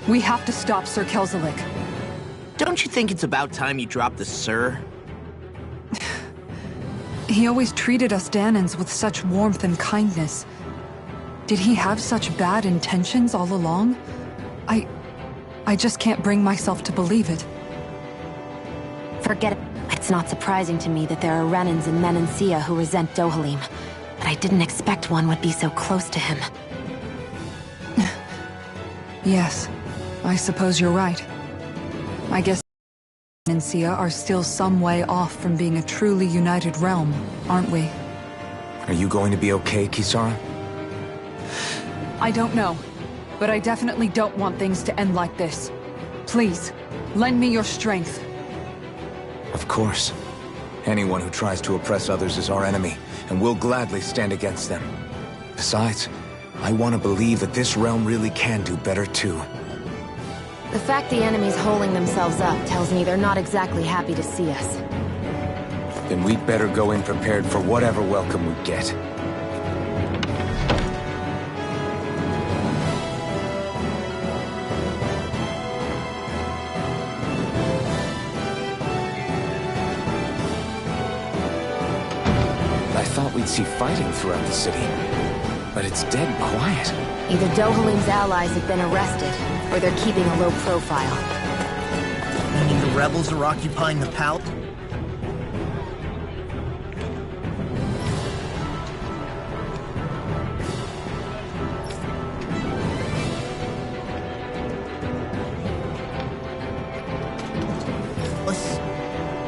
We have to stop Sir Kelzelik. Don't you think it's about time you dropped the sir? He always treated us Danans with such warmth and kindness. Did he have such bad intentions all along? I just can't bring myself to believe it. Forget it. It's not surprising to me that there are Renans and Menancia who resent Dohalim, but I didn't expect one would be so close to him. Yes, I suppose you're right. I guess Menancia are still some way off from being a truly united realm, aren't we? Are you going to be okay, Kisara? I don't know, but I definitely don't want things to end like this. Please, lend me your strength. Of course. Anyone who tries to oppress others is our enemy, and we'll gladly stand against them. Besides, I want to believe that this realm really can do better too. The fact the enemy's holding themselves up tells me they're not exactly happy to see us. Then we'd better go in prepared for whatever welcome we get. I thought we'd see fighting throughout the city, but it's dead quiet. Either Dohalim's allies have been arrested, or they're keeping a low profile. Meaning the rebels are occupying the palace?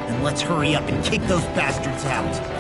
Then let's hurry up and kick those bastards out.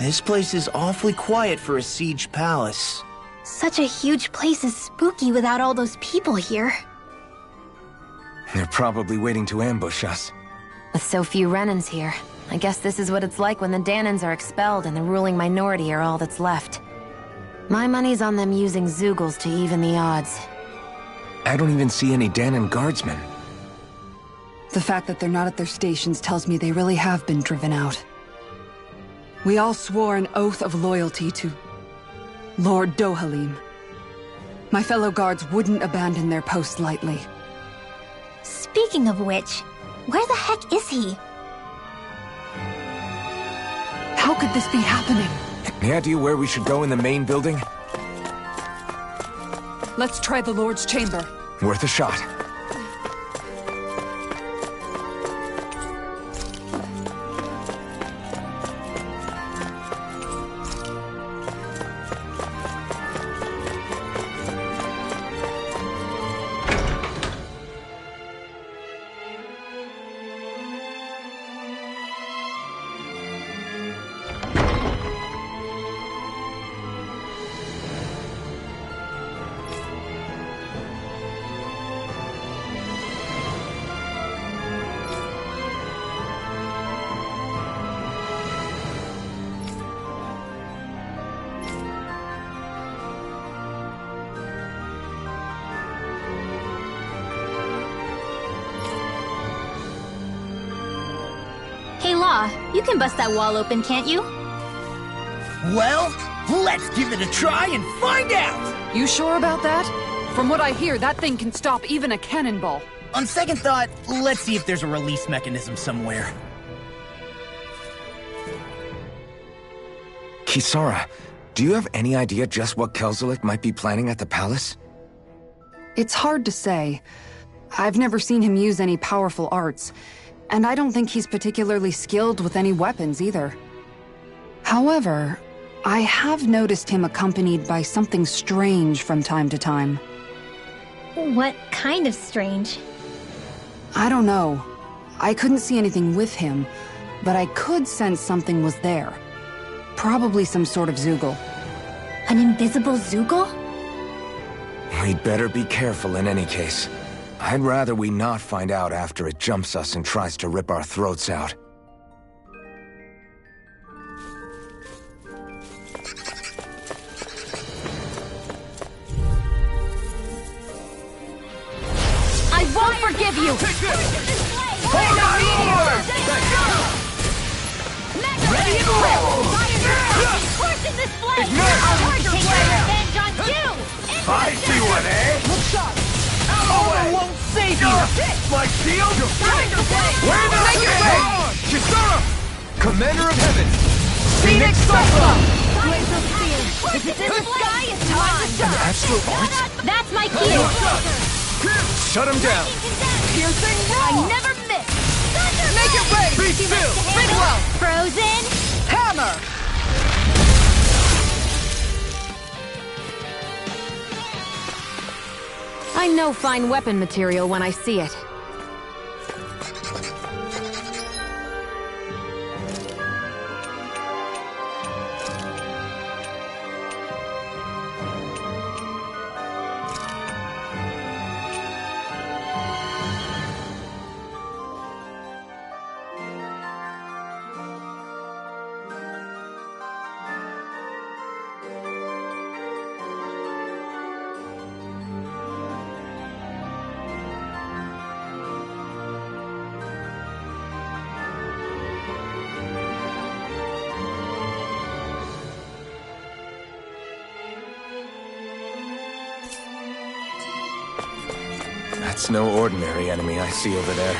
This place is awfully quiet for a siege palace. Such a huge place is spooky without all those people here. They're probably waiting to ambush us. With so few Renans here, I guess this is what it's like when the Danans are expelled and the ruling minority are all that's left. My money's on them using Zeugles to even the odds. I don't even see any Danan guardsmen. The fact that they're not at their stations tells me they really have been driven out. We all swore an oath of loyalty to Lord Dohalim. My fellow guards wouldn't abandon their post lightly. Speaking of which, where the heck is he? How could this be happening? Any idea where we should go in the main building? Let's try the Lord's chamber. Worth a shot. Hey Law, you can bust that wall open, can't you? Well, let's give it a try and find out! You sure about that? From what I hear, that thing can stop even a cannonball. On second thought, let's see if there's a release mechanism somewhere. Kisara, do you have any idea just what Kelzelik might be planning at the palace? It's hard to say. I've never seen him use any powerful arts, and I don't think he's particularly skilled with any weapons either. However, I have noticed him accompanied by something strange from time to time. What kind of strange? I don't know. I couldn't see anything with him, but I could sense something was there. Probably some sort of Zeugle. An invisible Zeugle? We'd better be careful in any case. I'd rather we not find out after it jumps us and tries to rip our throats out. I won't forgive you! Hold on, Lord! Ready and roll! Forcing this flame! Ignite! I'll hard to take my revenge on you! I see one, eh? Honor won't save you! My shield! Where the heck? Kisara! Commander of Heaven! Phoenix Cyclone! If it's in the sky, it's time to An astral art? That's my cue! Shut him down! Piercing roll! I never miss! Make it rain! Be still! Bigwell! Frozen! Hammer! I know fine weapon material when I see it. That's no ordinary enemy I see over there.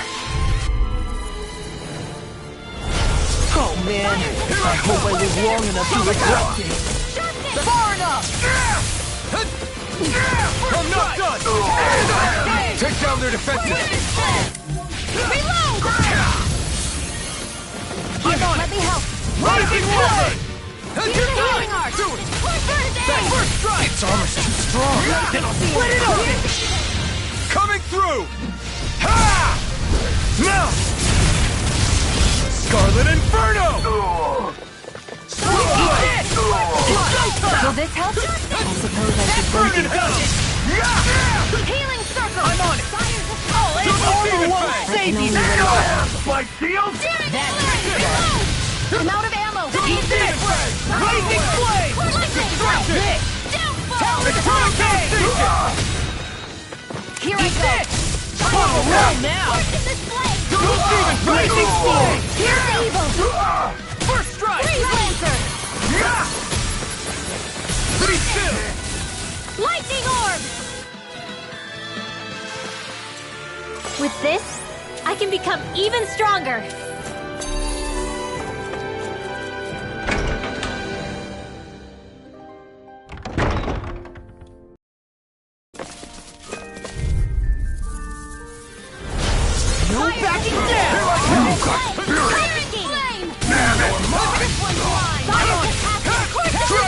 Oh man, I hope I live long enough to regret this. Far enough! I'm not done! Take down their defenses! Reload! Let me help. Rising Warlord! Healing art! First strike! Its armor's too strong! Then I'll split it open! Coming through! Ha! Now! Scarlet Inferno! this! Will this help? I suppose I should go do it. Healing circle! I'm on it! Oh, Armor won't save you! My shield! I'm out of ammo! Eat this! Blazing flame! This! Here I go! Well now! Blazing flame! Here's evil! First strike! Freeze Lancer! Freeze two! Lightning orb! With this, I can become even stronger. No backing down! Flame!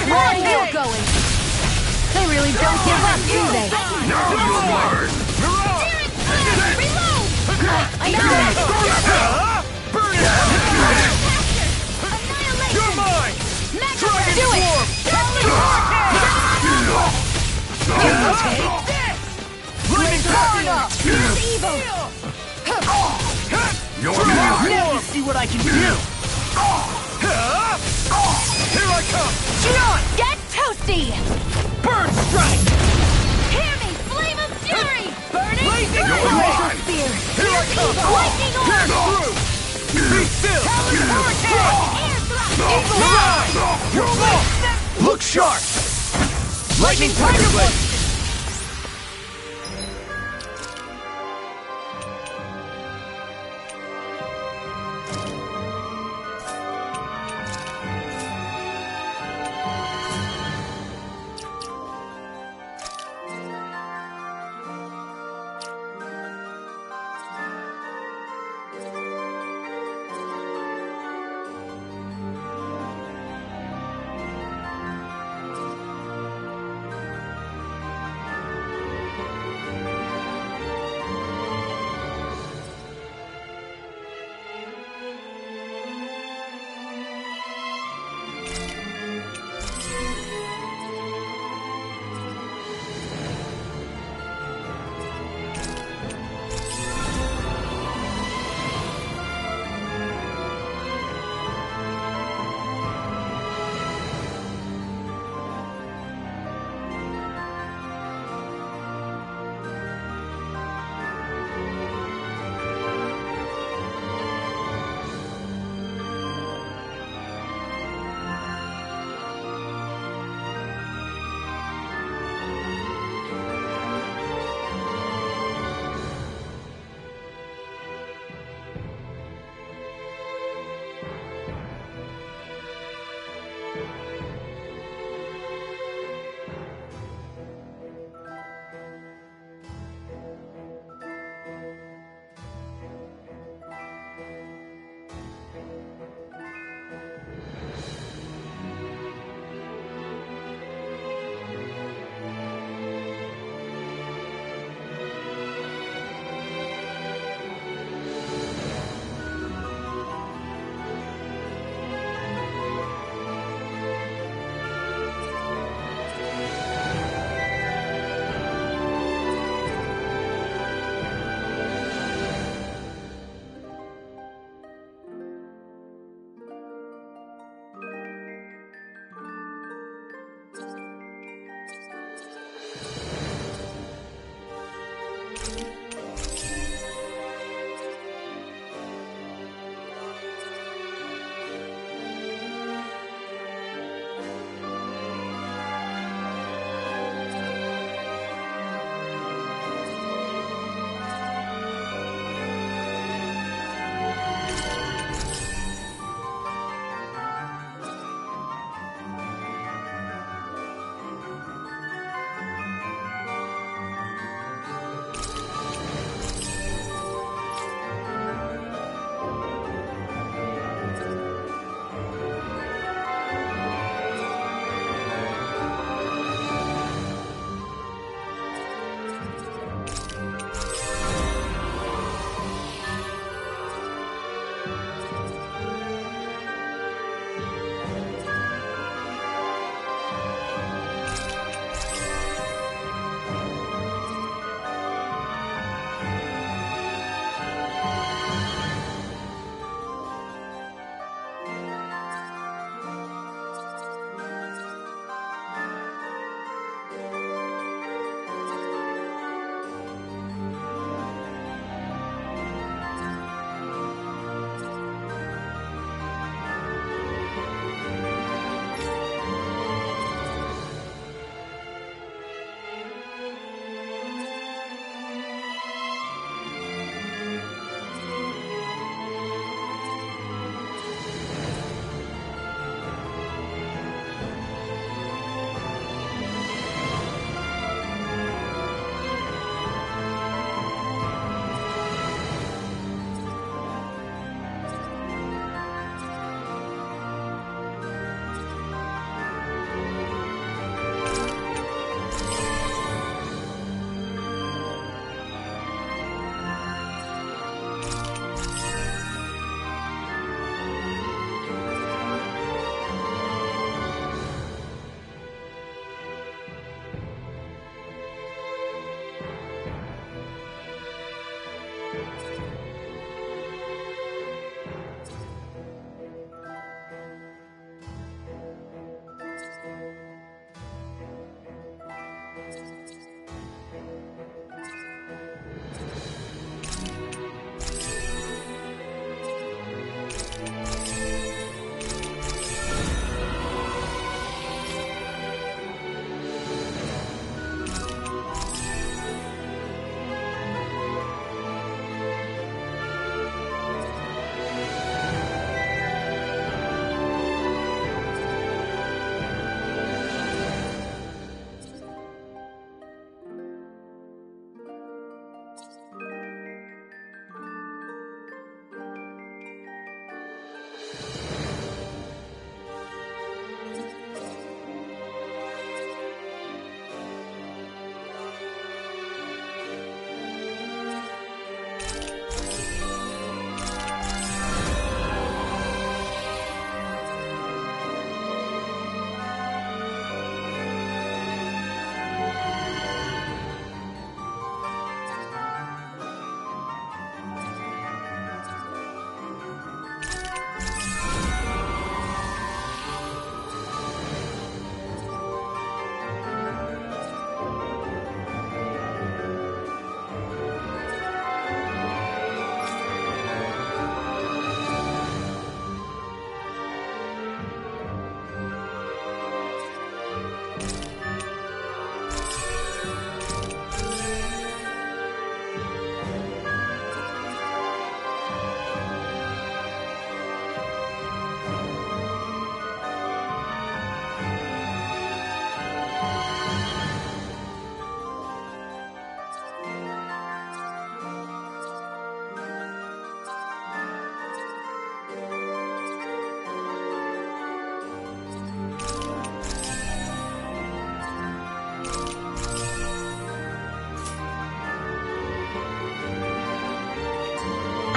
Where are you going? They really don't give up, do they? Now you'll learn! Reload! I know! Burn it! You're mine! Do it! Take this! Lightning Florida! package! Here's evil! Now you see what I can do! Here I come! Gion! Get toasty! Burn strike! Hear me! Flame of fury! Burn it! Blazing Laser spear! Here I come! Lightning orb! Through! Be still! Air thrust! Eagle eye! You're lost! Look sharp! Lightning Tiger Blade!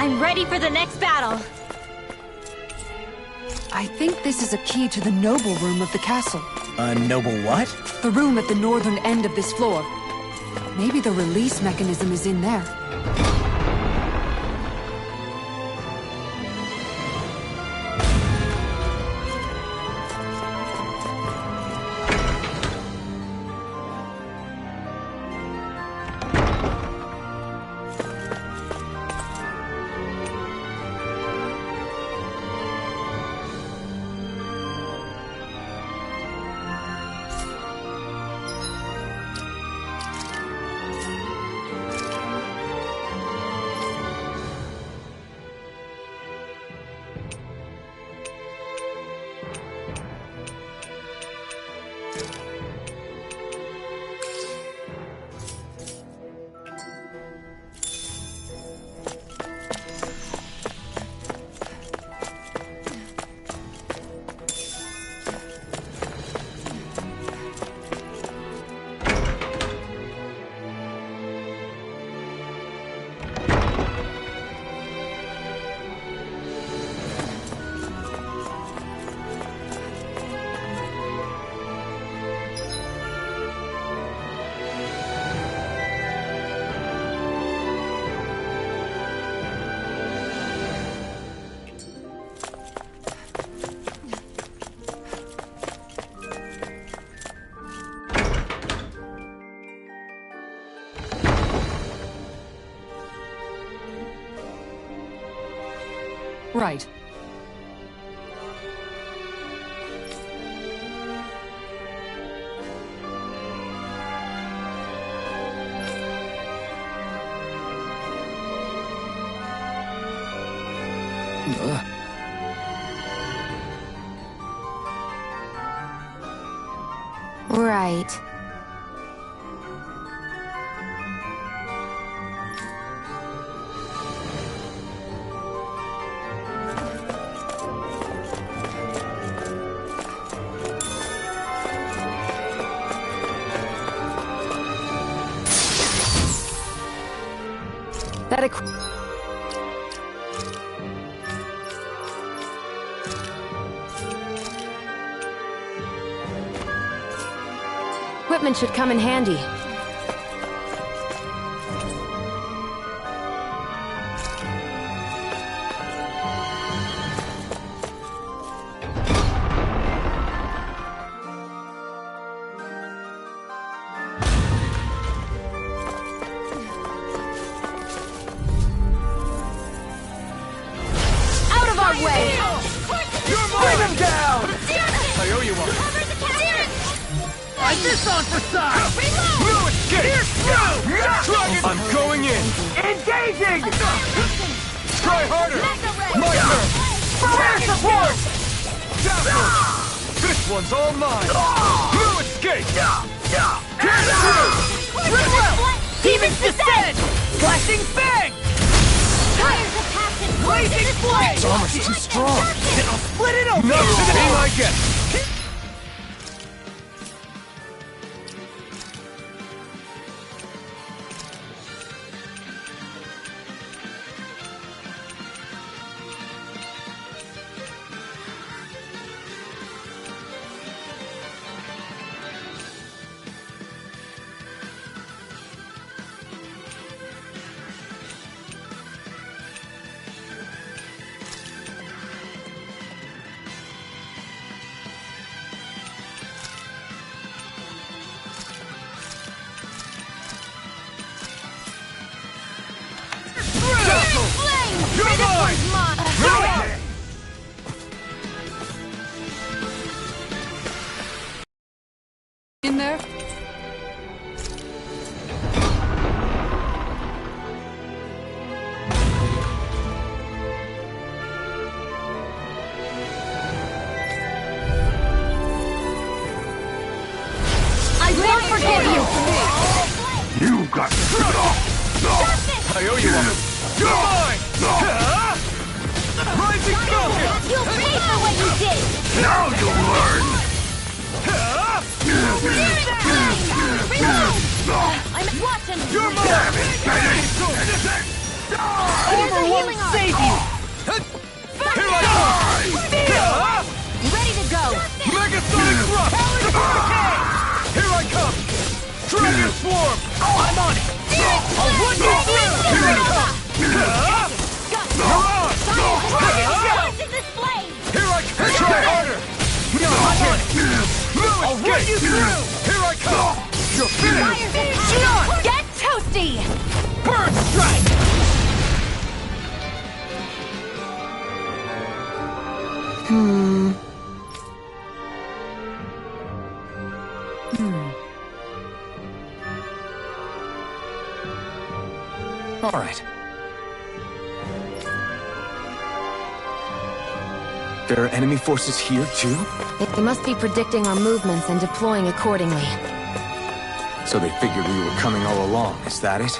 I'm ready for the next battle. I think this is a key to the noble room of the castle. A noble what? The room at the northern end of this floor. Maybe the release mechanism is in there. Right. Right. That equipment should come in handy. On for size! No escape! Here's through! I'm going in! Engaging! Try harder! My turn! Fire support! Dazzle! This one's all mine! No escape! Here's through! Demon's Descent! Flashing bang! Fires of passion! Blazing flame! It's almost too strong. Then I'll split it open! No, to the aim I get! You're mine! in there? I won't forgive you! You got I owe you one. You're mine! Rising Falcon! You'll pay for what you did! Now you'll learn! I'm watching! You're mine! There's a healing arm! Dragon Swarm! I'm on it! I'll run you through! Here I come! You're on! Here I come! Try harder! I'm on it! I'll run you through! Here I come! You're finished! Shion! Get toasty! Burn strike! All right. There are enemy forces here, too? They must be predicting our movements and deploying accordingly. So they figured we were coming all along, is that it?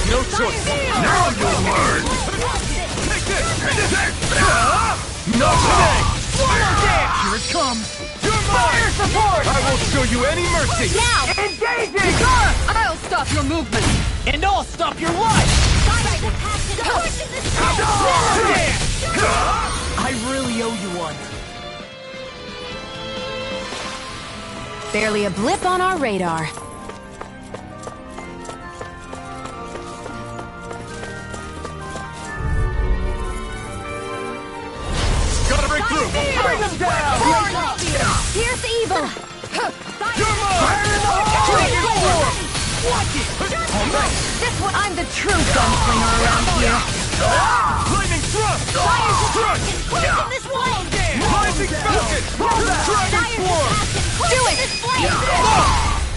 No choice! Now you'll learn! Take this! Not today! Here it comes! You're mine! Support! I won't show you any mercy! Now! Engaging! I'll stop your movement! And I'll stop your life! I really owe you one. Barely a blip on our radar. Gotta break through! Bring them down! Here's evil! You're mine! Dragon Swarm! Watch it! This one, I'm the true gunslinger around here. Lightning thrust! Thrust! This way! Rising Falcon! Dragon Swarm! Do it!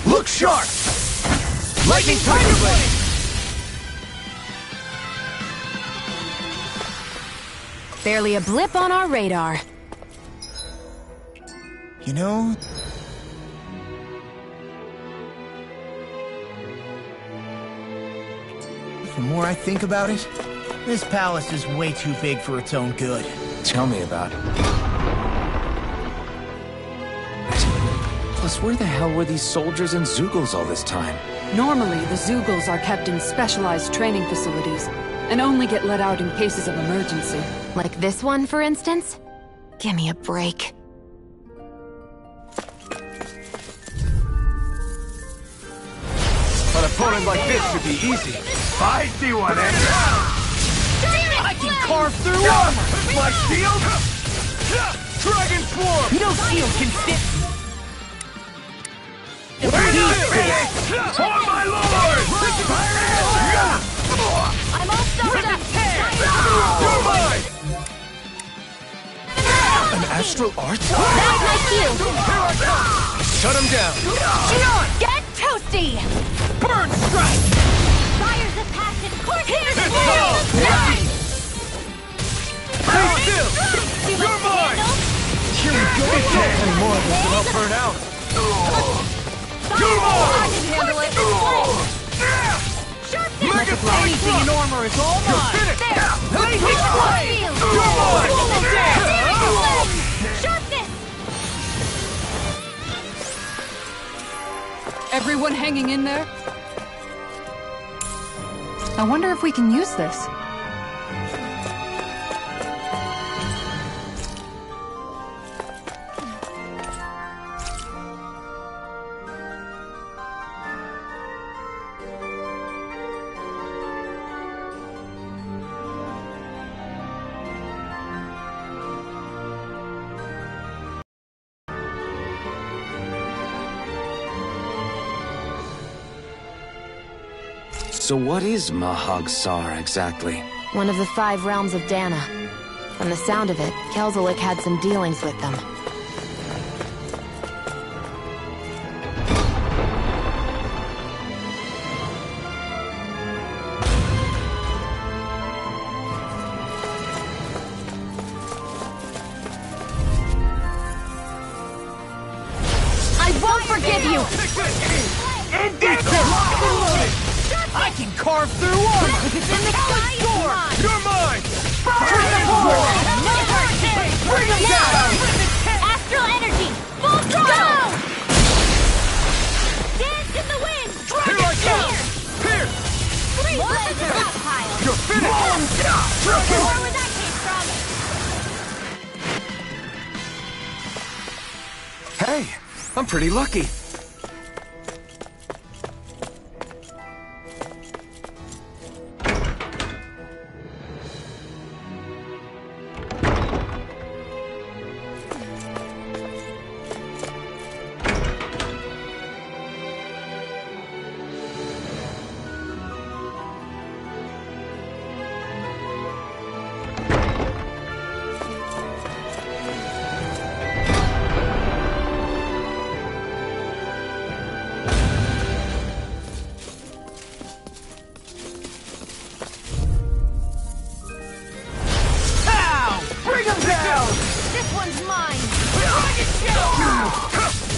Look sharp! Lightning Tiger Blade! Barely a blip on our radar. You know, the more I think about it, this palace is way too big for its own good. Tell me about it. Plus, where the hell were these soldiers and Zeugles all this time? Normally, the Zeugles are kept in specialized training facilities, and only get let out in cases of emergency. Like this one, for instance? Give me a break. An opponent like this should be easy. I see one, I can carve through armor! My shield? Dragon Swarm! No shield can stand. Oh my lord! I'm all stuffed up! You're mine! An astral arts? That's my cue! Shut him down! Shion! Get toasty! Burn strike! Fires of passion! It's nice! Stay still! You're mine! Here we go. Any more of this and I'll burn out! You're mine! Handle it! Mega anything in armor is all You're finished! Blazing Blade! You're mine! Sharpness! Everyone hanging in there? I wonder if we can use this. So what is Mahag Sar exactly? One of the 5 realms of Dana. From the sound of it, Kelzelik had some dealings with them. I won't forgive you! I can carve through armor. It's in the sky! You're mine! Bring them down! Astral energy! Full throttle! I'm pretty lucky.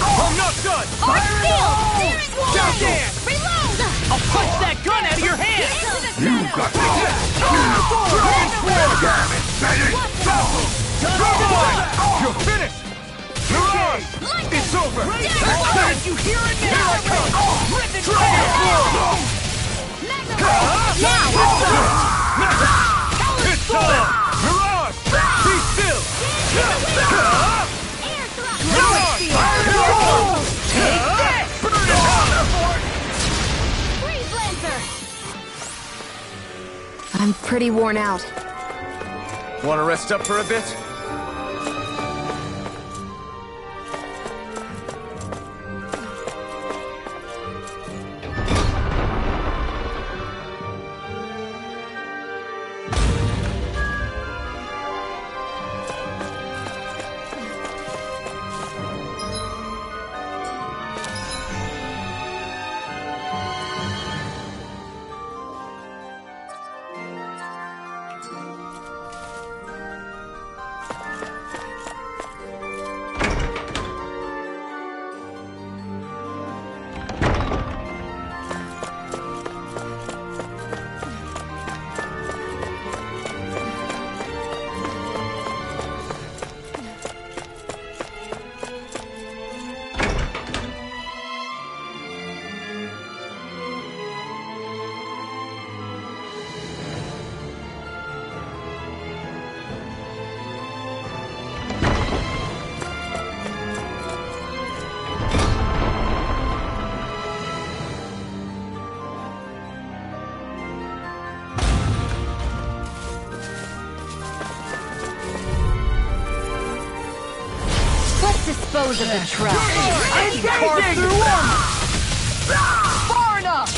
I'm not done! Hard field! Steering wheel! Down there! Reload! I'll punch that gun out of your hand! You got Dragon Sword! Damn it, baby! Come on! You're finished! Mirage! It's over! Did you hear it now? Here I come! Rip it Dragon down! It's time! Mirage! Be still! Mirage! Take this! Burn it out! Freeze Lancer! I'm pretty worn out. Want to rest up for a bit? Dispose of the truck. Engaging! Far enough!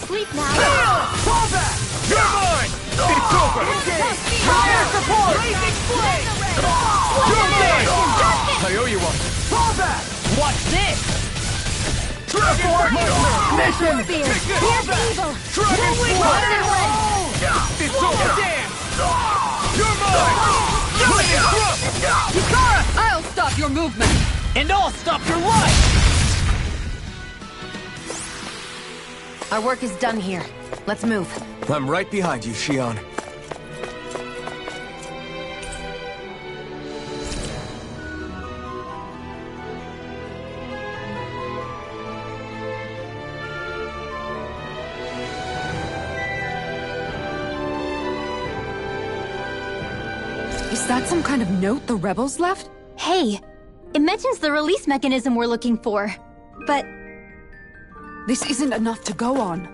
Sleep now. Fall back! You're mine! It's over! Fire support! Blazing flame! You're mine! I owe you one. Fall back! Watch this! Dragon Mission! Here's evil. Dragon Sword! It's over! Damn! You're mine! I'll stop your movement! And I'll stop your life! Our work is done here. Let's move. I'm right behind you, Shion. Is that some kind of note the rebels left? Hey, it mentions the release mechanism we're looking for. But This isn't enough to go on.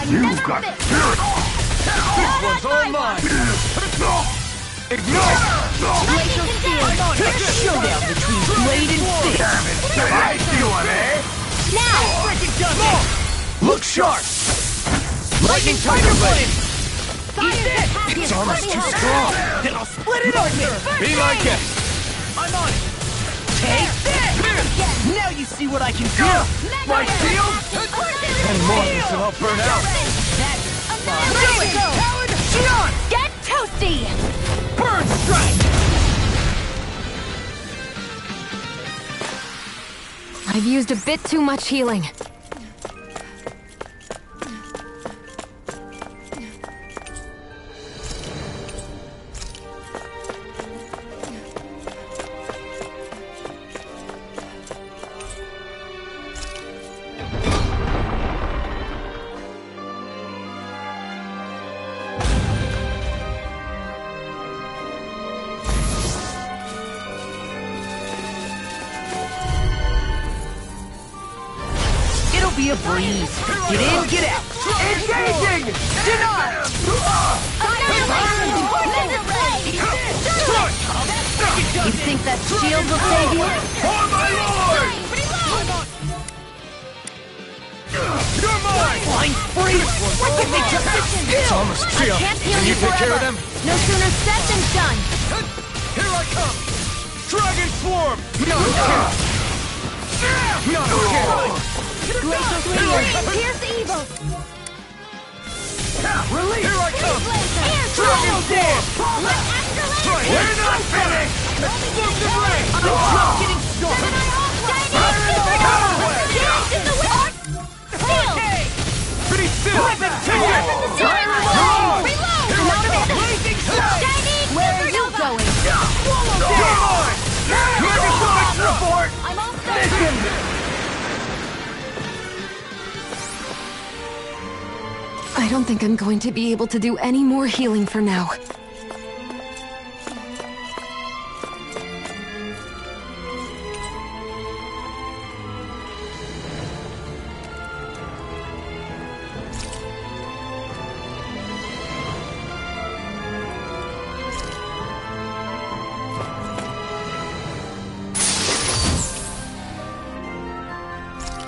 You've got spirit! This one's all mine! Ignite! Glacial Steel! Showdown between Blade and Fist! I see one, eh? Now! Freaking done it! Look sharp! Lightning Tiger Blade! Eat this! Its armor's too strong! Then I'll split it open! Be my guest! I'm on it! Take this! Now you see what I can do! My shield? 10 more minutes and I'll burn out! That's fine! There we go! Shion! Get toasty! Burn strike! I've used a bit too much healing. Be a breeze. Get in, get out. Engaging! Deny! You think that shield will save you? For my lord! You're mine! Flying freeze! What did they just sit It's still? almost chill. Can't heal Can you take care of forever. them? No sooner said than done. Here I come! Dragon Swarm! Not again! Not again! Glacial Steel! Pierce evil! Release! Here I come! Dragon Swarm! We're not finished! Explosive ray! I'm just getting started. Pretty still! Where are you going? Megasonic support! I'm all set. I don't think I'm going to be able to do any more healing for now.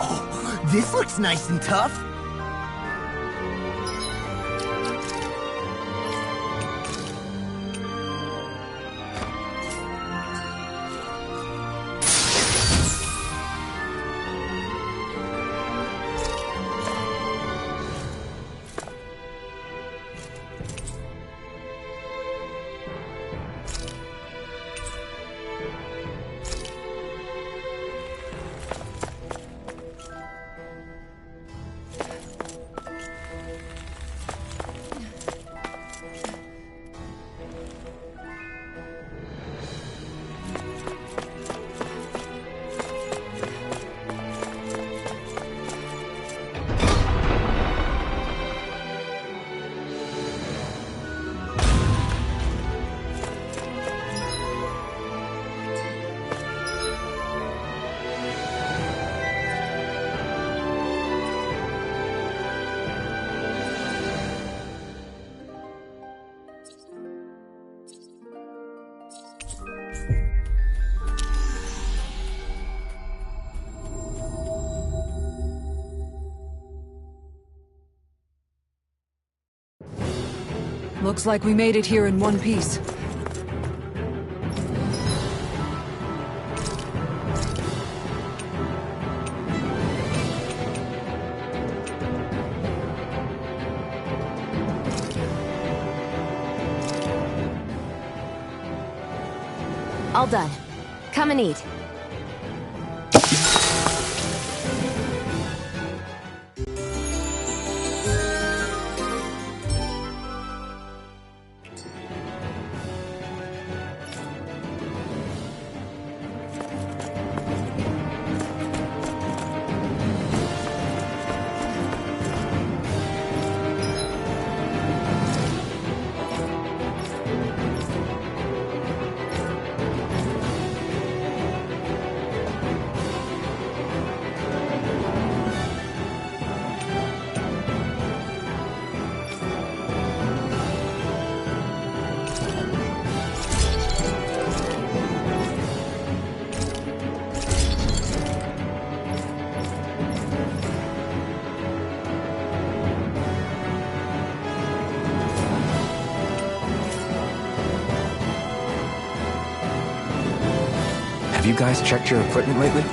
Oh, this looks nice and tough. Looks like we made it here in one piece. All done. Come and eat. you guys checked your equipment lately?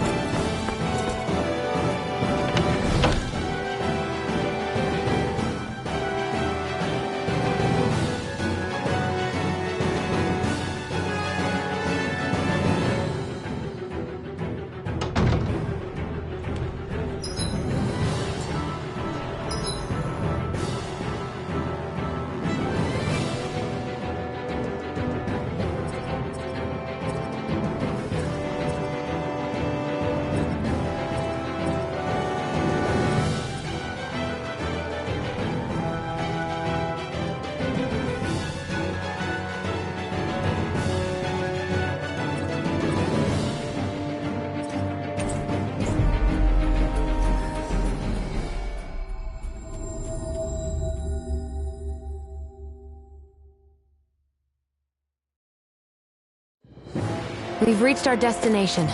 We've reached our destination.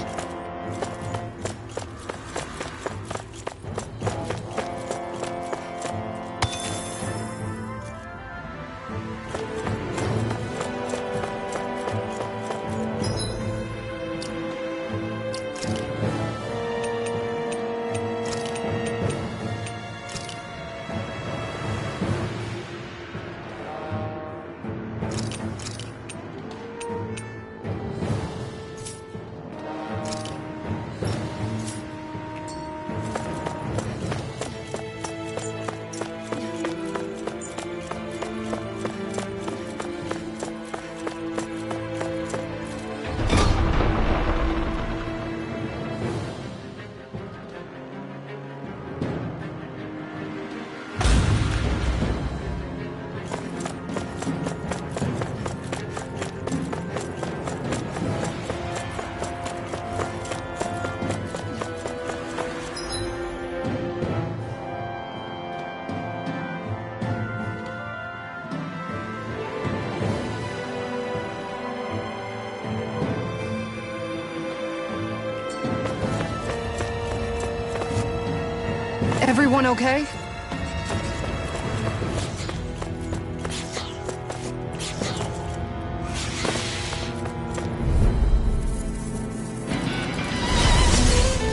Everyone okay?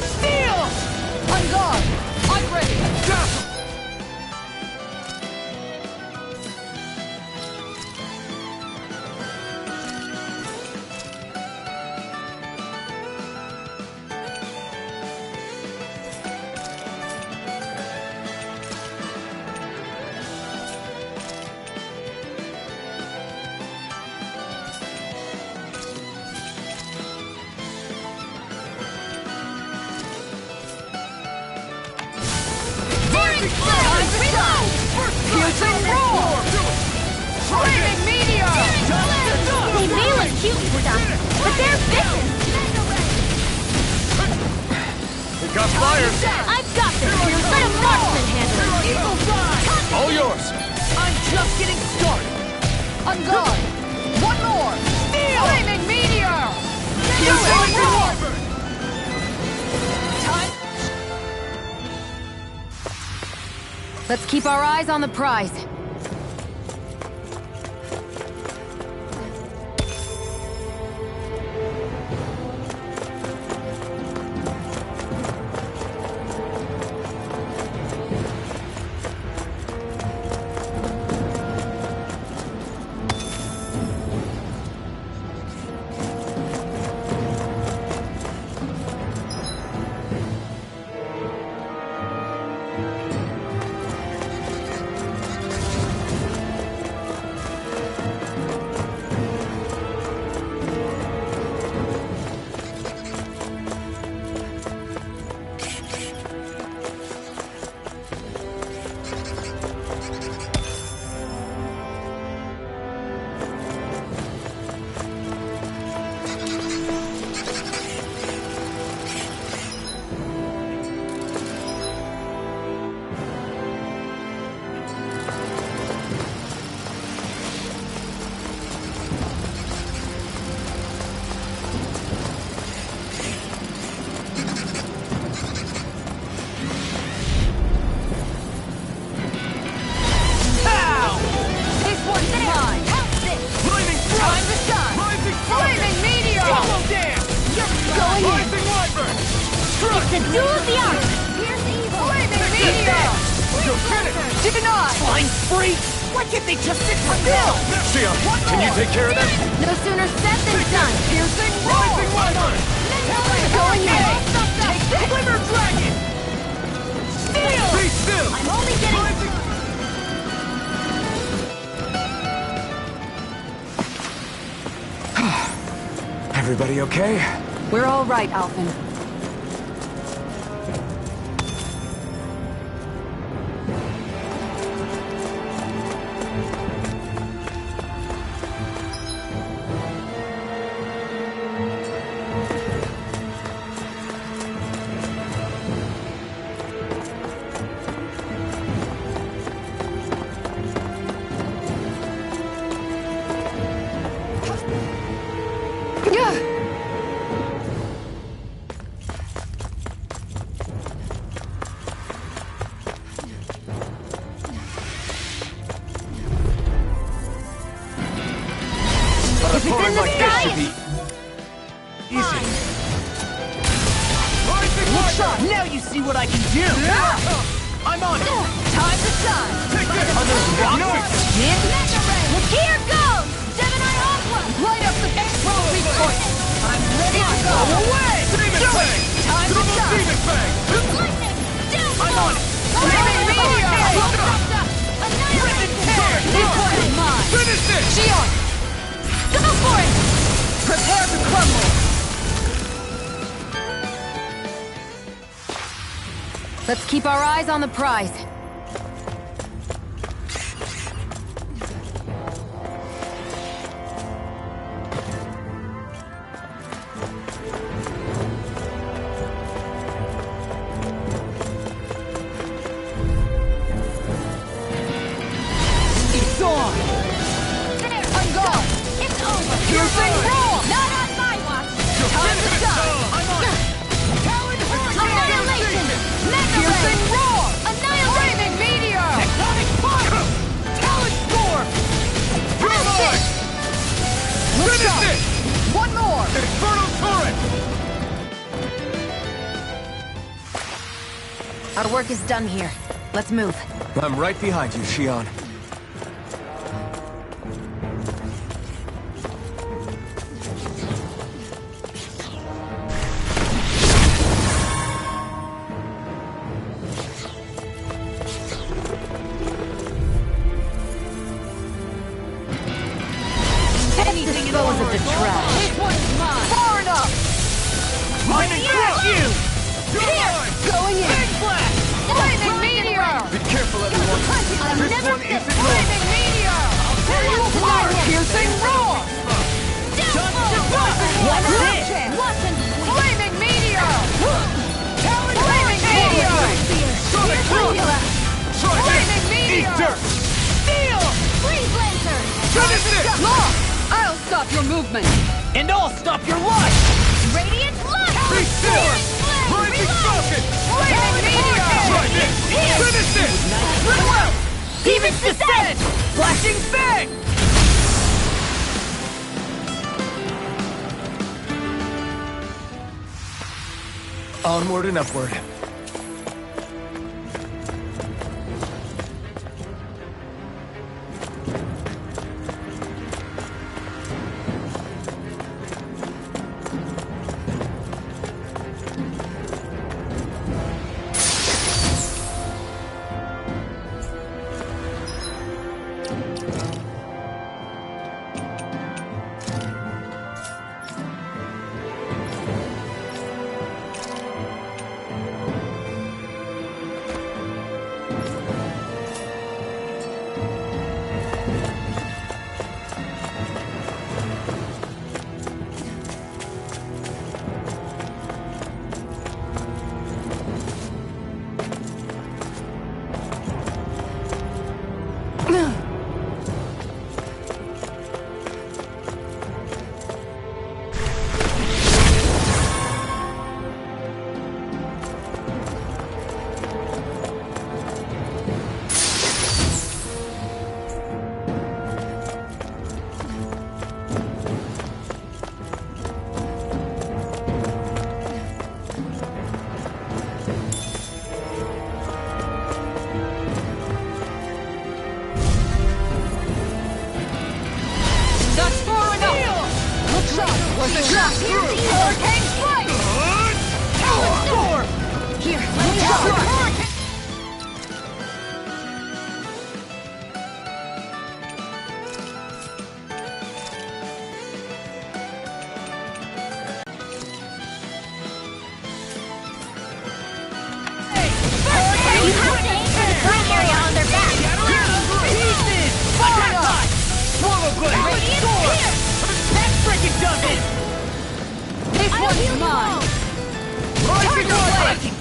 Steel! On guard! I'm ready! Piercing roar! Flaming meteor! They may look cute and stuff, but they're vicious! It got fired! I've got this! Let a marksman handle it! Eagle fly! All yours! I'm just getting started! On guard! One more! Steel! Flaming meteor! Piercing roar! Time! Let's keep our eyes on the prize. Denied! Flying freak! Why can't they just sit still? Sion, can you take care of them? No sooner said than done. Piercing roar! Rising weapon! Going in! Take the Glimmer Dragon! Steel! Be still! I'm only getting... Everybody okay? We're all right, Alphen. If it's in the sky, should be easy. Rising Good weapon! shot! Now you see what I can do! I'm on it! Time to shine! Take this! Nice! Look, here goes! Gemini Aqua! Light up the ps4 weak point! I'm ready to go! Away! Demon Do Fang! it! Time to Double shine! Demon Fang! Lightning! Down I'm on it! Flaming meteor! Rip and tear! This one is mine! Finish it! Sion! Go for it! Prepare to crumble! Let's keep our eyes on the prize. It's on! I'm gone! It's over! Piercing roar! Not on my watch! Time to shine! I'm on it! Talon Annihilation! Mega Piercing Ray! roar! Annihilation! Flaming meteor! Tectonic punch! Talon storm! You're mine! Look Finish sharp! it! One more! Infernal Torrent! Our work is done here. Let's move. I'm right behind you, Xion. Anything in Dispose of the order. trash. This one is mine! Far enough! Mine and crush you! You're mine! Going in! Big blast! Flaming meteor! Be careful, everyone! I'm This never one isn't yours! Flaming meteor! Tear you apart! Piercing roar! One hit! Flaming meteor! Flaming meteor! Sonic Boom! Try Flaming this! Eat meteor! dirt! Steel! Freeze Laser! Finish it! Law! I'll stop your movement! And I'll stop your life! Radiant Light! Be still! Flame! Rising Falcon! Flaming meteor! Try this! Finish it! Goodwill! Demon's Descent! Flashing Fang! Onward and upward.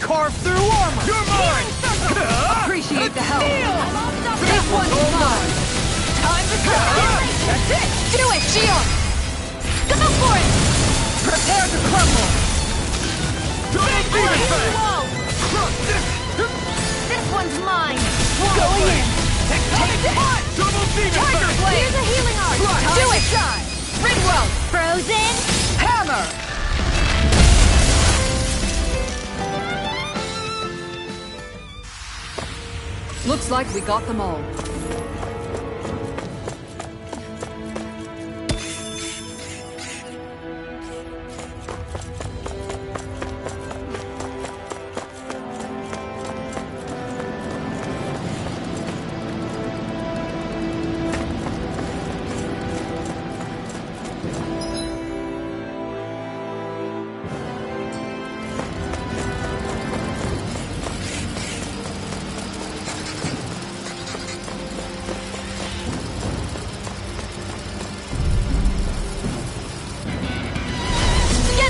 Carve through armor! You're mine! Appreciate the help! This one's mine! Time to go! That's it! Do it, Shion! Go for it! Prepare to crumble! This one's mine! Going in! Take it! Double demon Tiger Blade! Blade! Here's a healing art! Do it! Shine! Ringwell! Frozen? Hammer! Looks like we got them all.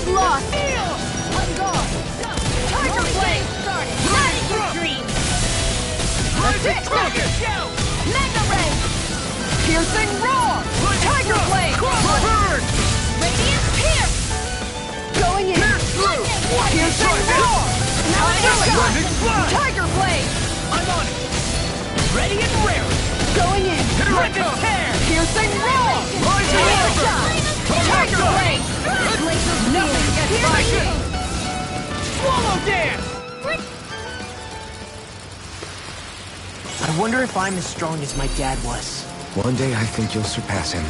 Lost! On guard! Tiger Blade! Not in your dreams! That's it! Mega Ray! Piercing Roar! Tiger Blade! Burn! Radiant Pierce! Going in! Piercing Roar! Lightning Slide! Tiger Blade! I'm on it! Ready and rare! Going in! Lightning Tear! Piercing Roar! Tiger Blade! Nothing gets by you! Swallow Dance! I wonder if I'm as strong as my dad was. One day I think you'll surpass him.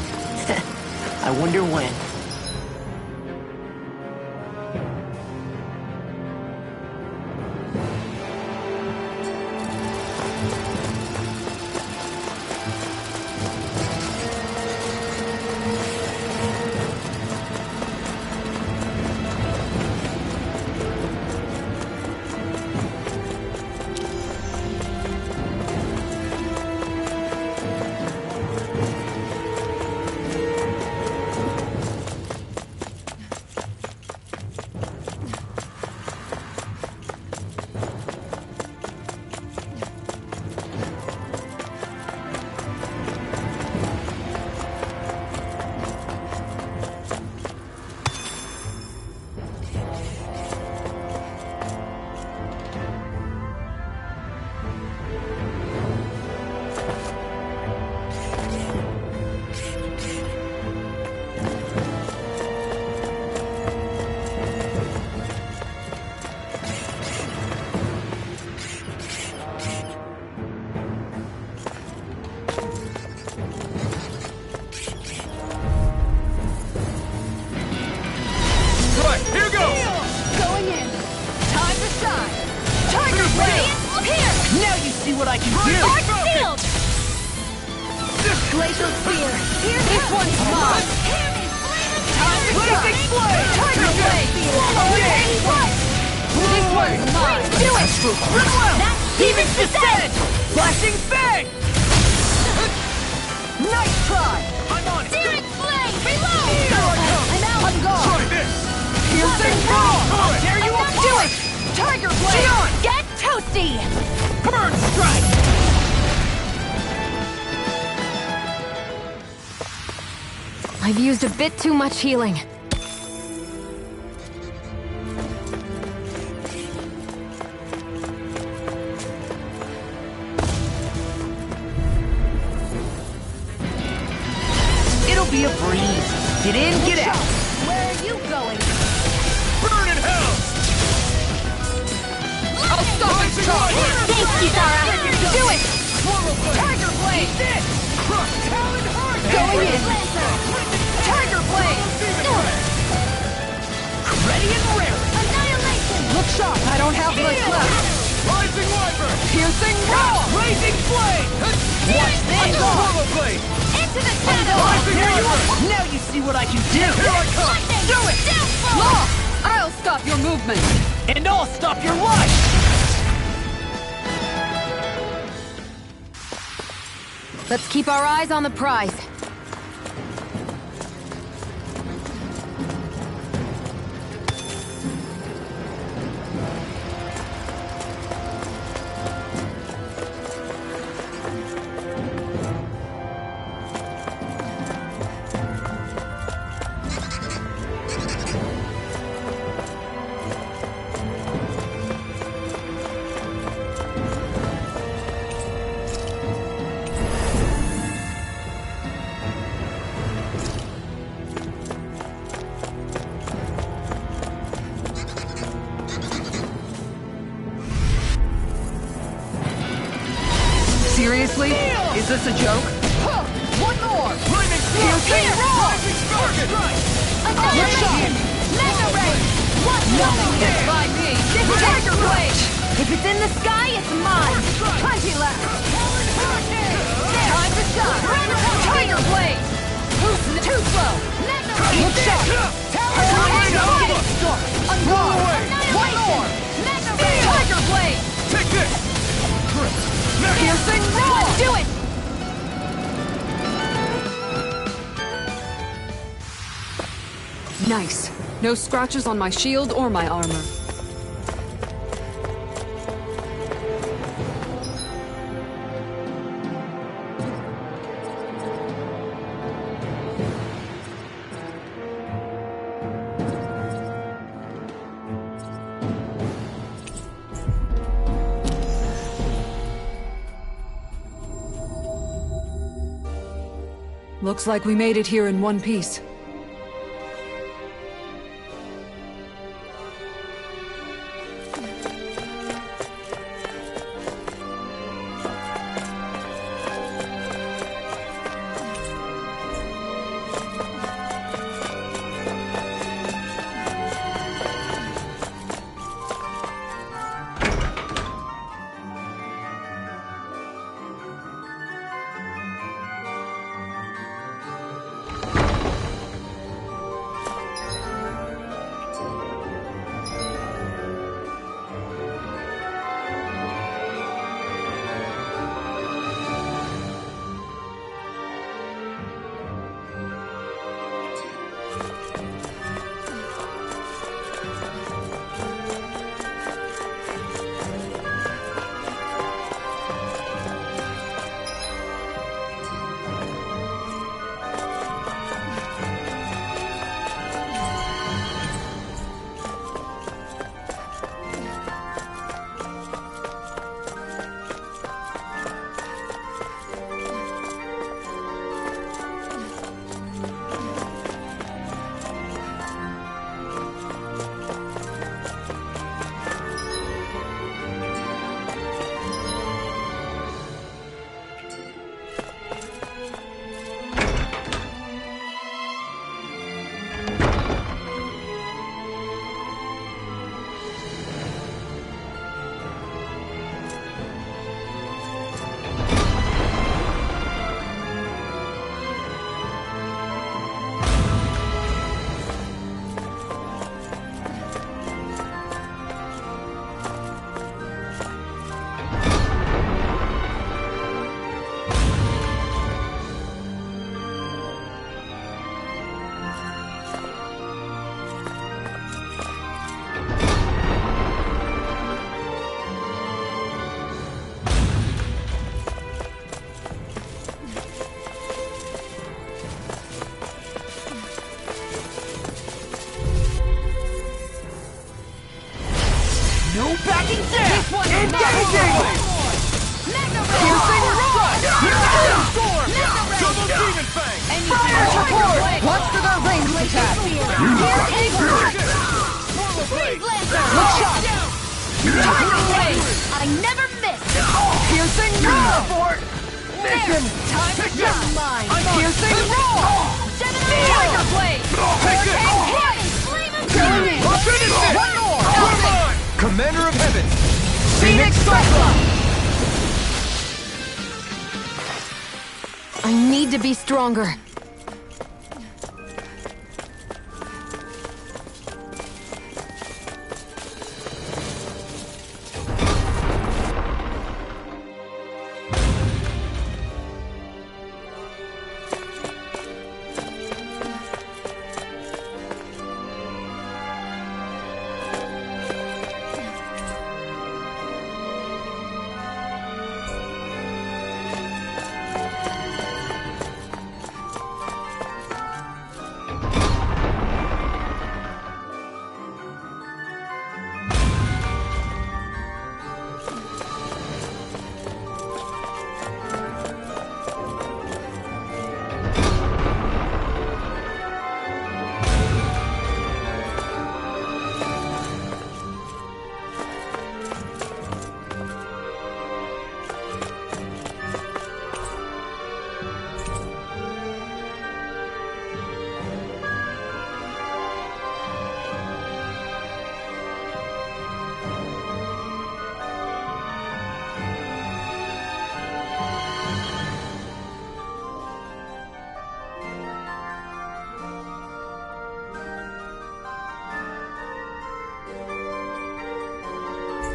I wonder when. what I can do! Arc Shield! Glacial Spear! This one's mine! Time to strike! Tiger Blade! This one's mine! Do it! Astral Ringwell! Demon's Descent! Flashing Fang! Nice try! I'm on it! Searing Flame! Reload! I'm out! On guard! Try this! Piercing Roar! How dare you do it! Tiger Blade! Get toasty! Burn Strike! I've used a bit too much healing. It'll be a breeze. Get in, get out. Where are you going? Burn in hell! I'll stop and charge! Thanks, Kisara! Do it! Tiger Blade! Crush Talon Heart! Going in! Tiger Blade! Ready and rare! Annihilation! Look sharp, I don't have much left! Rising Wyvern! Piercing roar! Blazing Flame! Watch this! Swallow Blade! Into the shadows! Rising Wyvern! Now you see what I can do! Here I come! Lightning! Do it! Downfall! Law! I'll stop your movement! And I'll stop your life! Let's keep our eyes on the prize. Seriously? Is this a joke? One more! Flaming Piercing roar! Rising Scorpion! Annihilation! Mega Ray! Nothing gets by me! Tiger Blade! If it's in the sky, it's mine! Punty left! Time to shine! Tiger Blade! Too slow! Mega Ray! Look sharp! Nova! Unroll! One more! Mega Ray! Tiger Blade! Take this! Piercing roar! Do it! Nice. No scratches on my shield or my armor. Looks like we made it here in one piece. No backing down! This one is not Engaging! over. Mega Piercing roar! Storm! Double Demon Fang! And you fire support! Watch for their ranged attack! Piercing roar! Swallow Blade! Look sharp! Tiger Blade! I never miss! Piercing roar! Mission! Time to shine! Mine! Piercing roar! Tiger Blade! Take this! Going in! Finish it! One more! Come on! Commander of Heaven! Phoenix Cyclone! I need to be stronger.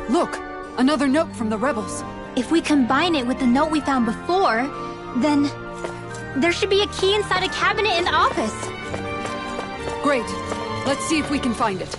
Look! Another note from the rebels. If we combine it with the note we found before, then there should be a key inside a cabinet in the office. Great. Let's see if we can find it.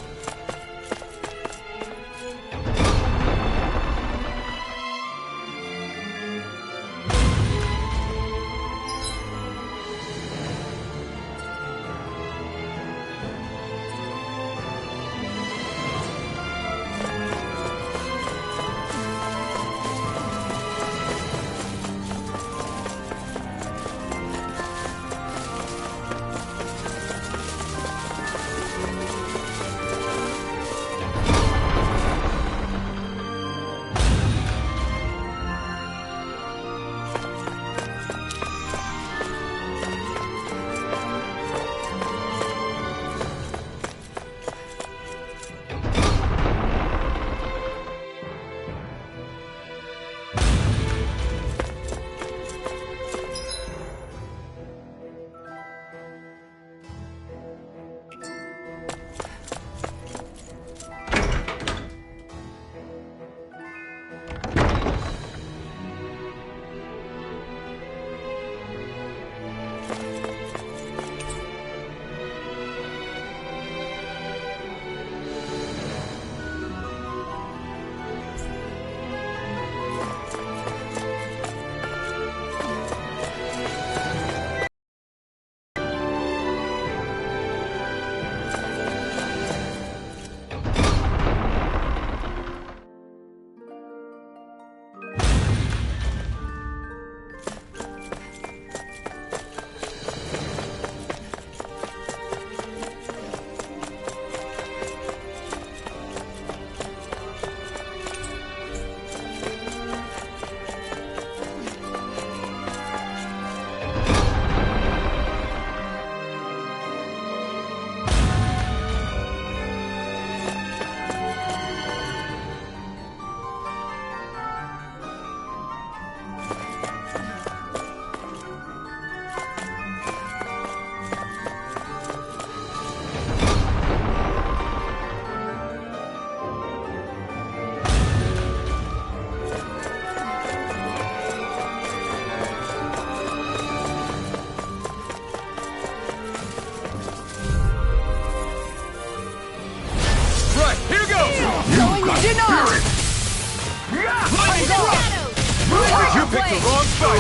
You picked the wrong fight!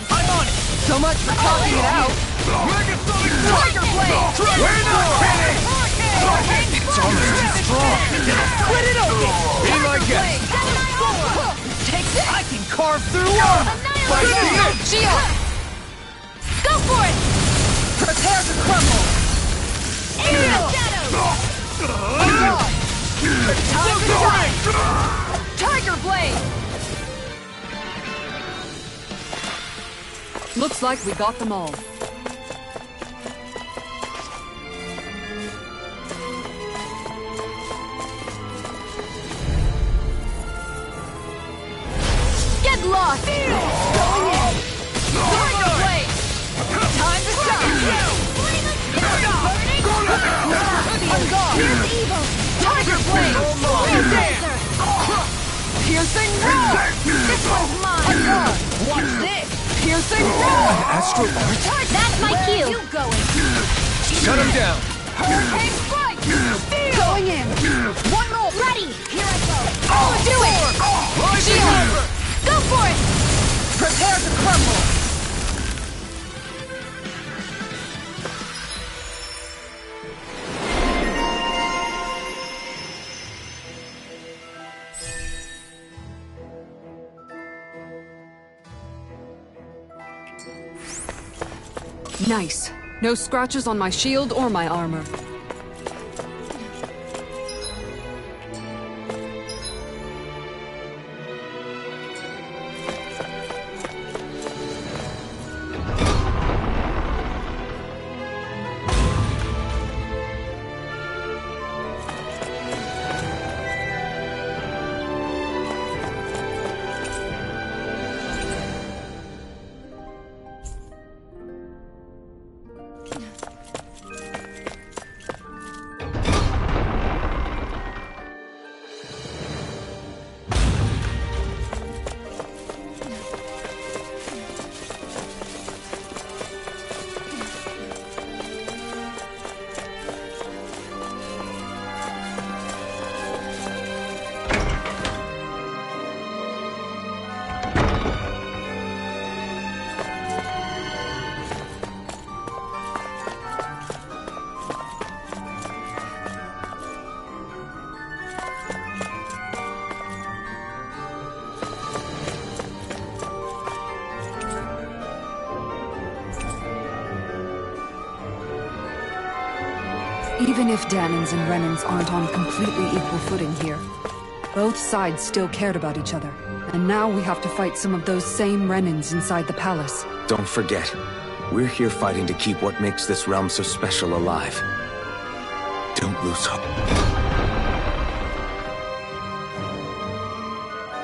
I'm on it! So much for talking it out! Tiger Blade! We're not kidding! It's almost too strong! Split it open! Be my guest! Take this! I can carve through armor! Fight the end! Shield! Go for it! Prepare to crumble! Aerial! Time to shine! Tiger Blade! Looks like we got them all. lost! Going in! Tiger Blade! Time to shine! On guard! Here's evil! Tiger Blade! Piercing roar! This one's mine! On guard! Watch this! Piercing roar! Astral Art? That's my cue. You going? Shut him down! Hurricane Strike! Steel! Going in! One more! Ready. Here I go! Do it! Rising Shield! Hammer! Go for it! Prepare to crumble! Nice. No scratches on my shield or my armor. Even if Danins and Renans aren't on completely equal footing here, both sides still cared about each other. And now we have to fight some of those same Renans inside the palace. Don't forget, we're here fighting to keep what makes this realm so special alive. Don't lose hope.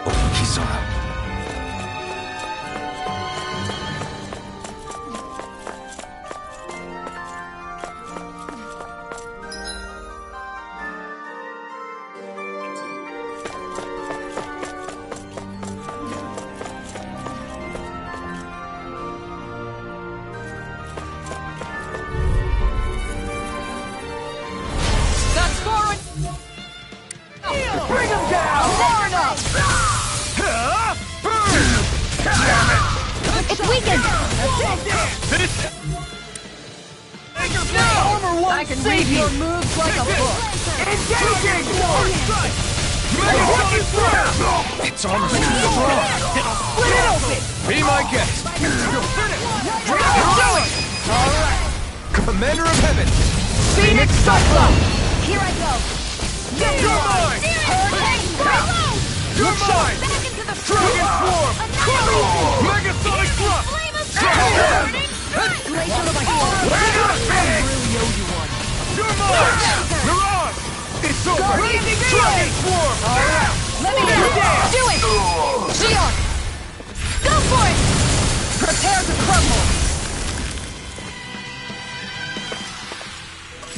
Oh, Kisara. It's weakened. I can read your moves like a book. Engaging! Its armor's too strong! It'll split it open! Be my guest! You're finished! Alright! Commander of Heaven! Phoenix Cyclone! Here I go. You're mine! Hurricane Strike. You're mine! Back into the Dragon Swarm! Megasonic Thrust! Straight to the heel. You're mine! Mirage! It's over! Dragon Swarm! Let me in. Do it! Shield! Go for it! Prepare to crumble!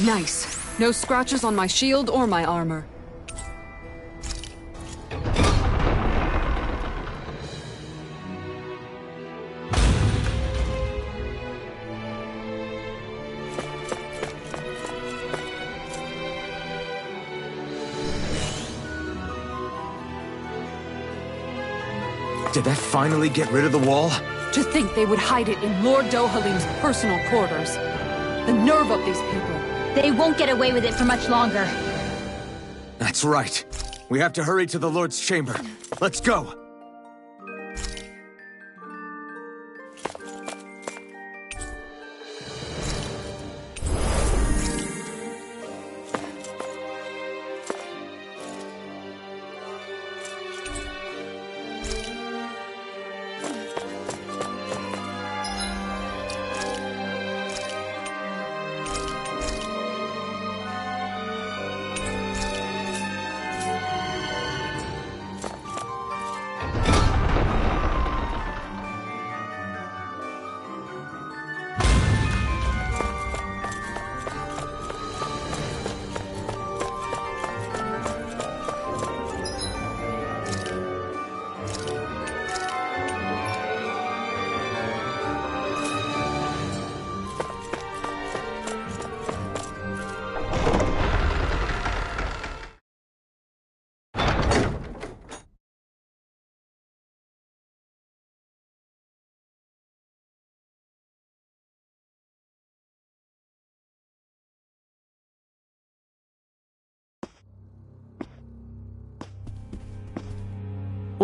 Nice. No scratches on my shield or my armor. Did that finally get rid of the wall? To think they would hide it in Lord Dohalim's personal quarters. The nerve of these people. They won't get away with it for much longer. That's right. We have to hurry to the Lord's chamber. Let's go!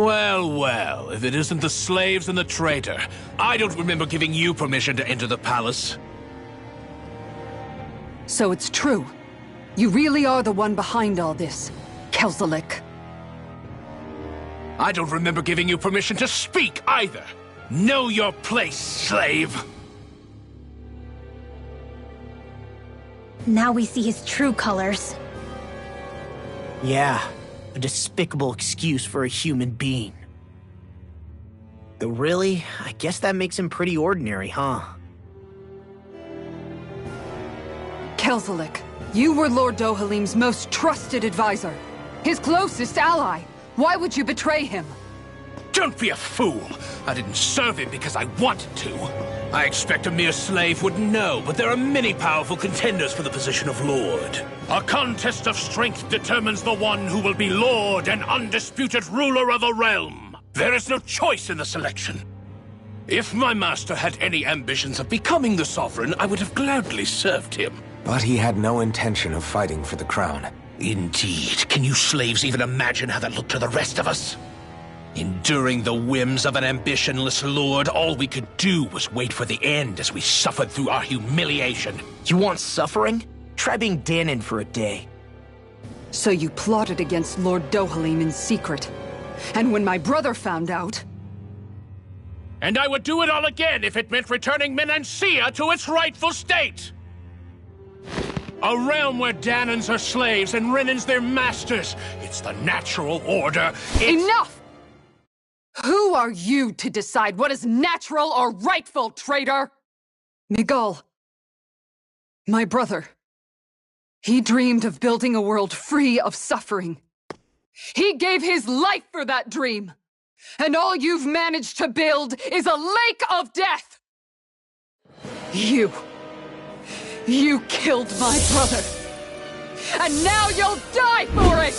Well, well, if it isn't the slaves and the traitor. I don't remember giving you permission to enter the palace. So it's true. You really are the one behind all this, Kelzelik. I don't remember giving you permission to speak either. Know your place, slave. Now we see his true colors. Yeah, a despicable excuse for a human being. Though really, I guess that makes him pretty ordinary, huh? Kelzelik, you were Lord Dohalim's most trusted advisor. His closest ally. Why would you betray him? Don't be a fool! I didn't serve him because I wanted to. I expect a mere slave would know, but there are many powerful contenders for the position of Lord. A contest of strength determines the one who will be Lord and undisputed ruler of a realm. There is no choice in the selection. If my master had any ambitions of becoming the sovereign, I would have gladly served him. But he had no intention of fighting for the crown. Indeed. Can you slaves even imagine how that looked to the rest of us? Enduring the whims of an ambitionless lord, all we could do was wait for the end as we suffered through our humiliation. You want suffering? Try being Danon for a day. So you plotted against Lord Dohalim in secret. And when my brother found out... And I would do it all again if it meant returning Menancia to its rightful state! A realm where Danons are slaves and Renans their masters. It's the natural order. Enough! Who are you to decide what is natural or rightful, traitor? Miguel. My brother. He dreamed of building a world free of suffering. He gave his life for that dream. And all you've managed to build is a lake of death! You killed my brother! And now you'll die for it!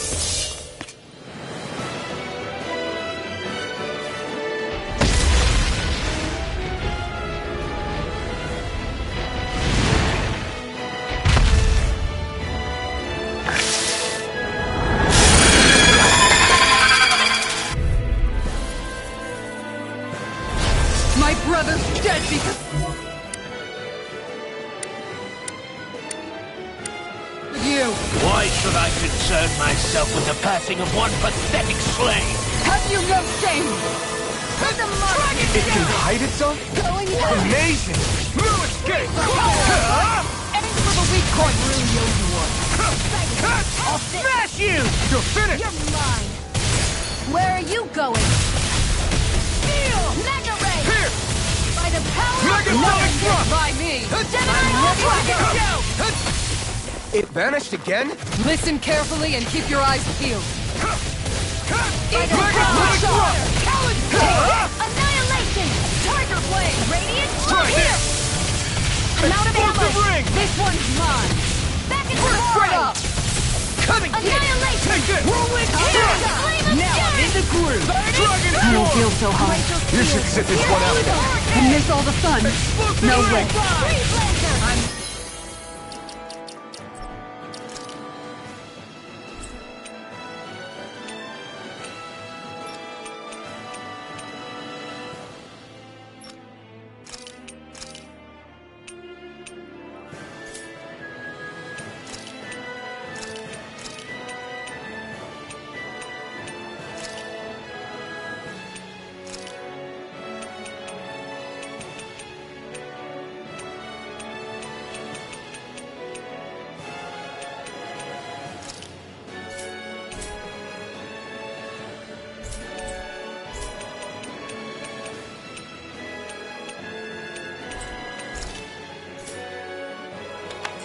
My brother's dead because... You. Why should I concern myself with the passing of one pathetic slave? Have you no shame? Put the money! It can hide itself? Going down! Amazing! No escape! Aim for the weak point! Really owe you one. I'll smash you! You're finished! You're mine. Where are you going? Steel! Mega Ray! Here! By the power Mega of Sonic Thrust! By me! It vanished again? Listen carefully and keep your eyes peeled. Mega Sonic Thrust! Annihilation! Tiger Blade! Radiant! Try Here! this! I'm out of Explosive ammo! ring! This one's mine! Back into the Straight void! up! Coming! Annihilation! Take this! Whirlwind Here! Flame of Now I'm in the groove! Dragon You won't Sword! feel so high. You should sit this one out. And miss all the fun. Explosive No ring! way. Freeze Lancer!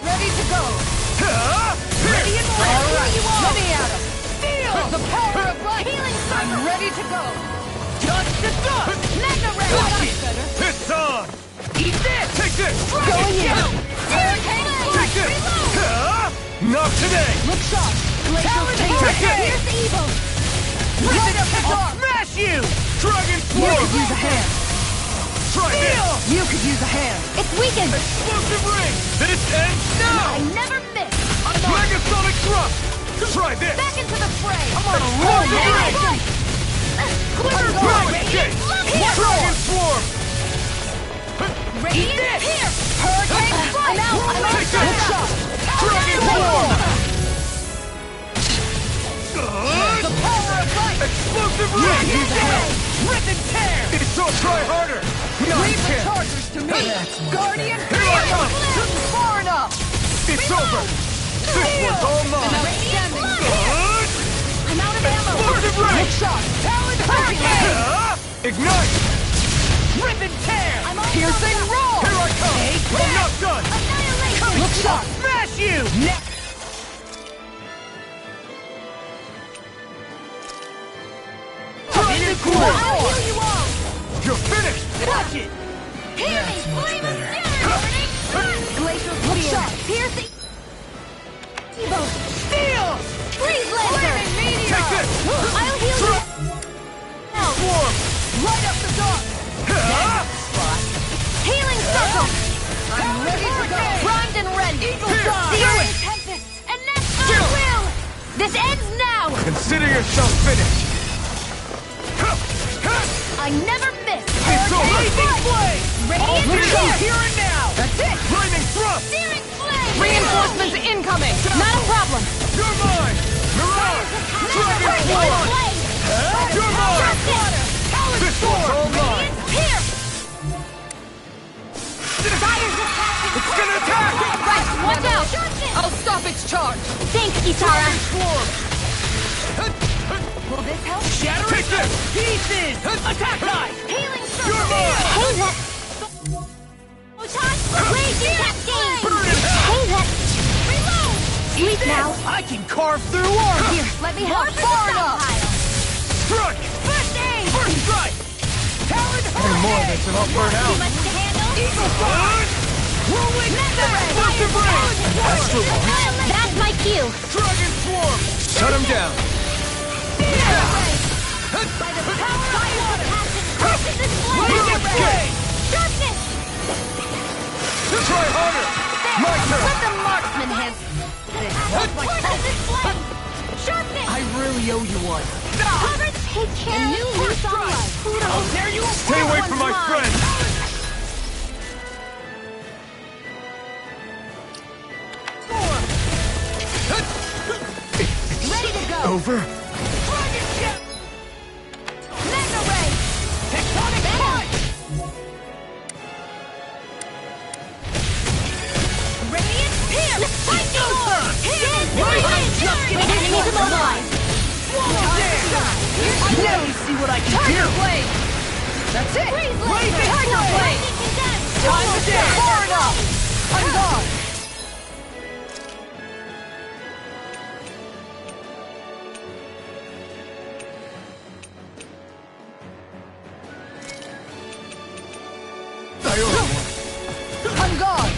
Ready to go. Ready and ready. All right. Let me at him. Feel the power of light. Healing I'm ready to go. Dust to dust! Mega Ray! That's better. It's on! Eat this! Take this! Going in. Hurricane Take this! Not today! Look sharp. Challenge Take it! Here's evil! Light up the I'll dark. smash you! Dragon You Sword! could use a hand. Try this! You could use a hand. It's weakened! Explosive ring! This ends now! I never miss! Mega Sonic Thrust! Try this! Back into the fray! Explosive ring! Dragon Swarm! Eat this! Here! Hurricane Strike! I'm out! Take this! Dragon Swarm! The power of light! Explosive Ray! Rip and tear! It's so try harder! Leave the chargers to me! Guardian Here I come! Far enough! It's over! This one's all mine! I'm out of ammo! Explosive Ray! Hook shot! Talon Hurricane! Ignite! Rip and tear! Piercing roar! Here I come! I'm not done! Annihilation! Look shot! Smash you! Dragon Swarm! I'll heal you all! You're finished! Watch it! That's much better. Glacial Look shot! Piercing! Evo! Steel! Freeze laser! Take this! I'll heal you! Now! Swarm! Light up the dark! Healing circle! I'm ready to go! Primed and ready! Eagle Dawn! Searing Tempest! And next I will! This ends now! Consider yourself finished! I never miss! It's over! Blazing Flame! Radiant here and now! That's it! Lightning Thrust! Searing Flame! Reinforcements incoming! Not a problem! You're mine! Mirage! Dragon Swarm! You're mine! This one's all mine! Here! It's gonna attack! Right, watch out! I'll stop its charge! Thanks, Kitara! Will this help? Shatter Take this! Pieces! Attack line! Healing circle! You're mine! Hey, that! Raging Cascade! Burn in hell! Hey, that! Reload! Sleep now! I can carve through armor! Here, let me help! Far enough! Strike! First aid! First strike! Talon Any more of this and I'll burn out! Too much to handle? Eagle Dawn! Whirling Mega Ray! Explosive Ray! Astral Launch! That's my cue! Dragon Swarm! Shut him down! By the power of water! Passion this flame! Mega Ray! Sharpness! Try harder! My turn! Let the marksman handle this! This flame! Sharpness! I really owe you one. Cover! Take care! A new lease on life! How dare you? Stay away from my friend! Ready to go! Over? Mega Ray! Tectonic punch! Radiant Pierce! Lightning Orb! Enemies immobilized! Now you see what I can do! Tiger Blade! That's it! Blazing Tiger Blade! Time to dance! Far enough! I'm gone! I'm gone!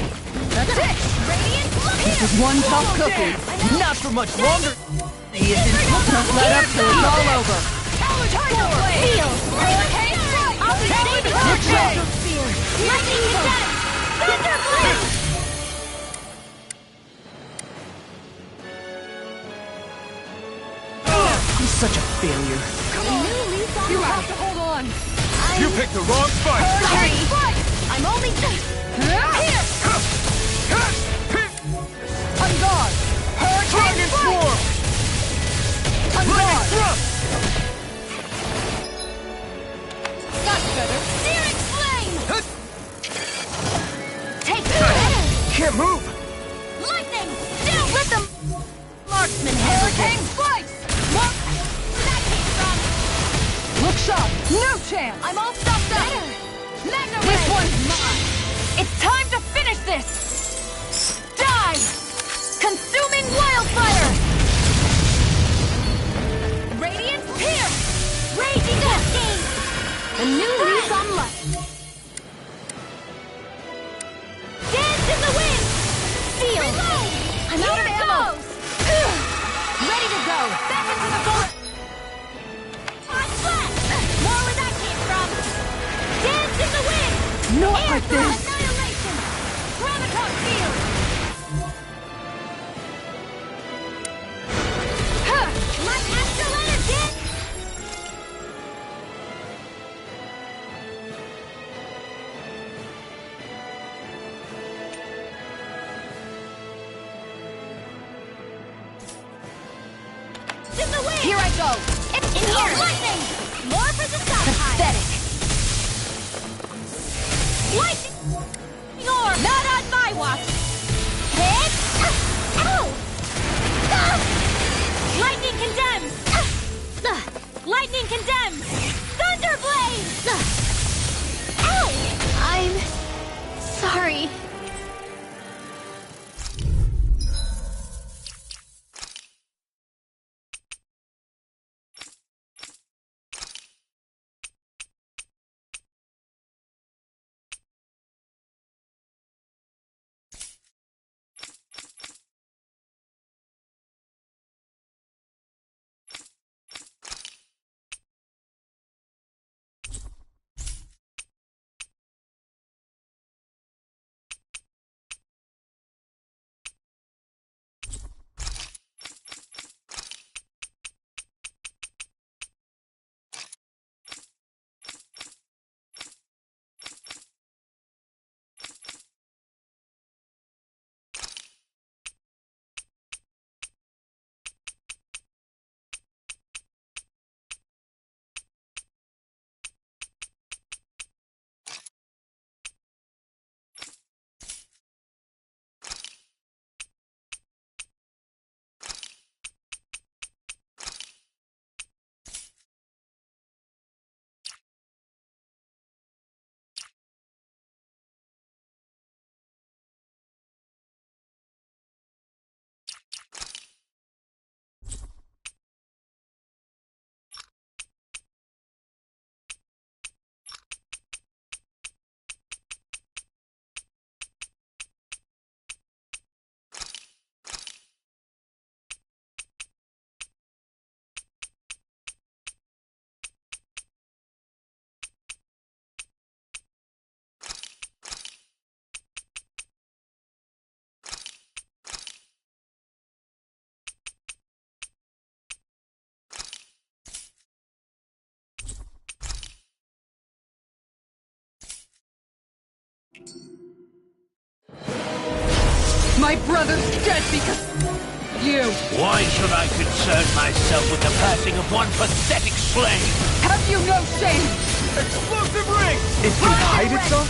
That's it! Radiant This is one tough cookie. Not for much longer. He isn't. Just let up till it's all over. Tiger Blade! Heal! Hurricane Strike! I'll be saving Hurricane! Lightning Cadet! Thunder Blade! I'm such a failure. You have to hold on! You picked the wrong fight! I'm only... Here! I'm gone! Dragon Swarm! I'm Lightning gone! Thrust! That's better! Searing Flame! Take this! Can't move! Lightning! Down! Let them... Marksman Hurricane Slice! What? That came from... Look sharp! No chance! I'm all stuffed up! Mega Ray! This one's mine! It's time to finish this! Die! Consuming Wildfire! Radiant Pierce! Raging Cascade! A new lease on life! Dance in the wind! Seal! Reload! I'm out of ammo! Ready to go! Back into the bullet! On flat! More where that came from! Dance in the wind! Not Air like this! Annihilation! Graviton Field! My astral energy! in the wind! Here I go! It's in here! Lightning! More for the stockpile! Pathetic! Lightning orb! Not on my watch! Hit! Ow! Lightning condemns! Lightning condemns! Thunderblade! Ow! I'm sorry. My brother's dead because you. Why should I concern myself with the passing of one pathetic slave? Have you no shame? Explosive ring! It can hide itself?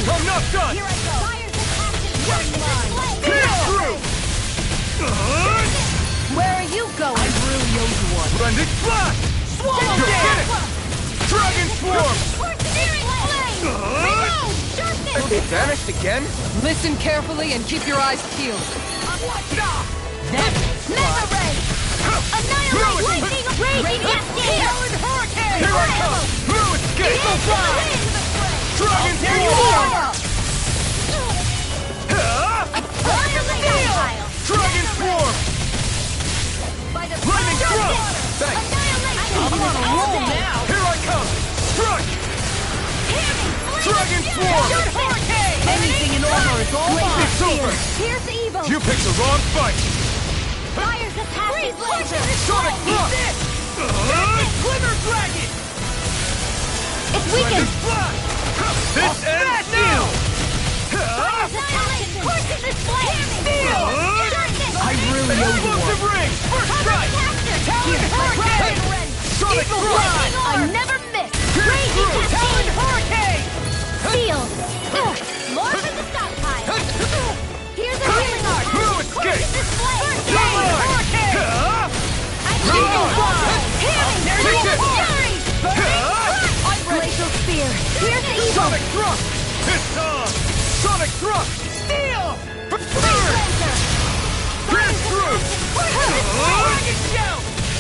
I'm not done! Here I go! Fire's Where are you going? I really owe you one. Blended Flash! Swallow Get it! it! Dragon Swarm! It vanished again? Listen carefully and keep your eyes peeled. Mega Ray! Annihilate lightning! Raging Talon Hurricane! Here I come! No escape! Dragon Swarm! Dragon Swarm! Lightning Thrust! Thanks! I'm on a roll now! Here I come! Strike! Dragon Swarm! Anything in armor is all mine! It's over! Here's evil! You picked the wrong fight! Fire's a passive laser! Sonic Thrust! Glimmer Dragon! It's Blended weakened! Flash! This ends now! Course this flame! I really owe you one. Explosive ring! First strike! Talon Hurricane! Sonic Thrust! I never miss! Pierce through! Talon Hurricane! Sealed! More for the stockpile! Here's a healing art! No escape! This flame! Talon Hurricane! Take it! Glacial Spear! Here's the evil! Sonic Thrust! It's on! Sonic Thrust! Steel! Pierce through!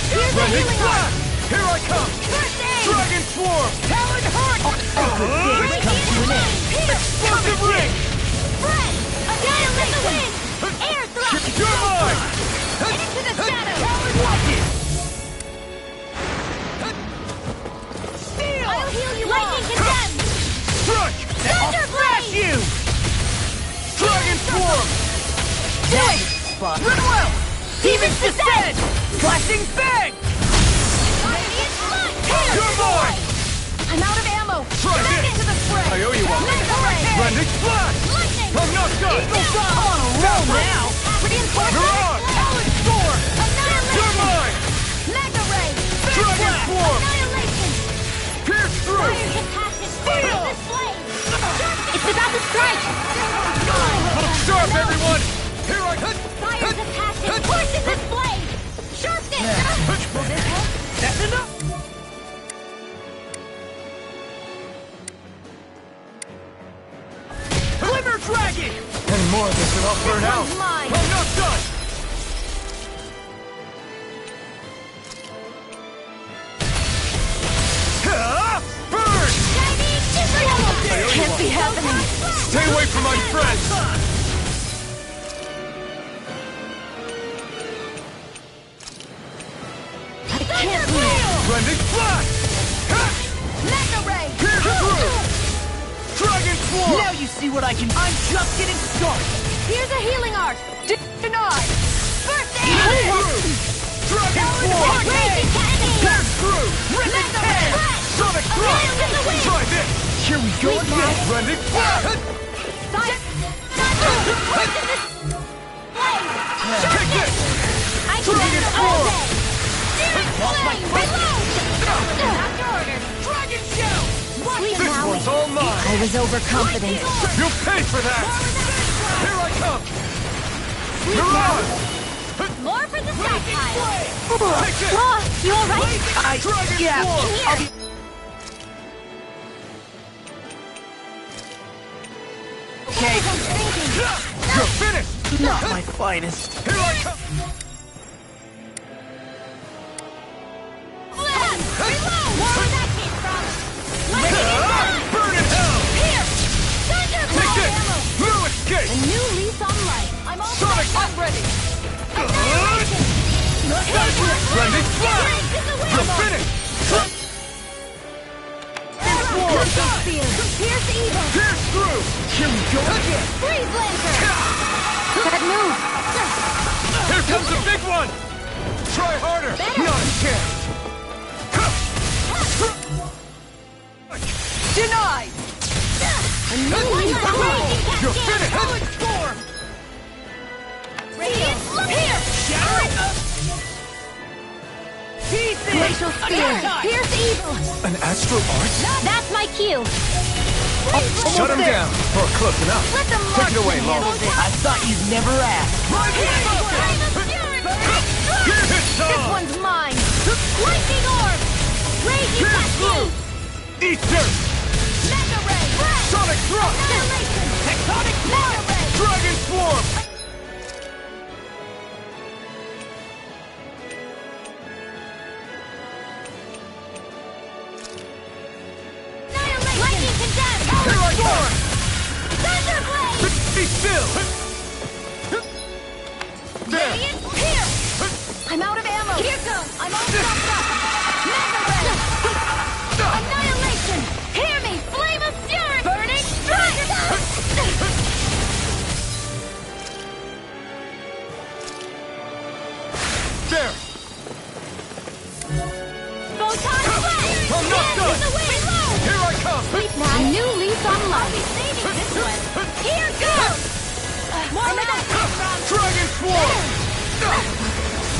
Here's the Blended healing art! Flash! Here I come! First aid! Dragon Swarm! Talon Hurricane! Explosive ring! Fred! Annihilate the wind! Air thrust! You're mine! Into the shadows! Talon Rocket! Swarm! Do it! Goodwill! Demon's Descent! Flashing Fang! You're mine! I'm out of ammo! Try Back this! into the fray! I owe you one. Mega ray! Blending Flash! Lightning! I'm not done! I'm on a roll now! Reinforcement! Mirage! Power Storm! You're Annihilation! mine! Mega ray! Dragon Swarm! Annihilation! Pierce through! Fire compassion! Steel! This flame! It's about to strike! Look sharp, everyone! Here I come! Fires of passion! Forces this flame! Sharpness! Will this help? That's enough! Glimmer Dragon! Any more of this and I'll burn out! one's mine. I'm not done! Burn! Can't be happening! Stay away from my friends! I can't move! Blending Flash! Mega ray! Pierce through! Dragon Swarm! Now you see what I can. I'm just getting started. Here's a healing art! Denied! First aid! Dragon Swarm! Raging cannon! Pierce through! Mega ray! Sonic Nails Thrust! in the wind! Try this! Here we go again. Blending Flash! Science! Forces this flame! Take this! I can Dragon do it all Swarm! day! Searing flame! Reload! After order! Dragon Shell! This one's all mine! I was overconfident. You'll pay for that! Here I come! Mirage! More for the stockpile! Take this! You alright? Dragon yeah, Swarm! I'll be... Okay, You're finished! not my finest. Here I come! Reload! More where that came from! Lightning inside! Burn in hell! Here! Thunder Take blow this! ammo! New escape! A new lease on life! I'm all Sonic! set! I'm ready! Blending Flash! Raise in the wind! You're finished! Spear! Pierce evil! Pierce through! Here we go again. Freeze Lancer! That move! Here comes the big one! Try harder! Not a chance! Denied! A new lease on life! You're finished! Power Storm! Radiant Here! Shattering Glacial Spear! Pierce evil! An astral art? That's my cue! Shut him down! Or close enough. Let them Take it away, marksman Long. handle I thought you'd never ask. Here his This song! one's mine! Lightning Orb! Raging Cascade! Eat dirt! Mega Ray! Sonic Thrust! Annihilation! Tectonic Mega Ray! Dragon Swarm! Annihilation! Lightning Condemned! Here I come! Thunderblade! Be still! There! Radiant Pierce! I'm out of ammo! Here goes! I'm all stocked up! Mega Ray! Annihilation! Hear me! Flame of Fury! Burning Strike! There! Photon Blast! I'm not done! In the wind! Reload! Here I come! Sleep now! A new lease on life! Saving this one! Here goes! More where that came from! Dragon Swarm!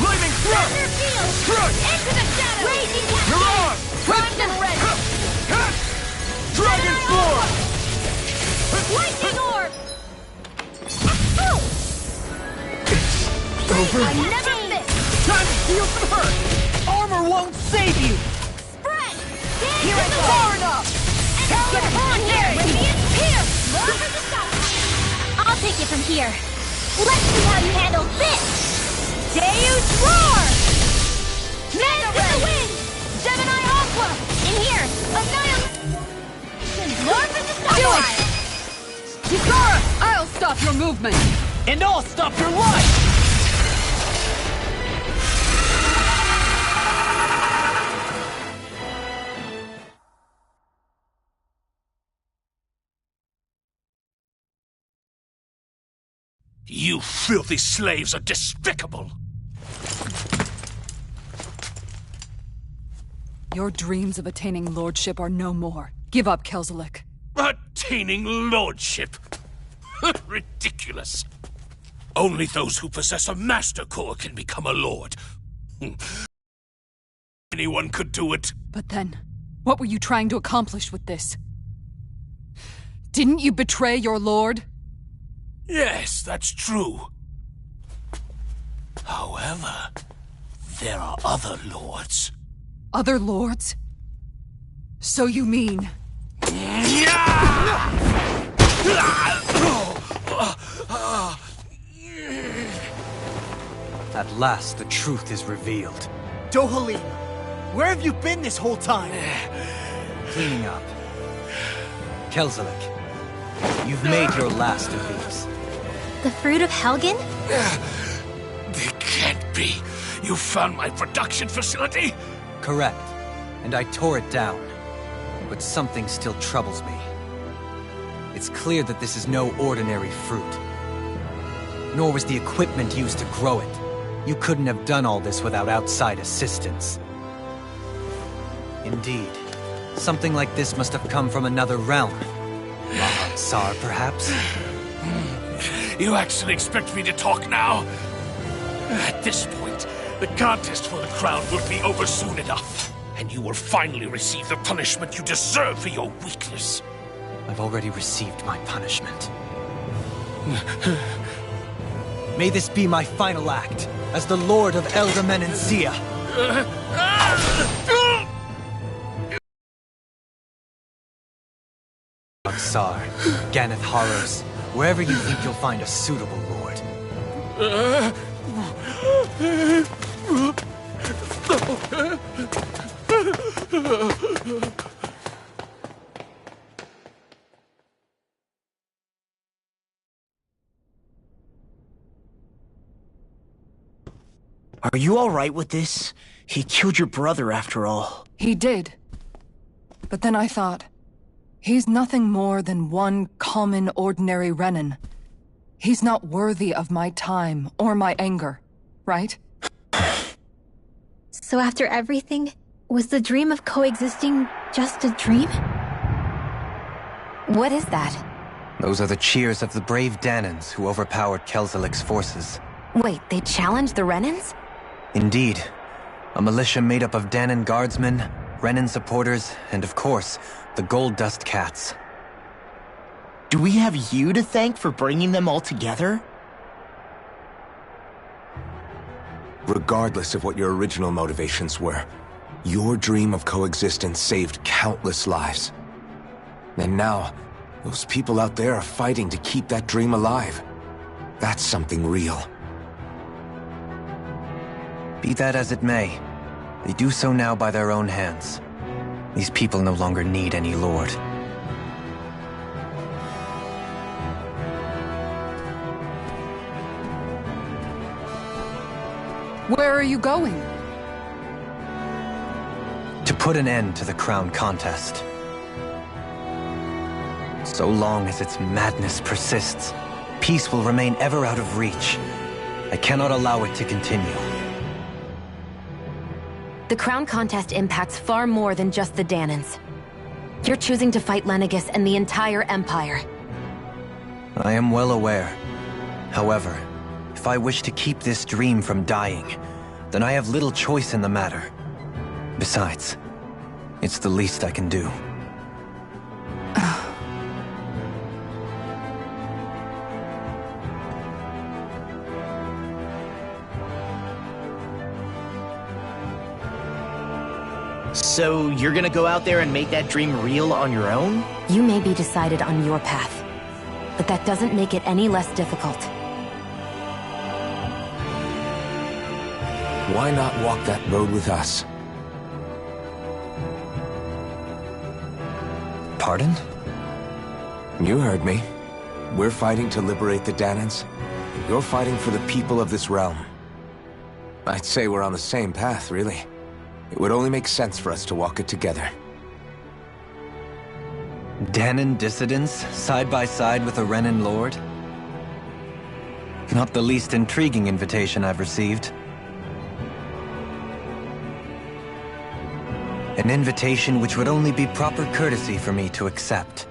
Lightning Thrust! Thunder Field! Crush! Into the shadows! Raging Cascade! Mirage! Primed and ready! Dragon Swarm! Lightning Orb! Over? I never miss! Time to feel some hurt. Armor won't save you. Spread! Here I go. Far enough! Get on here! Radiant Pierce! More for the stop! I'll take it from here. Let's see how you handle this! Deus Roar! Mega Ray! Wind! Gemini Aqua! In here! Annihilation! More for the stop! Do it! Kisara, I'll stop your movement! And I'll stop your life. You filthy slaves are despicable! Your dreams of attaining lordship are no more. Give up, Kelzelik. Attaining lordship? Ridiculous. Only those who possess a master core can become a lord. Anyone could do it. But then, what were you trying to accomplish with this? Didn't you betray your lord? Yes, that's true. However, there are other lords. Other lords? So you mean... At last, the truth is revealed. Dohalim, where have you been this whole time? Cleaning up. Kelzelik, you've made your last of these. The fruit of Helgen? They can't be. You found my production facility? Correct. And I tore it down. But something still troubles me. It's clear that this is no ordinary fruit. Nor was the equipment used to grow it. You couldn't have done all this without outside assistance. Indeed. Something like this must have come from another realm. Tsar, perhaps? You actually expect me to talk now? At this point, the contest for the crown will be over soon enough. And you will finally receive the punishment you deserve for your weakness. I've already received my punishment. May this be my final act, as the Lord of Elder Menencia. Tsar, Ganeth Horrors, wherever you think you'll find a suitable lord. Are you alright with this? He killed your brother after all. He did. But then I thought, he's nothing more than one common, ordinary Renan. He's not worthy of my time or my anger, right? So after everything, was the dream of coexisting just a dream? What is that? Those are the cheers of the brave Danans who overpowered Kelzelik's forces. Wait, they challenged the Renans? Indeed. A militia made up of Danan guardsmen, Renan supporters, and of course, the Gold Dust Cats. Do we have you to thank for bringing them all together? Regardless of what your original motivations were, your dream of coexistence saved countless lives. And now, those people out there are fighting to keep that dream alive. That's something real. Be that as it may, they do so now by their own hands. These people no longer need any lord. Where are you going? To put an end to the crown contest. So long as its madness persists, peace will remain ever out of reach. I cannot allow it to continue. The crown contest impacts far more than just the Danans. You're choosing to fight Lenegis and the entire Empire. I am well aware. However, if I wish to keep this dream from dying, then I have little choice in the matter. Besides, it's the least I can do. So you're gonna go out there and make that dream real on your own? You may be decided on your path, but that doesn't make it any less difficult. Why not walk that road with us? Pardon? You heard me. We're fighting to liberate the Danans. You're fighting for the people of this realm. I'd say we're on the same path, really. It would only make sense for us to walk it together. Danan dissidents, side by side with a Renan lord? Not the least intriguing invitation I've received. An invitation which would only be proper courtesy for me to accept.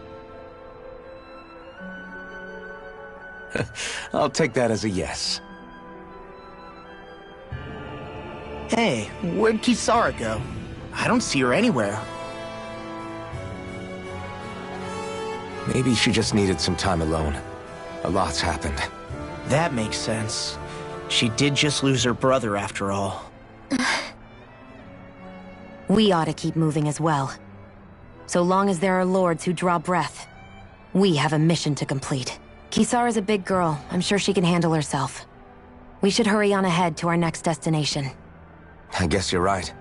I'll take that as a yes. Hey, where'd Kisara go? I don't see her anywhere. Maybe she just needed some time alone. A lot's happened. That makes sense. She did just lose her brother after all. We ought to keep moving as well. So long as there are lords who draw breath, we have a mission to complete. Kisara's a big girl. I'm sure she can handle herself. We should hurry on ahead to our next destination. I guess you're right.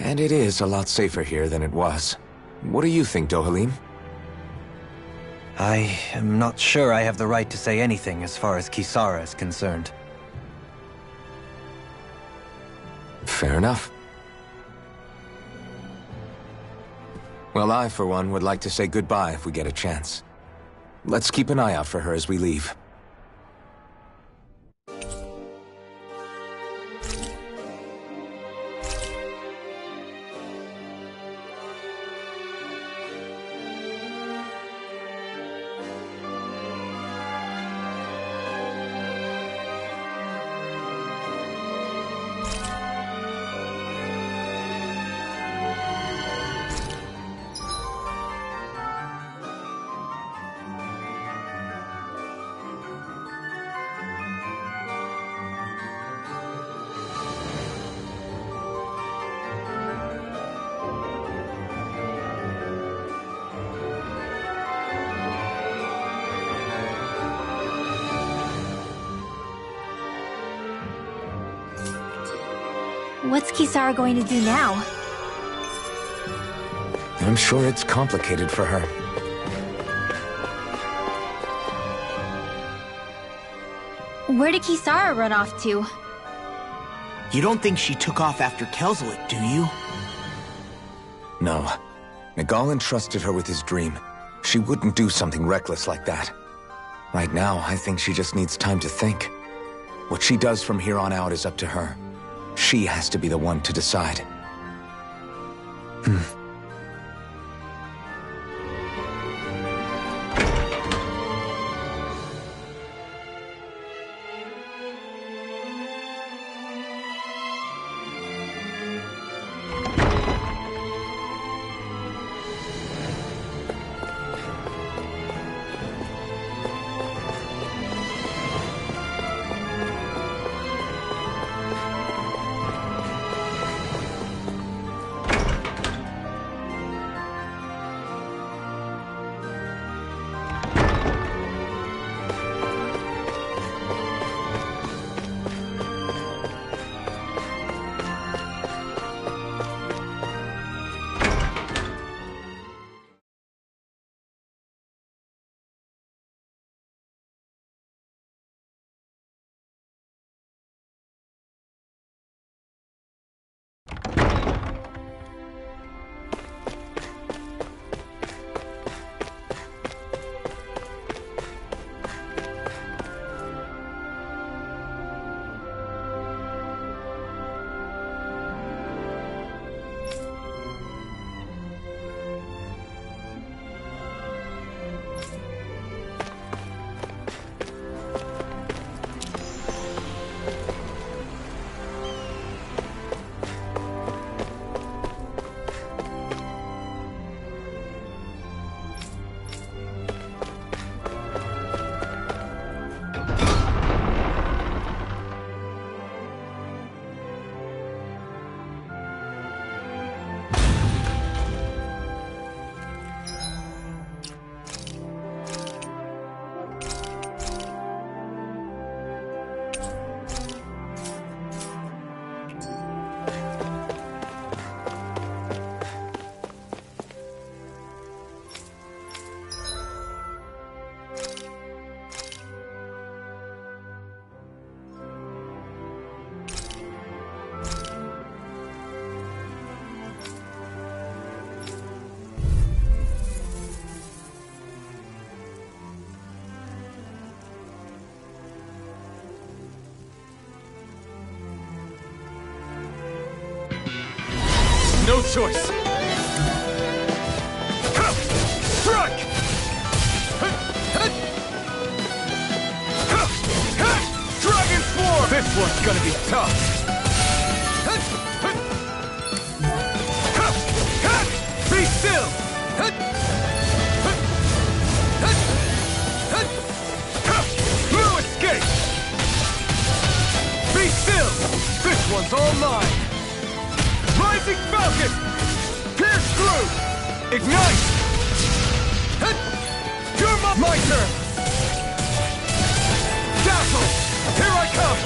And it is a lot safer here than it was. What do you think, Dohalim? I am not sure I have the right to say anything as far as Kisara is concerned. Fair enough. Well, I, for one, would like to say goodbye if we get a chance. Let's keep an eye out for her as we leave. What's Kisara going to do now? I'm sure it's complicated for her. Where did Kisara run off to? You don't think she took off after Kelzelit, do you? No. Nagal entrusted her with his dream. She wouldn't do something reckless like that. Right now, I think she just needs time to think. What she does from here on out is up to her. She has to be the one to decide. No choice! Strike! Dragon Swarm! This one's gonna be tough! Be still! No escape! Be still! This one's all mine! Rising Falcon! Pierce through! Ignite! You're my turn! Dazzle! Here I come!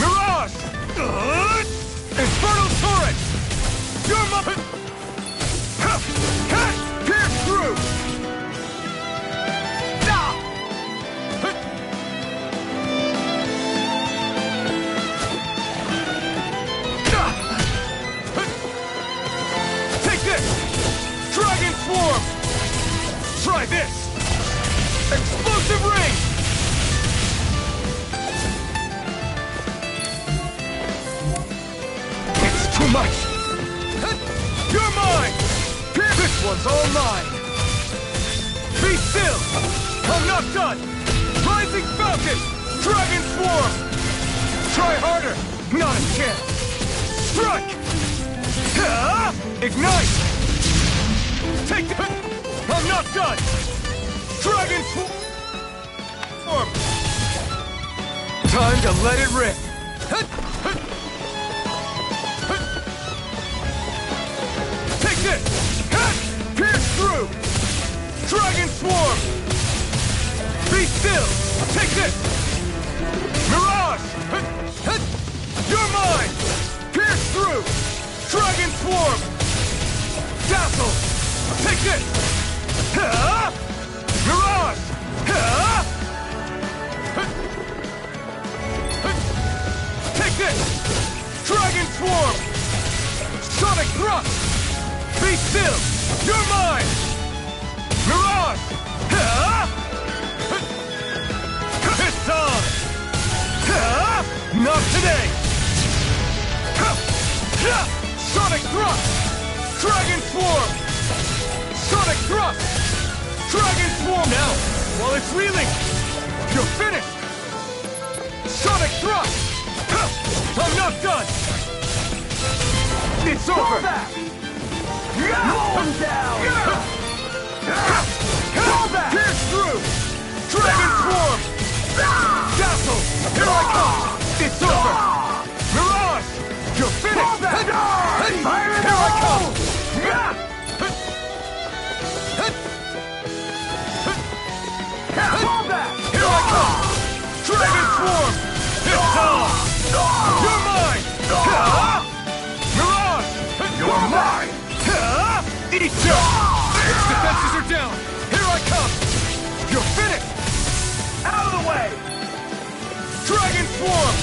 Mirage! Infernal Torrent! You're my... Pierce through! Take this! Dragon Swarm! Try this! Explosive Ring! It's too much! You're mine! This one's all mine! Be still! I'm not done! Rising Falcon! Dragon Swarm! Try harder! Not a chance! Strike! Ignite! Take the... I'm not done! Dragon Swarm! Time to let it rip! Take this! Pierce through! Dragon Swarm! Be still! Take this! Mirage! You're mine! Pierce through! Dragon Swarm! Dazzle! Take this! Mirage! Take this! Dragon Swarm! Sonic Thrust! Be still! You're mine! Mirage! It's on! Not today! Sonic Thrust! Dragon Swarm! Sonic Thrust! Dragon Swarm! Now, while it's reeling! You're finished! Sonic Thrust! I'm not done! It's over! Roll down! Pierce through! Dragon Swarm! Dazzle! Here I come! It's over! Mirage! You're finished! Here I come! Here I come! Dragon Swarm! It's on! You're mine! Mirage! You're mine! Eat ya! Its defenses are down! Here I come! You're finished! Out of the way! Dragon Swarm!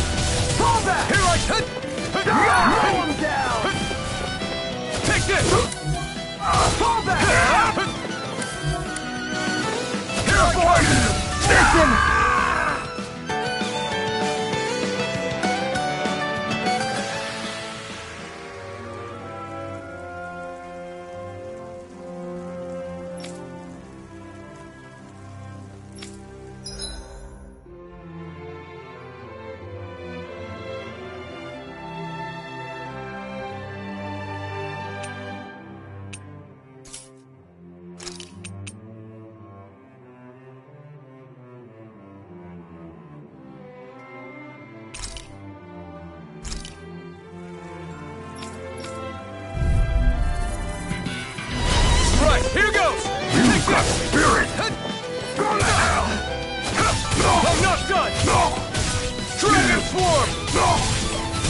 Fall back! Here I come! Roll him down! Take this! Fall back! Here I come! Listen! Here goes! You got spirit! Go to hell! No! I'm not done! No! Dragon Swarm! No!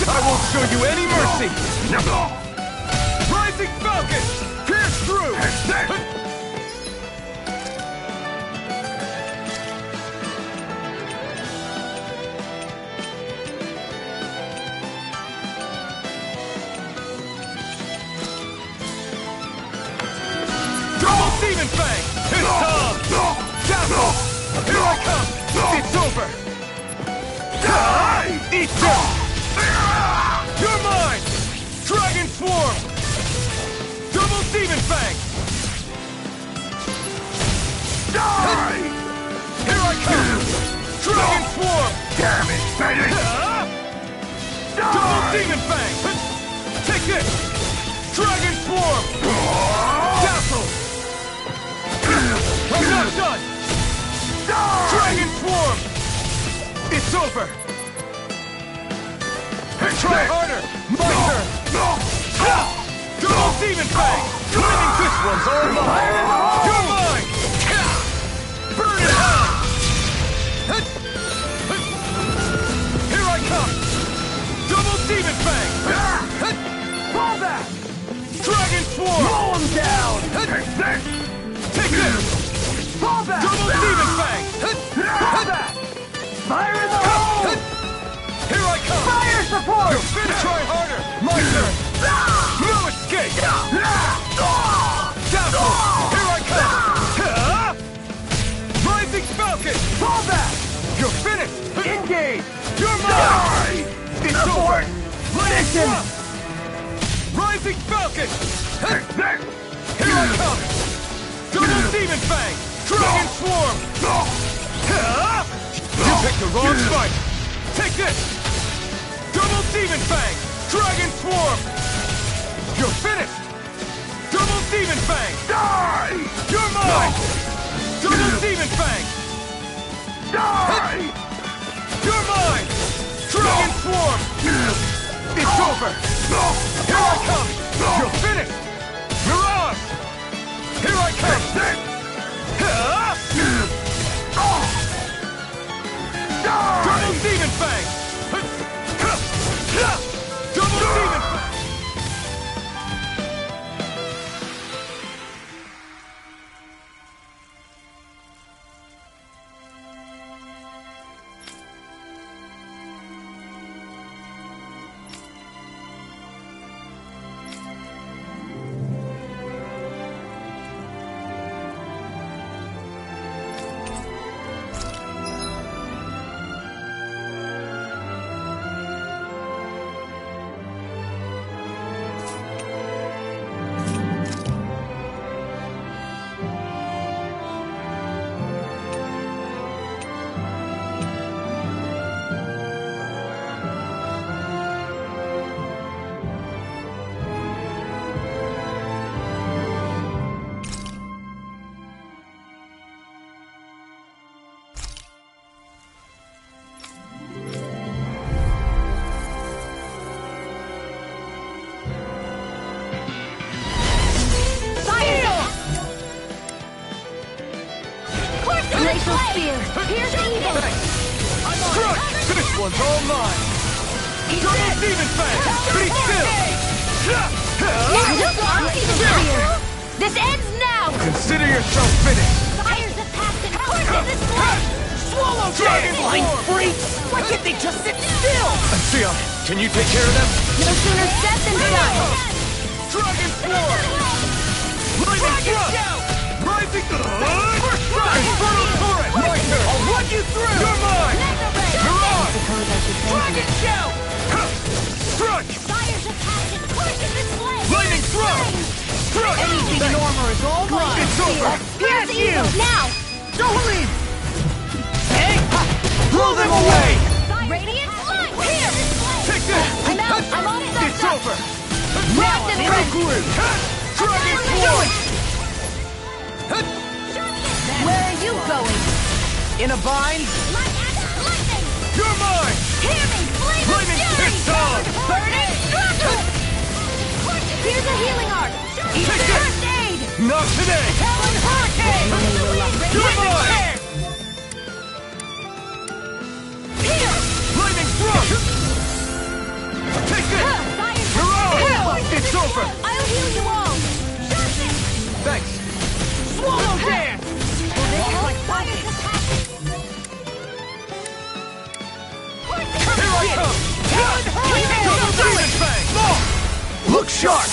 I won't show you any mercy! No! Rising Falcon! Pierce through! Demon Fang! It's time! Dazzle! Here I come! It's over! Eat this! You're mine! Dragon Swarm! Die! Here I come! Dragon Swarm! Damn it, Fenix! Double Demon Fang! Take this! Dragon Swarm! Dazzle! I'm not done! Dragon Swarm! It's over! Try harder! My turn! Double Demon Fang! Living this one's all mine! You're mine! Burn it out! Here I come! Double Demon Fang! Fall back! Dragon Swarm! Mow him down! Take this! Fall back! Double Demon Fang! Fall back! Fire in the hole! Here I come! Fire support! You're finished! Try harder! My turn! No escape! Dazzle! Here I come! Rising Falcon! Fall back! You're finished! Engage! You're mine! It's over! Listen! Rising Falcon! Here I come! Double Demon Fang! Dragon Swarm! You picked the wrong fight! Take this! Double Demon Fang! Dragon Swarm! You're finished! Double Demon Fang! Die! You're mine! Double Demon Fang! Die! You're mine! Dragon Swarm! It's over! Here I come! You're finished! Mirage! Here I come! Double Demon Fang! Double Demon Fang! Spear! Here's evil! Crush! This one's all mine! Double Demon Fang! Be still! This ends now! Consider yourself finished! Fires have passed and courses this way! Swallow Dragon Blind Swarm! freaks! Why can't they just sit still? Ancion, can you take care of them? No sooner said than done! Dragon Swarm! Lightning Thrust! Rising... First strike! Infernal Torrent! My turn! I'll run you through! You're mine! Mirage! Dragon Shout! Strike! Fires have passed and courses this way! Lightning Thrust! Strike! Anything in armor is all mine! It's over! Here's evil! Now! Don't leave! Hey! Blow them away! Radiant Light! Here! Take this! I'm out! I'm all stuck! It's over! Now I'm No glue! Dragon Swarm! Where are you going? In a bind? Lightning! You're mine! Hear me! Flame Lightning of fury! Pistol! Burning struggle! Here's a healing art! Take this! First aid! Not today! Talon Hurricane! You're mine! Here! Lightning Thrust! Take this! Mirage! It's over! I'll heal you all! Thanks! Swallow dance! Here I come! Double Demon Fang! Look sharp!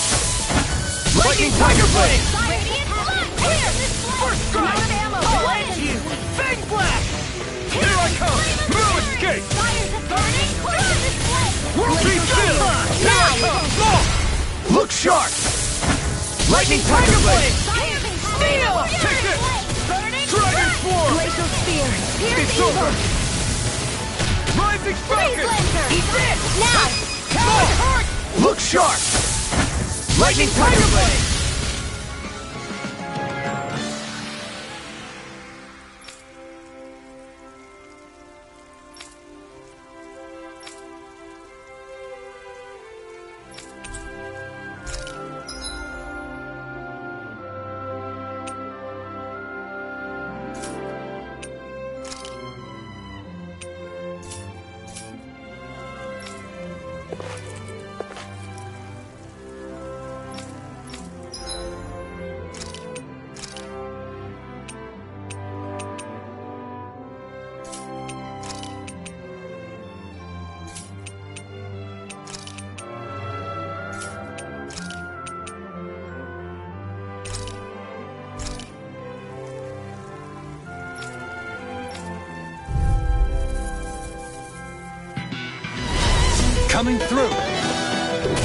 Lightning Tiger Blade! Radiant Light! Here! First strike! I'll end you! Fang Blast! Here I come! No escape! Fires of burning! World Be Still! Here I come! Look sharp! Lightning Tiger Blade! Steel! Take this! Burning! Dragon Here's It's evil! over! Rising Freeze Falcon! Lancer! Eat this! Now! Look sharp! Lightning Tiger Blade! Coming through!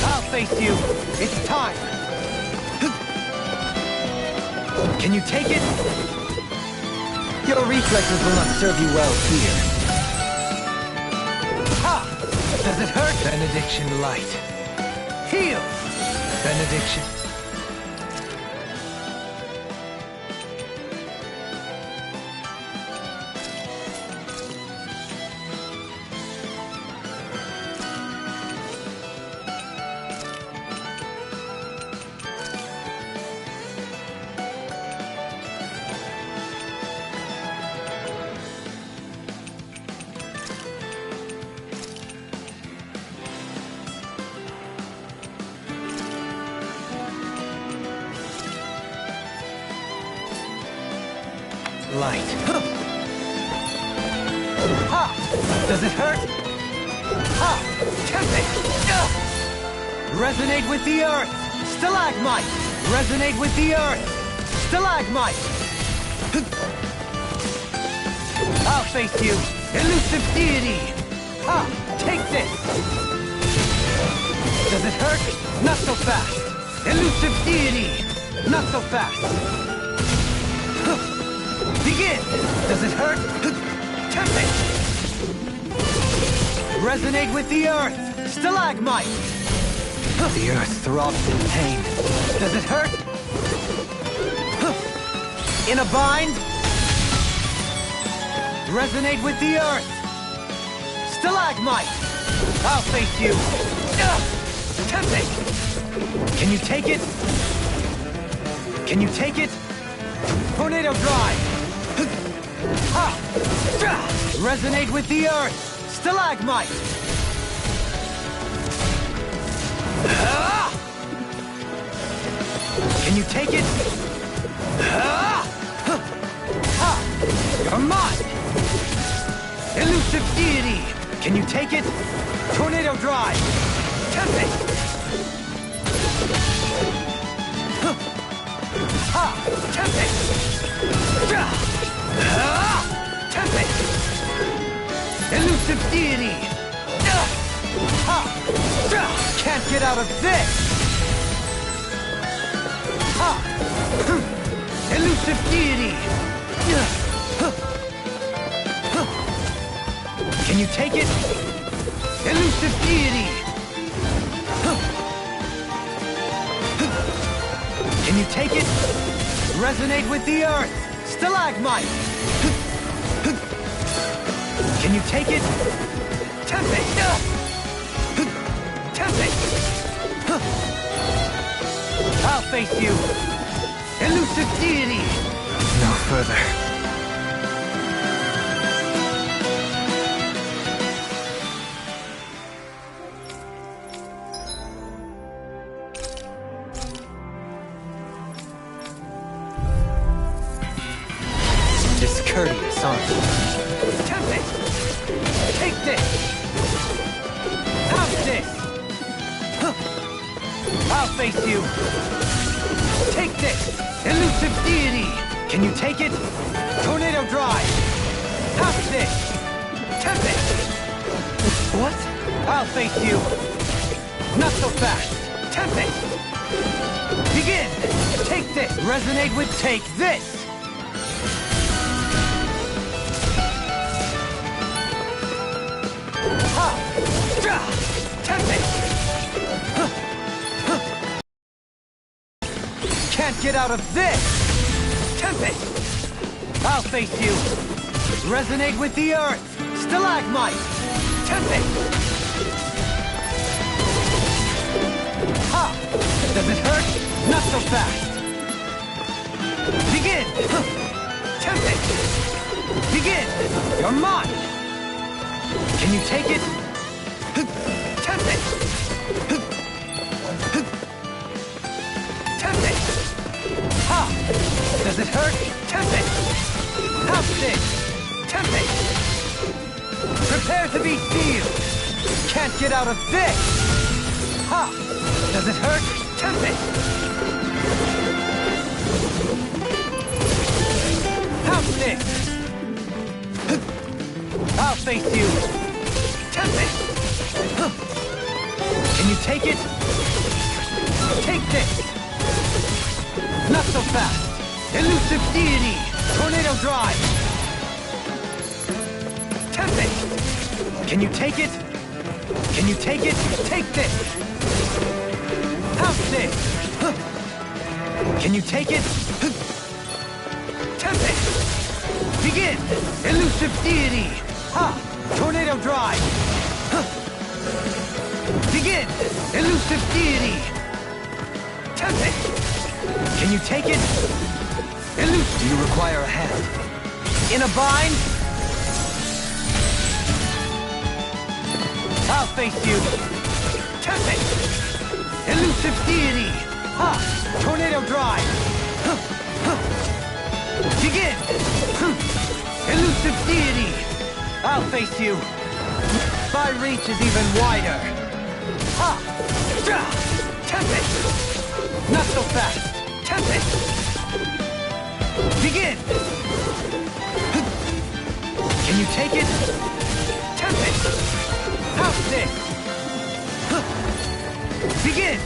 I'll face you! It's time! Can you take it? Your reflexes will not serve you well here. Ha! Does it hurt? Benediction light. Heal! Benediction. Light. Ha! Does it hurt? Ha! Tempt it! Resonate with the earth! Stalagmite! Resonate with the earth! Stalagmite! I'll face you! Elusive deity! Ha! Take this! Does it hurt? Not so fast! Elusive deity! Not so fast! Begin! Does it hurt? Tempt it! Resonate with the earth! Stalagmite! The earth throbs in pain. Does it hurt? In a bind? Resonate with the earth! Stalagmite! I'll face you! Tempt it! Can you take it? Can you take it? Tornado Drive! Ha! Resonate with the earth! Stalagmite! Can you take it? You're mine! Elusive deity! Can you take it? Tornado Drive! Tempt it! Ha! Tempt it! Tempt it! Elusive deity! Ha! Can't get out of this! Ha! Elusive deity! Can you take it? Elusive deity! Can you take it? Resonate with the earth! Stalagmite! Can you take it? Tempt it! Tempt it! I'll face you! Elusive deity! No further. Discourteous, aren't you? Tempt it! Take this! Have this! I'll face you! Take this! Elusive deity! Can you take it? Tornado Drive! Have this! Tempt it! What? I'll face you! Not so fast! Tempt it! Begin! Take this! Resonate with take this! out of this! Tempest! I'll face you! Resonate with the earth! Stalagmite! Tempest! Ha! Does it hurt? Not so fast! Begin! Tempest! Begin! You're mine! Can you take it? Tempest! Tempest! Ha! Does it hurt? Tempest! How's this? Tempest! Prepare to be sealed! Can't get out of this! Ha! Does it hurt? Tempest! How's this? I'll face you! Tempest! Can you take it? Take this! Not so fast! Elusive deity! Tornado drive! Tempest! Can you take it? Can you take it? Take this! How's this? Can you take it? Tempest! Begin! Elusive deity! Ha! Tornado drive! Begin! Elusive deity! Tempest! Can you take it? Elusive... Do you require a hand? In a bind? I'll face you! Tempest! Elusive deity! Ha! Tornado drive! Begin! Elusive deity! I'll face you! My reach is even wider! Ha! Tempest! Not so fast! Tempest! Begin! Can you take it? Tempest! How's this? Begin!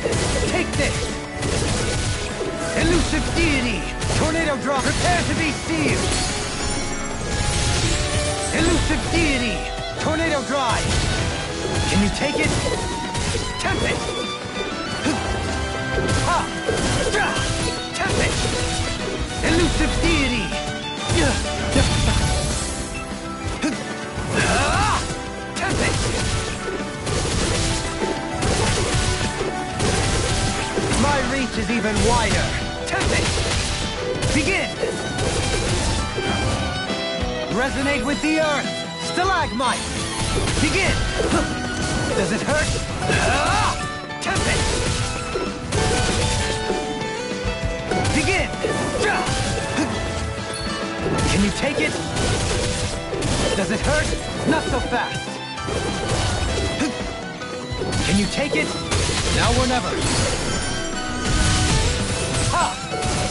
Take this! Elusive deity! Tornado drop! Prepare to be sealed! Elusive deity! Tornado drive! Can you take it? Tempest! Ha! Tempest! Elusive deity! Tempest! My reach is even wider! Tempest! Begin! Resonate with the earth! Stalagmite! Begin! Does it hurt? Tempest! Begin! Can you take it? Does it hurt? Not so fast! Can you take it? Now or never! Ha!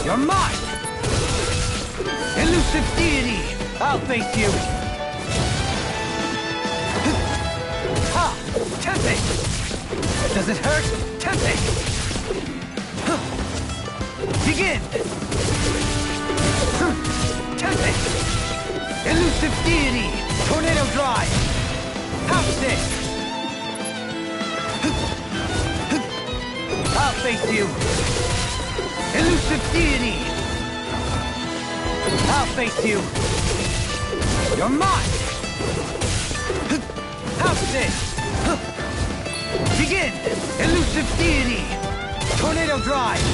You're mine! Elusive deity! I'll face you! Ha! Tempest! Does it hurt? Tempest! Begin! Tempest! Elusive deity! Tornado drive! How's this? I'll face you! Elusive deity! I'll face you! You're mine! How's this? Begin! Elusive deity! Tornado drive!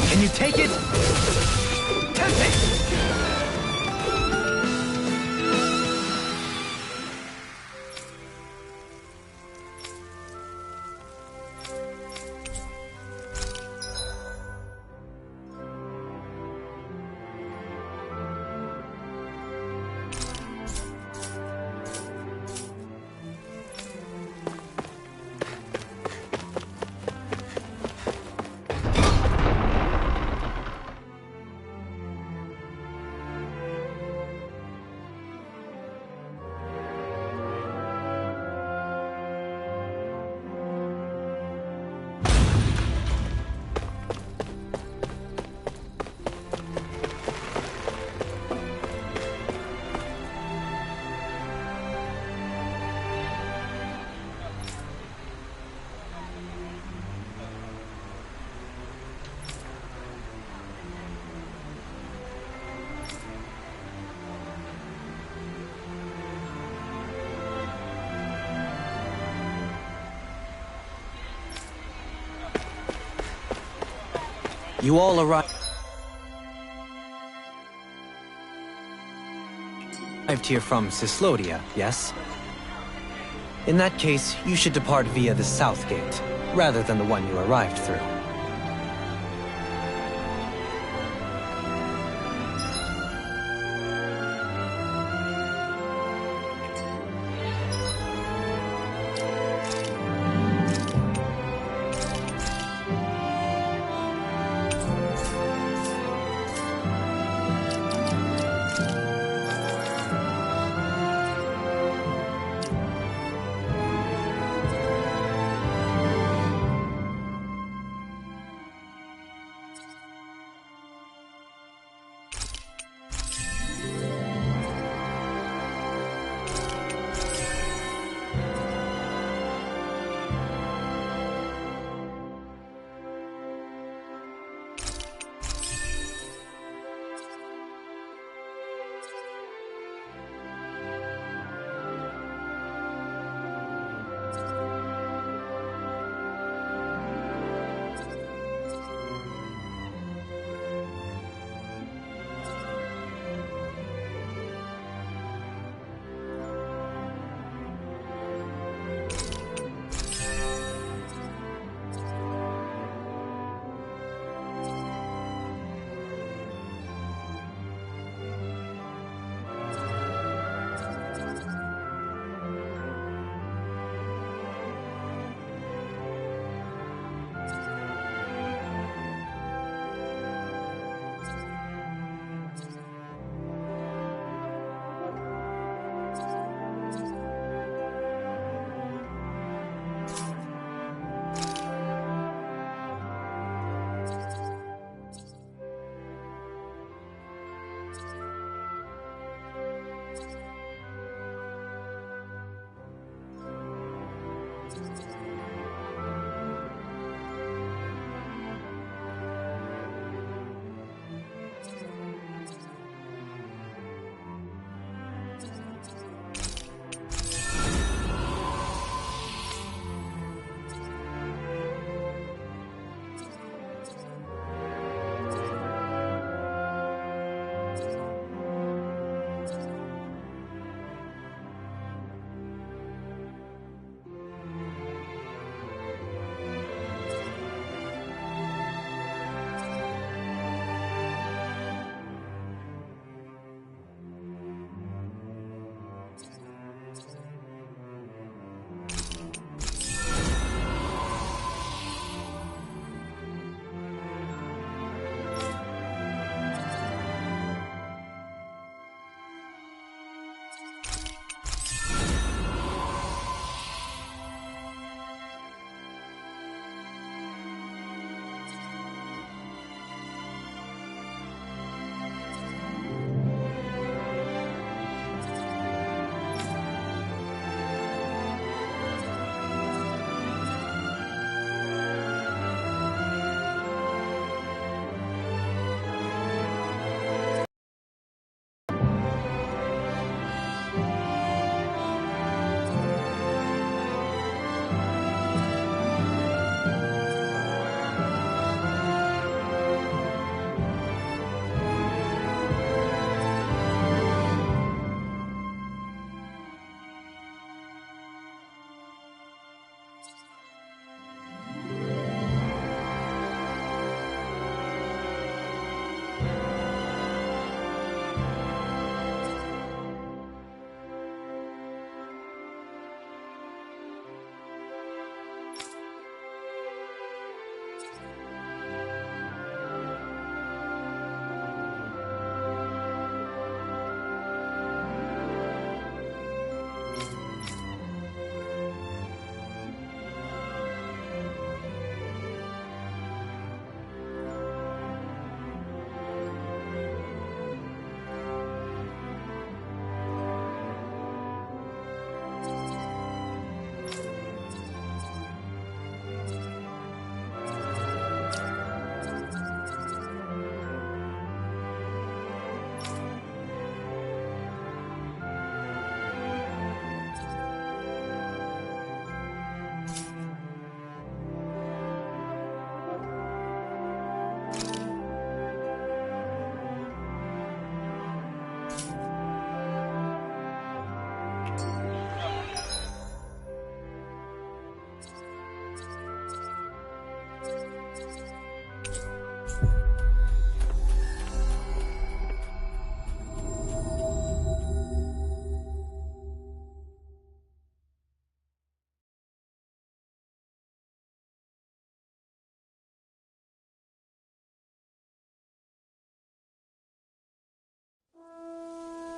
Can you take it? Tempest! You all arrived here from Cislodia, yes? In that case, you should depart via the south gate, rather than the one you arrived through.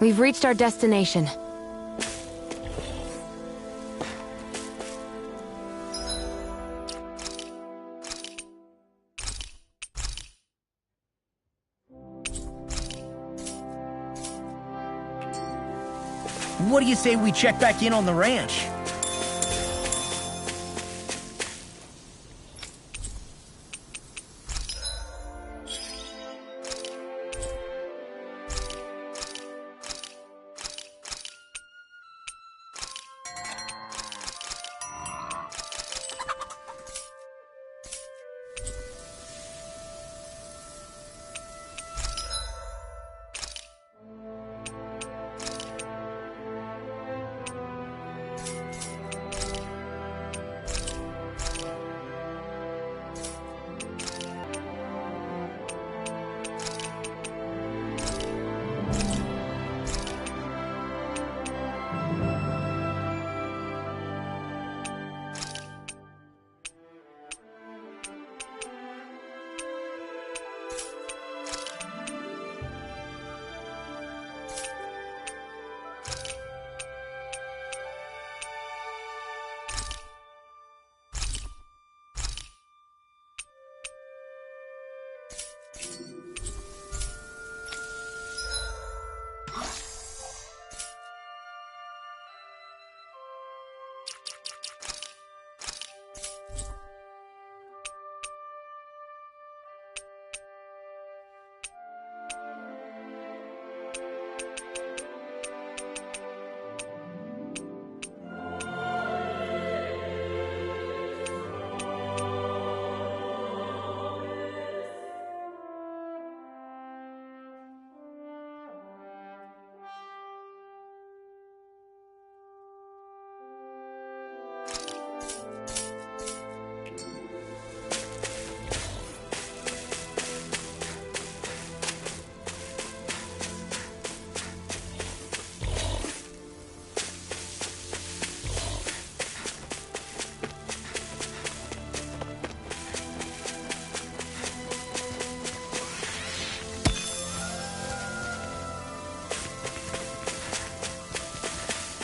We've reached our destination. What do you say we check back in on the ranch?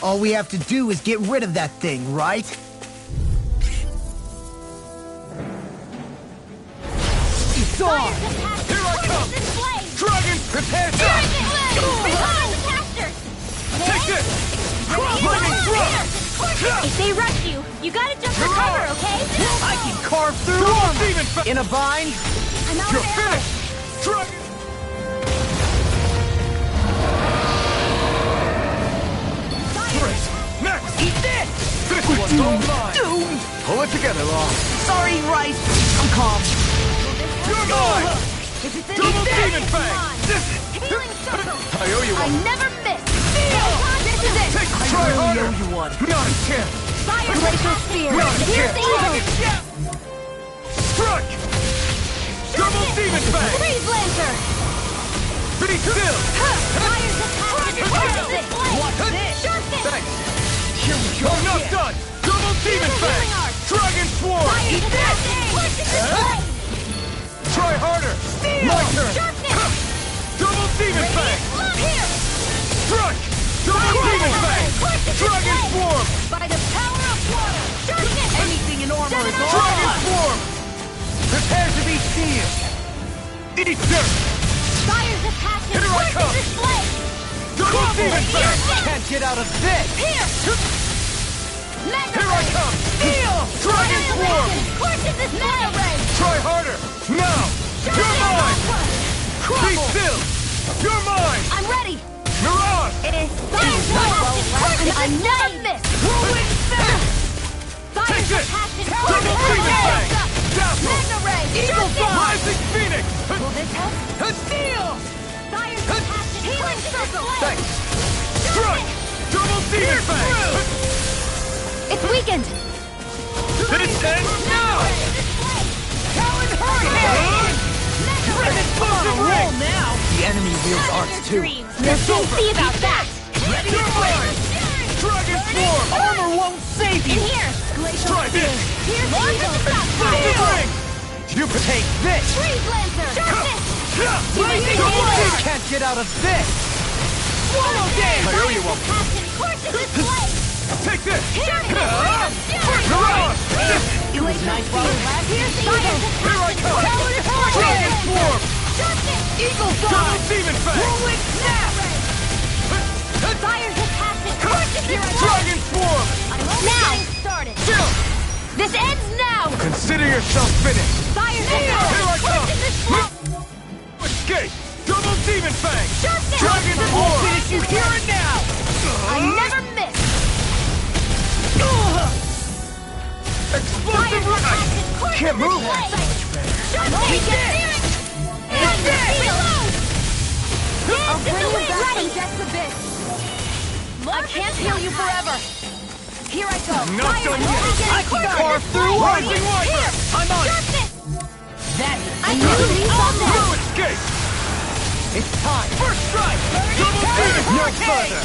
All we have to do is get rid of that thing, right? It's on! Here I come! Dragon, prepare to... Behind the casters! Take this! Lightning thrust! If they rush you, you gotta jump for cover, okay? I can carve through armor! In a bind? I'm out You're of arrows. finished! Dragon! Next! Eat this! This one's all mine! Doomed! Pull it together, Law. Sorry, Rice. I'm calm. You're mine! Double demon fang! Healing circle! I owe you I one. never miss! This is it! Take I try really harder! owe you one. Not a chance! Fire glacial spear! Not a Here's chance! the evil! Strike! Double demon fang! Freeze Lancer! Be still! Fire's attack! What's this? Sharpness! Thanks! Here we go. I'm not done! Double demon fang! Dragon swarm! Fire's attack! Try harder! My turn! Sharpness! Double demon fang! Look here! Strike! Double demon fang! Dragon swarm! By the power of water! Sharpness! Anything in armor is Dragon on! swarm! Prepare to be sealed! Eat dirt! Fire's attack is Here I come! display! Double demon fang! Can't get out of this! Here! Mega Here I come! Heal! Dragon swarm! Courses this Mega Ray! Try harder! Now! You're mine! Be still! You're mine! I'm ready! Mirage! Fire's attack! I never miss! Take Fire's this! attack is Double demon fang! Dazzle! Mega Ray! Eagle Fly! Rising Phoenix! Will this help? Steel! Fire's attack is healing circle! Thanks! Strike! Double demon fang! It's weakened! Did it end? Now! Talon Hurricane! Mega Ray! Explosive ring! Now! The enemy wields arts too. We'll see about that! You're mine! Dragon swarm! Armor won't save In you! here! Glacial Try this! Here's the evil! Explosive ring! You Take this! Freeze Lancer! Sharpness! Blazing You can't get out of this! Swallow dance! I owe you one. Take this! It was nice while it lasted. Here I come! Dragon Swarm! Eagle Double Dive! Demon Fang! Whirlwind Snap! Fire has passed it. Course in this Dragon Swarm! I'm only getting started. Chill! This ends now! Consider yourself finished! Fire has Here I passed it. come! Course in this Escape! Double Demon Fang! Sharpness! Dragon I'll Swarm! finish you here and now! I never miss! Explosive Fire has passed it. Course Can't in this move. Sharpness! He's dead. Reload! I'll Dance in bring the you wind! back Ready! from death's abyss! More I can't heal you forever! Here I go! Not Fire done is only yet! getting I can closer. carve through Rising Wiper! Here! I'm on it! Sharpness! That's I knew these all No day! escape! It's time! First strike! Double Demon! No further!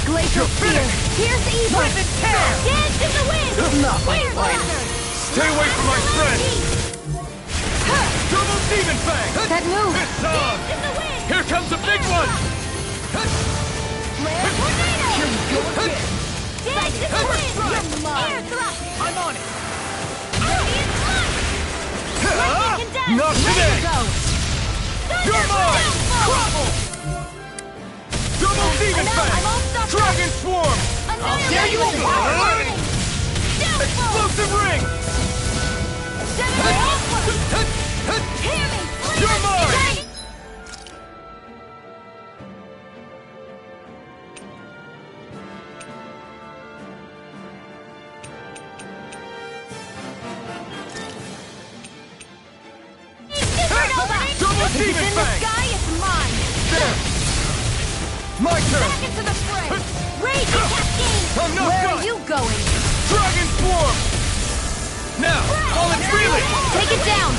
Glacial Spear! Here's the evil! Rip and tear! Dance in the wind! Not my Weird fight! laser! Stay away from my friend! Double Demon Fang! That move! It's on! Dance in the wind! Here comes a big one! Flare tornado! Here we go again! Dance in the wind! You're mine. Air thrust! I'm on it! Radiant punch! Lightning condensed! Not Ready today! to go! You're mine! Crumble! Double Demon I'm Fang! all stuck. Dragon Swarm! dare you Annihilation! all. Explosive Ring! Hear me! You're mine! Double If it's Demon in the Fang! sky, it's mine! There! My turn! Back into the fray! Rage cascade! I'm not Where done! are you going? Dragon Swarm! Now, while it's reeling! Take it down!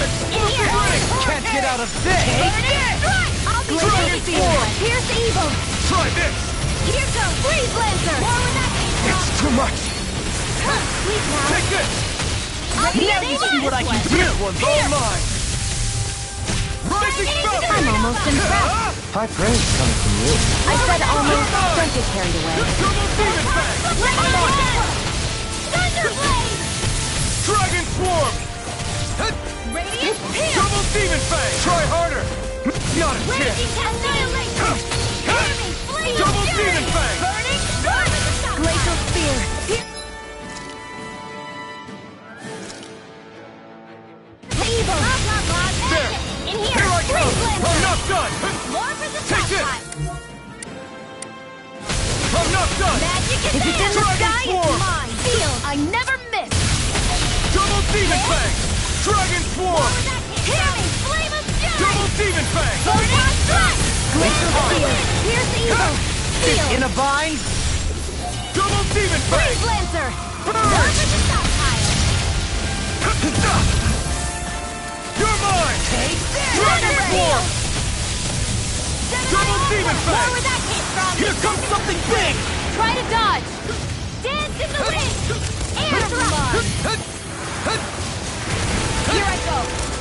Explosive Ring! Can't get out of this! I'll be Dragon ready for you! Swarm! Here's the evil! Try this! Here goes! Freeze Lancer! More with that It's too much! Please now! Take this! Now you see what I can do! This one's all mine! Rising Falcon! I'm almost impressed. High praise coming from you. I said almost. Don't get carried away. Double Demon Fang! I'm on it! Thunderblade! Dragon Swarm! Radiant Pierce! Double Demon Fang! Try harder! Not a chance! Raging Annihilation! Hear me! Flee! Double Fury! Demon Fang! Burning Storm! Glacial Spear! The evil! There! In here! Here I come! Freeze Lancer! I'm not done! More for the Take this! top I'm not done! Magic is If it's in the Dragon sky, Swarm! it's mine! Feel! I never miss! Double Demon Fang! Dragon Swarm! Hear me! Flame of fury! Double Demon Fang! Photon strike! Glacial Spear! Here's the evil! Feel! In a bind? Double Demon Fang! Freeze Lancer! More Burn! for the stockpile! You're mine! Take this! Dragon Swarm! Double Demon More Fang! where that came from! Here comes something big! Try to dodge! Dance in the wind! Air thrust! Here I go!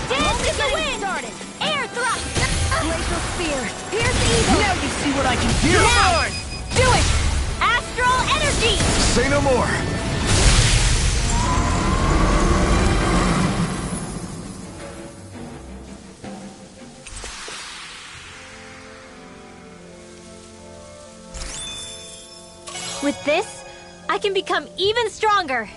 Dance in the wind! Started! Air thrust! Glacial Spear! Here's the evil! Now you see what I can do! You're Now! mine! Do it! Astral energy! Say no more! With this, I can become even stronger!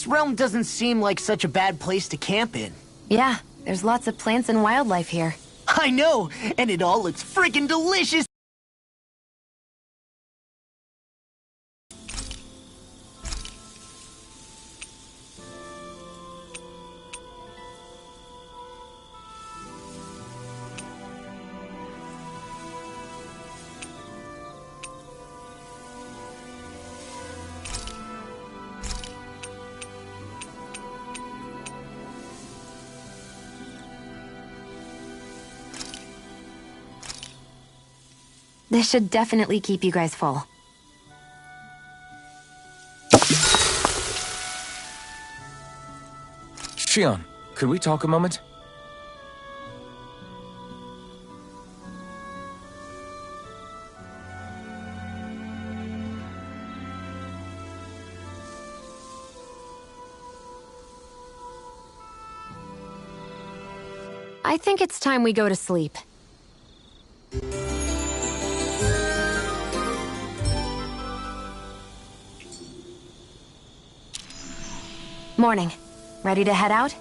This realm doesn't seem like such a bad place to camp in. Yeah, there's lots of plants and wildlife here. I know, and it all looks freaking delicious! This should definitely keep you guys full. Shion, could we talk a moment? I think it's time we go to sleep. Morning. Ready to head out?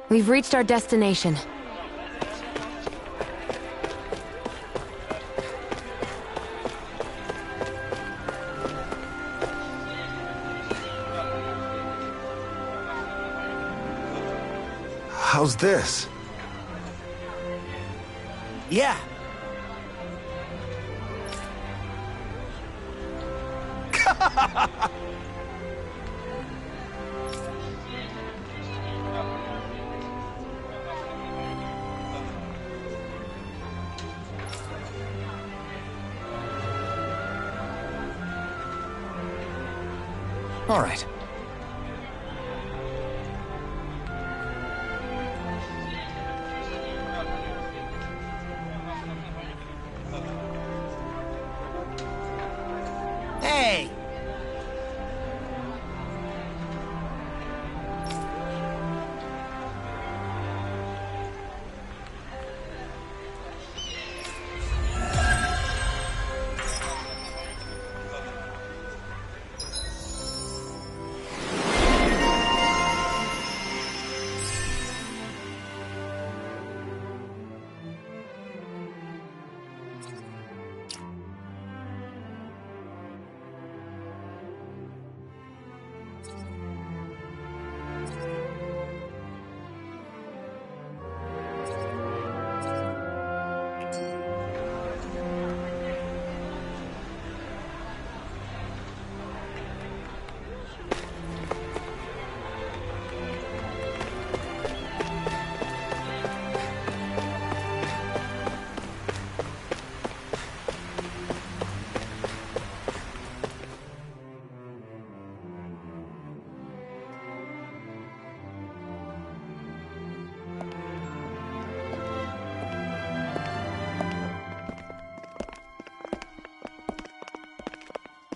We've reached our destination. How's this? Yeah. All right. Hey!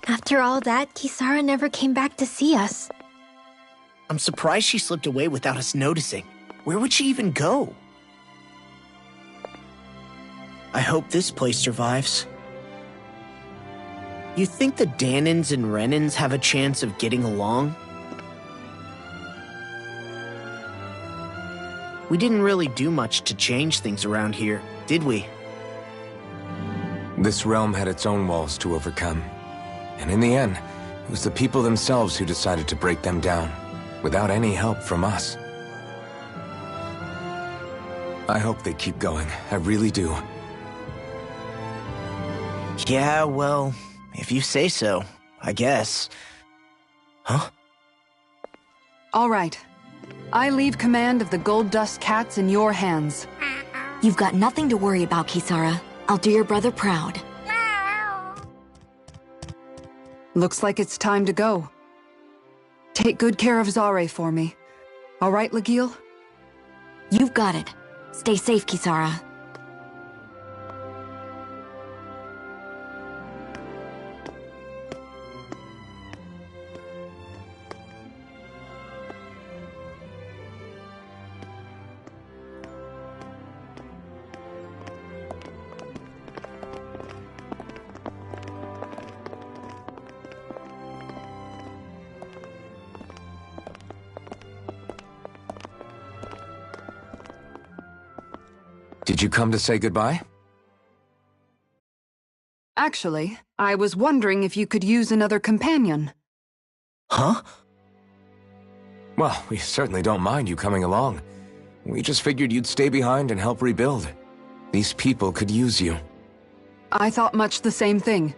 After all that, Kisara never came back to see us. I'm surprised she slipped away without us noticing. Where would she even go? I hope this place survives. You think the Danins and Renins have a chance of getting along? We didn't really do much to change things around here, did we? This realm had its own walls to overcome. And in the end, it was the people themselves who decided to break them down, without any help from us. I hope they keep going. I really do. Yeah, well, if you say so, I guess. Huh? All right. I leave command of the Gold Dust Cats in your hands. You've got nothing to worry about, Kisara. I'll do your brother proud. Looks like it's time to go. Take good care of Zare for me. All right, Legil? You've got it. Stay safe, Kisara. Did you come to say goodbye? Actually, I was wondering if you could use another companion. Huh? Well, we certainly don't mind you coming along. We just figured you'd stay behind and help rebuild. These people could use you. I thought much the same thing.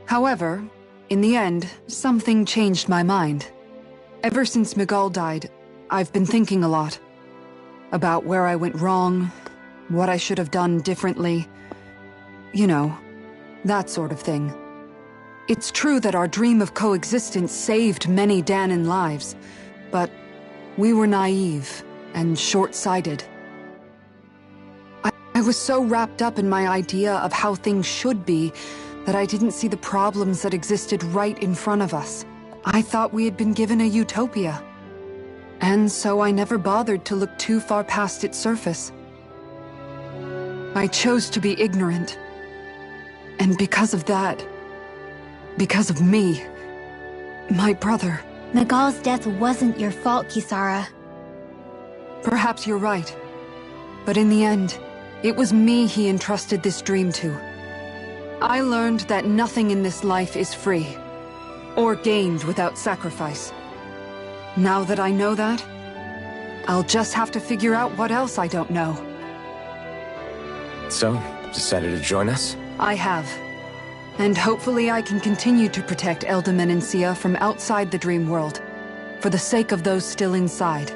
However, in the end, something changed my mind. Ever since Miguel died, I've been thinking a lot. About where I went wrong, what I should have done differently. You know, that sort of thing. It's true that our dream of coexistence saved many Danan lives, but we were naive and short-sighted. I was so wrapped up in my idea of how things should be that I didn't see the problems that existed right in front of us. I thought we had been given a utopia. And so I never bothered to look too far past its surface. I chose to be ignorant. And because of that, because of me, my brother... Miguel's death wasn't your fault, Kisara. Perhaps you're right. But in the end, it was me he entrusted this dream to. I learned that nothing in this life is free, or gained without sacrifice. Now that I know that, I'll just have to figure out what else I don't know. So, decided to join us? I have. And hopefully I can continue to protect Elda Menancia from outside the dream world, for the sake of those still inside.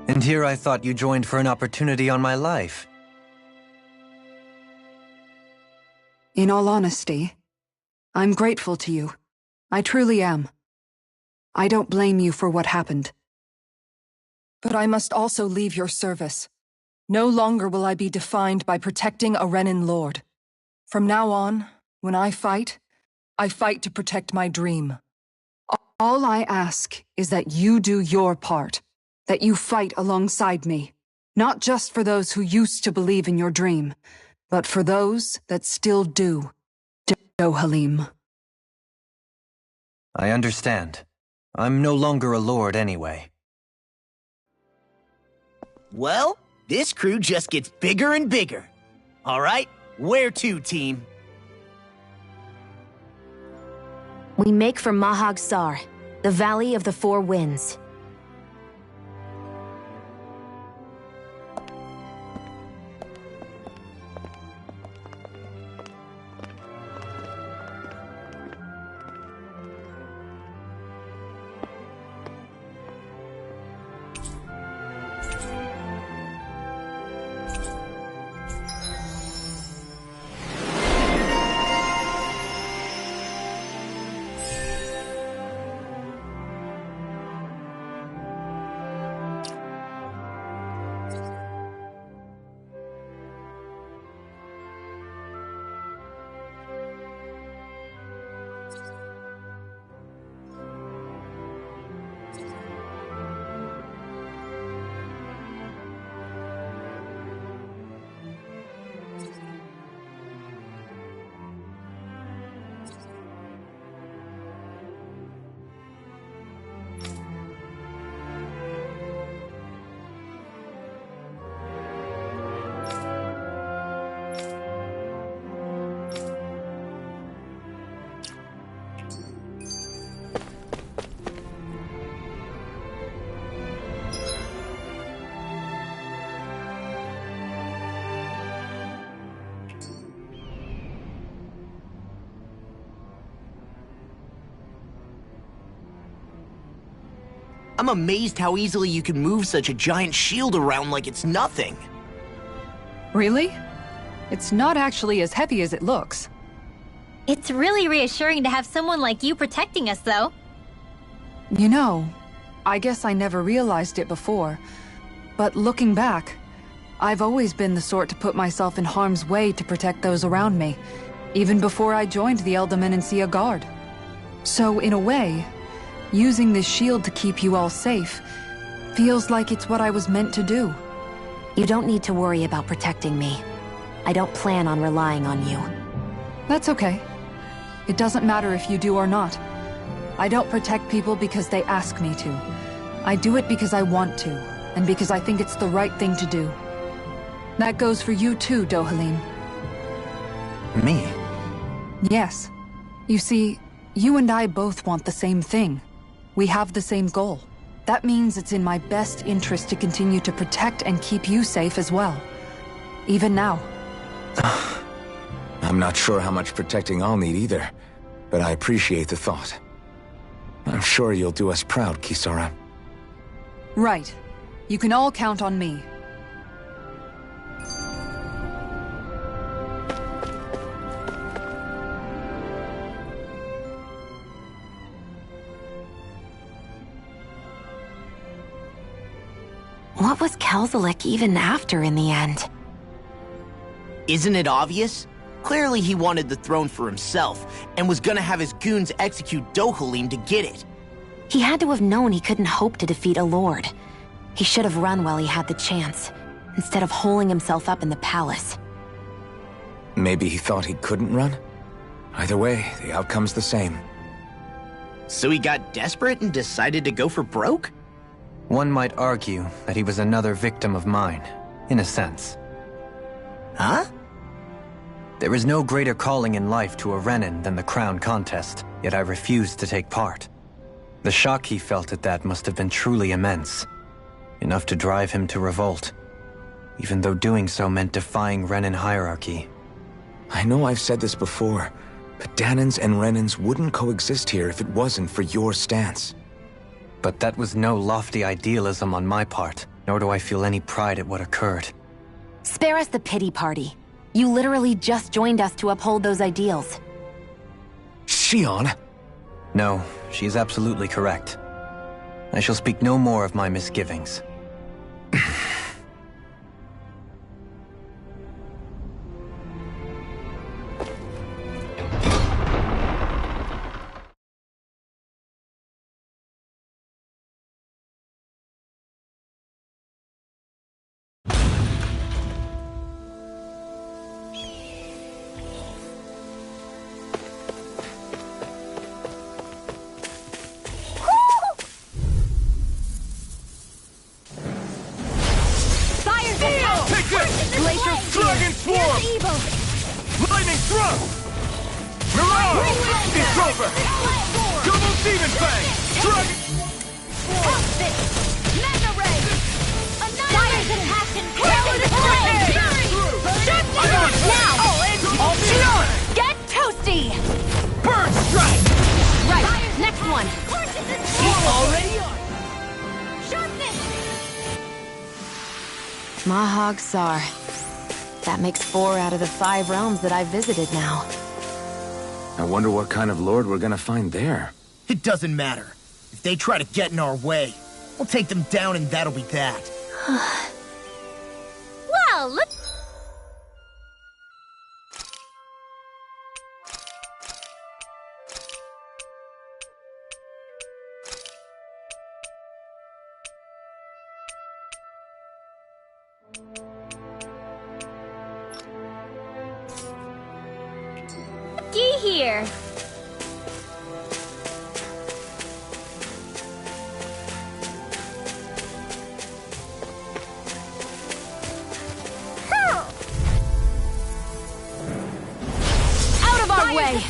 And here I thought you joined for an opportunity on my life. In all honesty, I'm grateful to you. I truly am. I don't blame you for what happened. But I must also leave your service. No longer will I be defined by protecting a Renan Lord. From now on, when I fight to protect my dream. All I ask is that you do your part, that you fight alongside me, not just for those who used to believe in your dream, but for those that still do, Dohalim. I understand. I'm no longer a lord anyway. Well, this crew just gets bigger and bigger. All right, where to, team? We make for Mahag Sar, the Valley of the Four Winds. I'm amazed how easily you can move such a giant shield around like it's nothing. Really? It's not actually as heavy as it looks. It's really reassuring to have someone like you protecting us, though. You know, I guess I never realized it before, but looking back, I've always been the sort to put myself in harm's way to protect those around me, even before I joined the Elda Menancia Guard. So, in a way, using this shield to keep you all safe feels like it's what I was meant to do. You don't need to worry about protecting me. I don't plan on relying on you. That's okay. It doesn't matter if you do or not. I don't protect people because they ask me to. I do it because I want to, and because I think it's the right thing to do. That goes for you too, Dohalim. Me? Yes. You see, you and I both want the same thing. We have the same goal. That means it's in my best interest to continue to protect and keep you safe as well. Even now. I'm not sure how much protecting I'll need either, but I appreciate the thought. I'm sure you'll do us proud, Kisara. Right. You can all count on me. What was Kelzelik even after in the end? Isn't it obvious? Clearly he wanted the throne for himself, and was gonna have his goons execute Dohalim to get it. He had to have known he couldn't hope to defeat a lord. He should have run while he had the chance, instead of holding himself up in the palace. Maybe he thought he couldn't run? Either way, the outcome's the same. So he got desperate and decided to go for broke? One might argue that he was another victim of mine, in a sense. Huh? There is no greater calling in life to a Renin than the crown contest, yet I refused to take part. The shock he felt at that must have been truly immense. Enough to drive him to revolt, even though doing so meant defying Renin hierarchy. I know I've said this before, but Danans and Renins wouldn't coexist here if it wasn't for your stance. But that was no lofty idealism on my part, nor do I feel any pride at what occurred. Spare us the pity party. You literally just joined us to uphold those ideals. Shion! No, she is absolutely correct. I shall speak no more of my misgivings. Dragon Swarm! Lightning Throw! Mirage! It's over! Double Demon Fang! Dragon... Mega Ray! Fire's a passion! Power Now! Shion! Get toasty! Burn Strike! Right, next one! Already on! Mahag Sar. That makes 4 out of the 5 realms that I've visited now. I wonder what kind of lord we're gonna find there. It doesn't matter. If they try to get in our way, we'll take them down and that'll be that. Well, look. Here. Out of our way!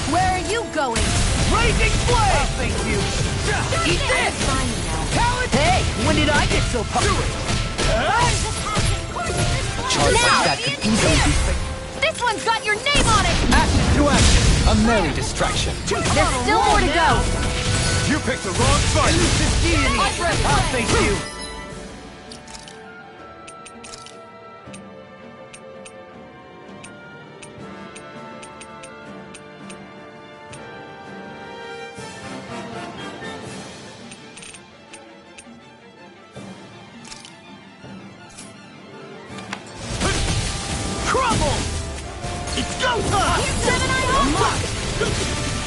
Where are you going? Raging Flame! Thank you. Eat this! Hey, when did I get so pumped? Charge like that could easily be fixed. This one's got your name on it! Action to action! A merry distraction. There's still more to go! You picked the wrong fight! Thank you.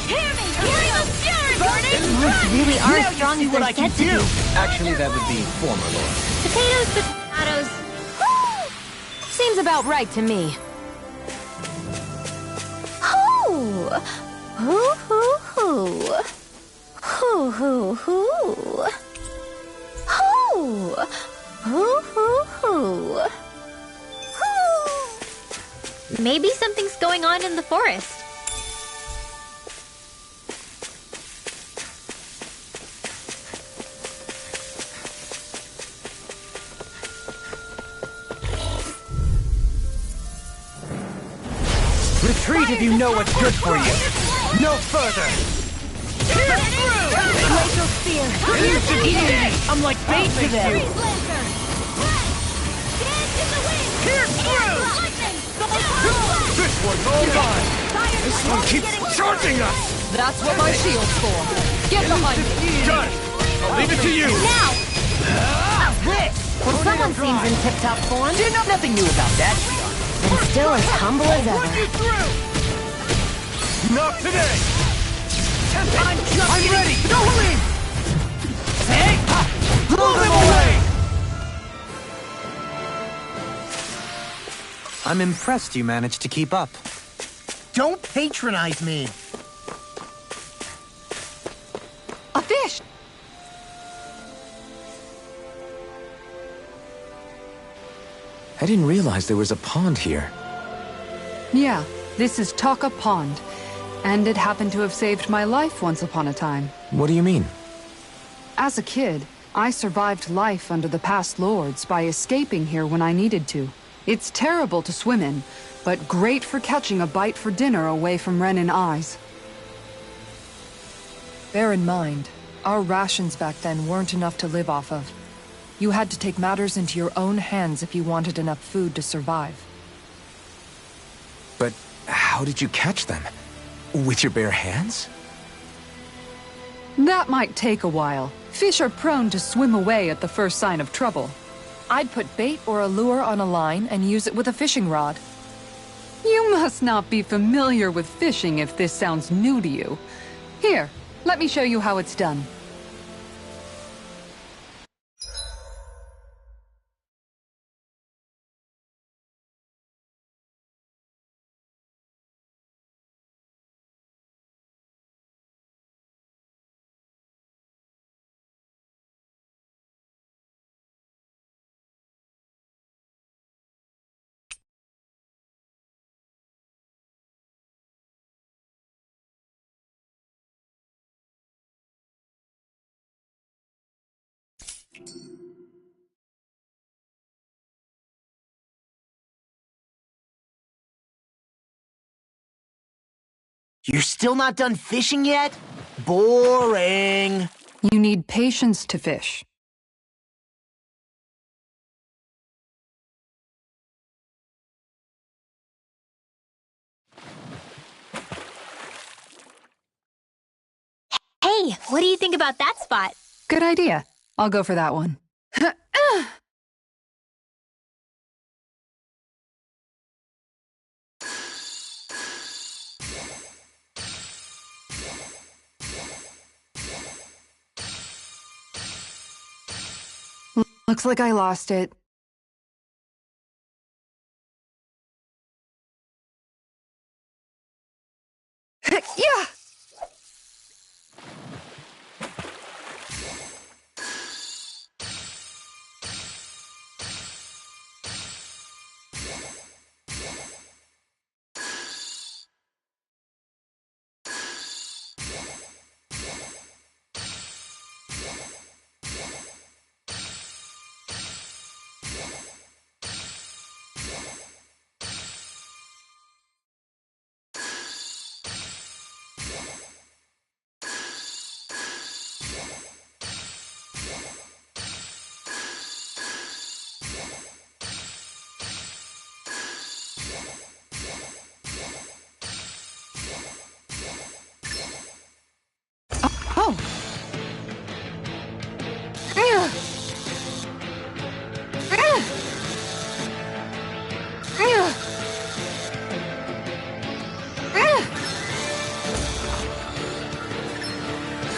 Hear me! Hear the fury! Burn it! Lords really are Now as strong you as see what they're I can said to do. be. Actually, that would be former Lord. Potatoes. Seems about right to me. Hoo! Hoo hoo hoo. Hoo hoo hoo. Hoo! Hoo hoo hoo. Hoo! Maybe something's going on in the forest. Retreat if you know what's good for you. No further. Glacial spear. I'm like bait to them. This one's all mine! This one keeps charging us! That's what my shield's for. Get behind me. Got it! I'll leave it to you! Well, someone seems in tip-top form. You know nothing new about that, Shion. And still as humble as Run ever. you through! Not today! I'm ready. Dohalim! Hey! Blow them away! I'm impressed you managed to keep up. Don't patronize me. A fish! I didn't realize there was a pond here. Yeah, this is Taka Pond. And it happened to have saved my life once upon a time. What do you mean? As a kid, I survived life under the past lords by escaping here when I needed to. It's terrible to swim in, but great for catching a bite for dinner away from Ren and eyes. Bear in mind, our rations back then weren't enough to live off of. You had to take matters into your own hands if you wanted enough food to survive. But how did you catch them? With your bare hands? That might take a while. Fish are prone to swim away at the first sign of trouble. I'd put bait or a lure on a line and use it with a fishing rod. You must not be familiar with fishing if this sounds new to you. Here, let me show you how it's done. You're still not done fishing yet? Boring. You need patience to fish. Hey, what do you think about that spot? Good idea. I'll go for that one. Looks like I lost it. Yeah!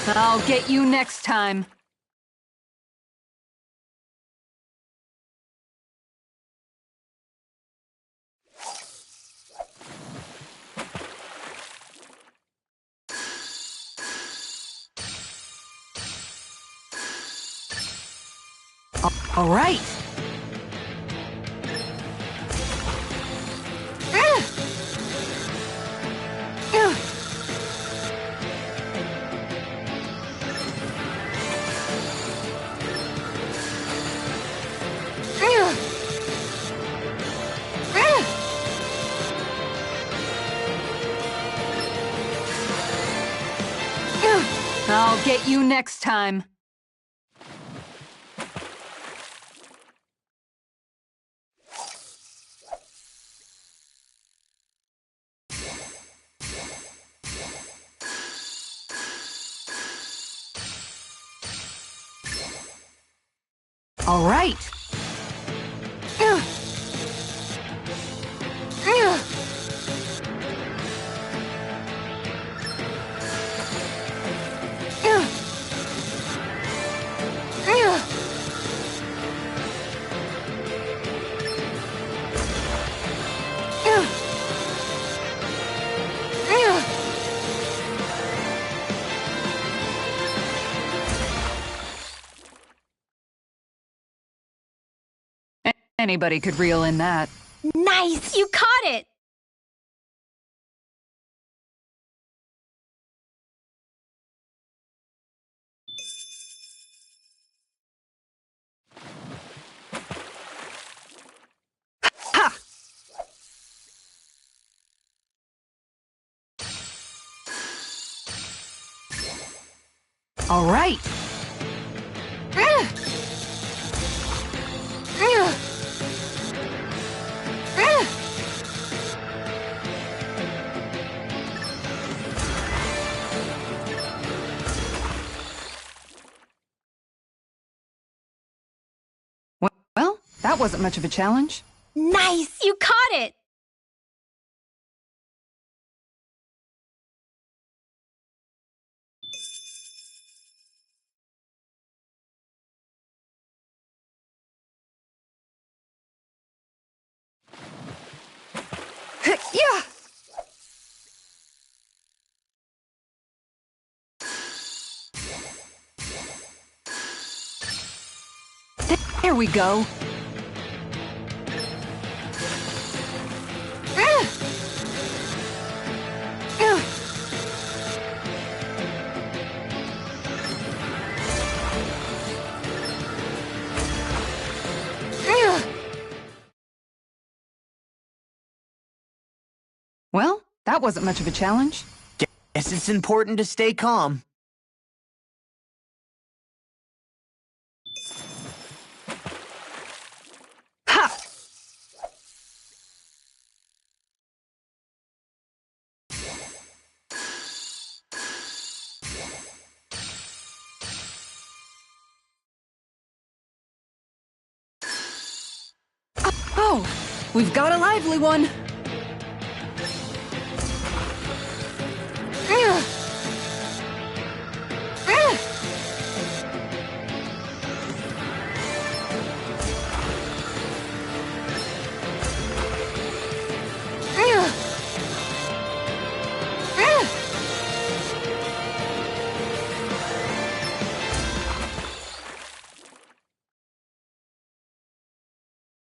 I'll get you next time. All right. I'll get you next time. All right. Anybody could reel in that. Nice! You caught it! Ha! All right. Well, that wasn't much of a challenge. Nice! You caught it! Yeah! There we go. Well, that wasn't much of a challenge. Guess it's important to stay calm. Ha! Oh, we've got a lively one.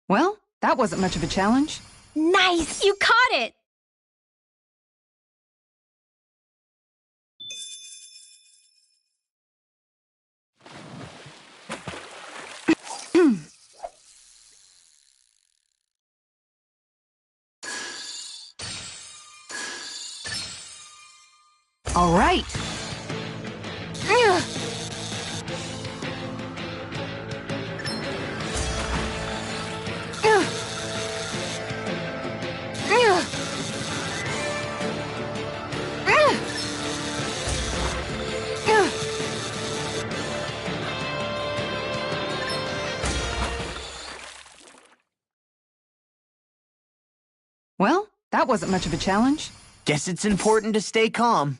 Well, that wasn't much of a challenge. Nice! You caught it! All right. Well, that wasn't much of a challenge. Guess it's important to stay calm.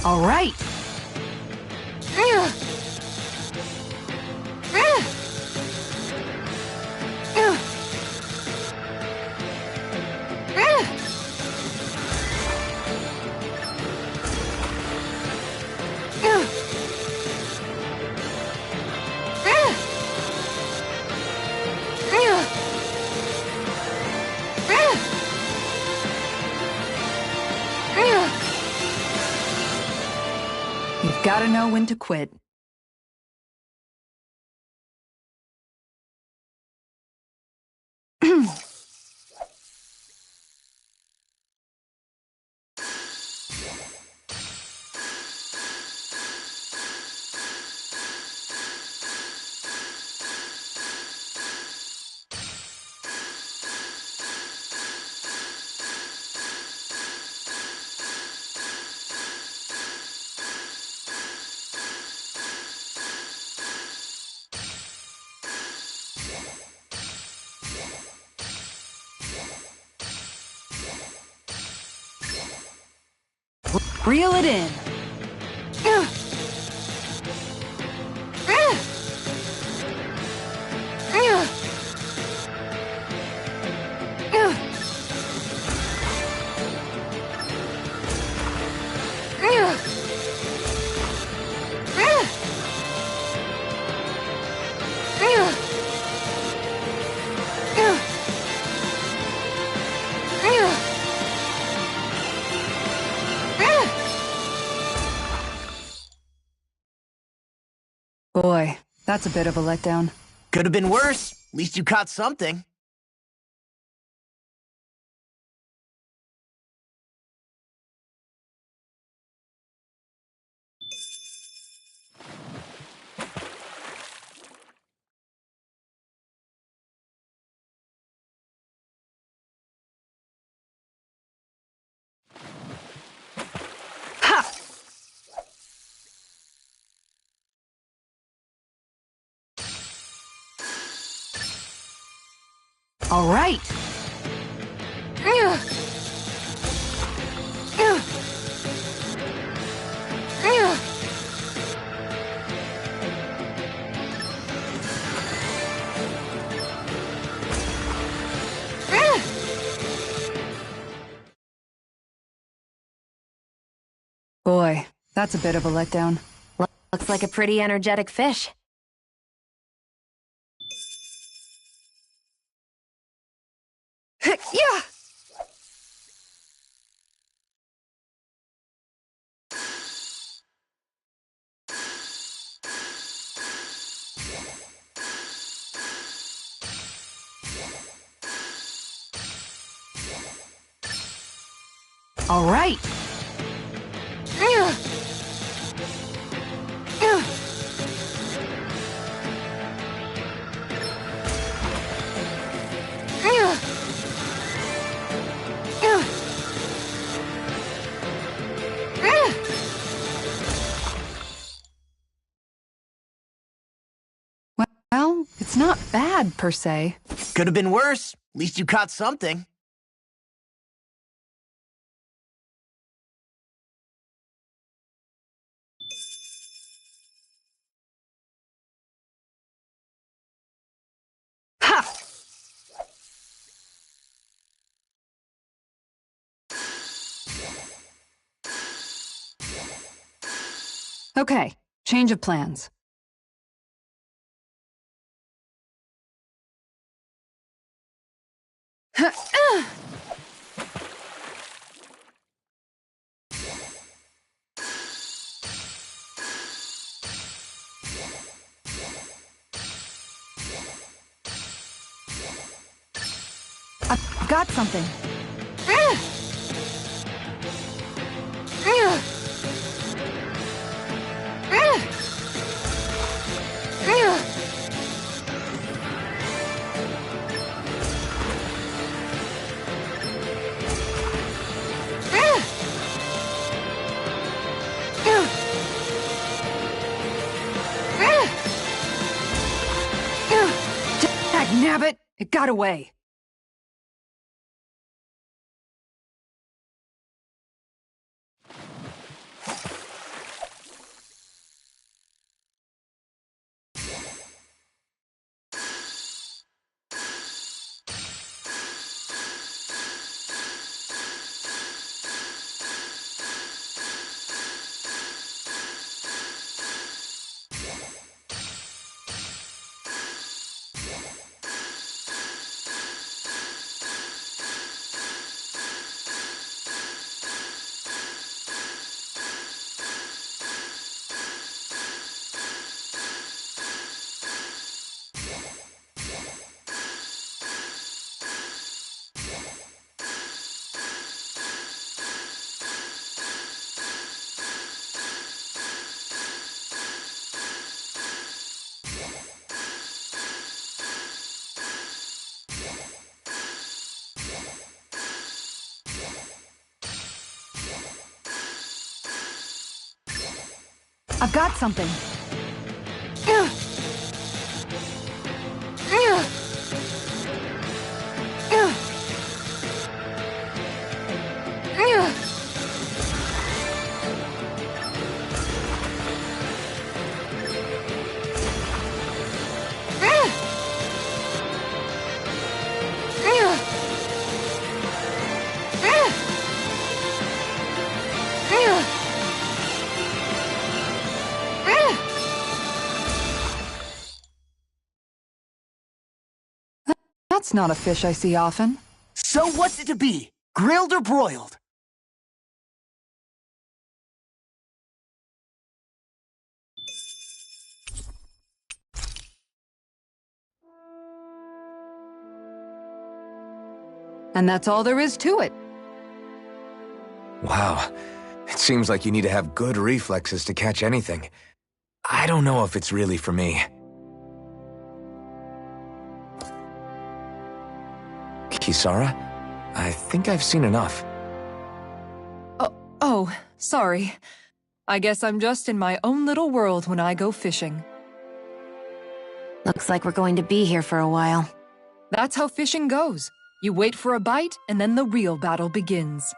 All right. You've got to know when to quit. Reel it in. Boy, that's a bit of a letdown. Could have been worse. At least you caught something. All right. Boy, that's a bit of a letdown. Looks like a pretty energetic fish. Yeah! All right. Well, it's not bad, per se. Could have been worse. At least you caught something. Ha! Okay, change of plans. Got something. Nabbit! It got away. I've got something. That's not a fish I see often. So what's it to be? Grilled or broiled? And that's all there is to it. Wow. It seems like you need to have good reflexes to catch anything. I don't know if it's really for me. Kisara? I think I've seen enough. Oh, sorry. I guess I'm just in my own little world when I go fishing. Looks like we're going to be here for a while. That's how fishing goes. You wait for a bite, and then the real battle begins.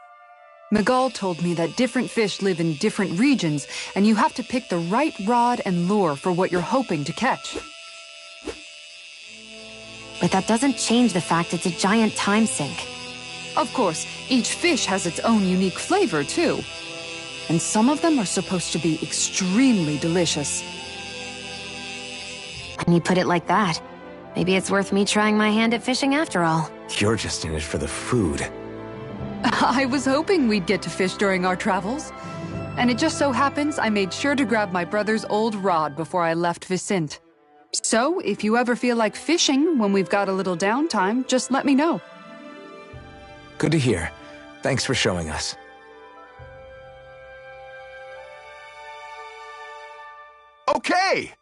Miguel told me that different fish live in different regions, and you have to pick the right rod and lure for what you're hoping to catch. But that doesn't change the fact it's a giant time sink. Of course, each fish has its own unique flavor, too. And some of them are supposed to be extremely delicious. When you put it like that, maybe it's worth me trying my hand at fishing after all. You're just in it for the food. I was hoping we'd get to fish during our travels. And it just so happens I made sure to grab my brother's old rod before I left Vicente. So, if you ever feel like fishing when we've got a little downtime, just let me know. Good to hear. Thanks for showing us. Okay!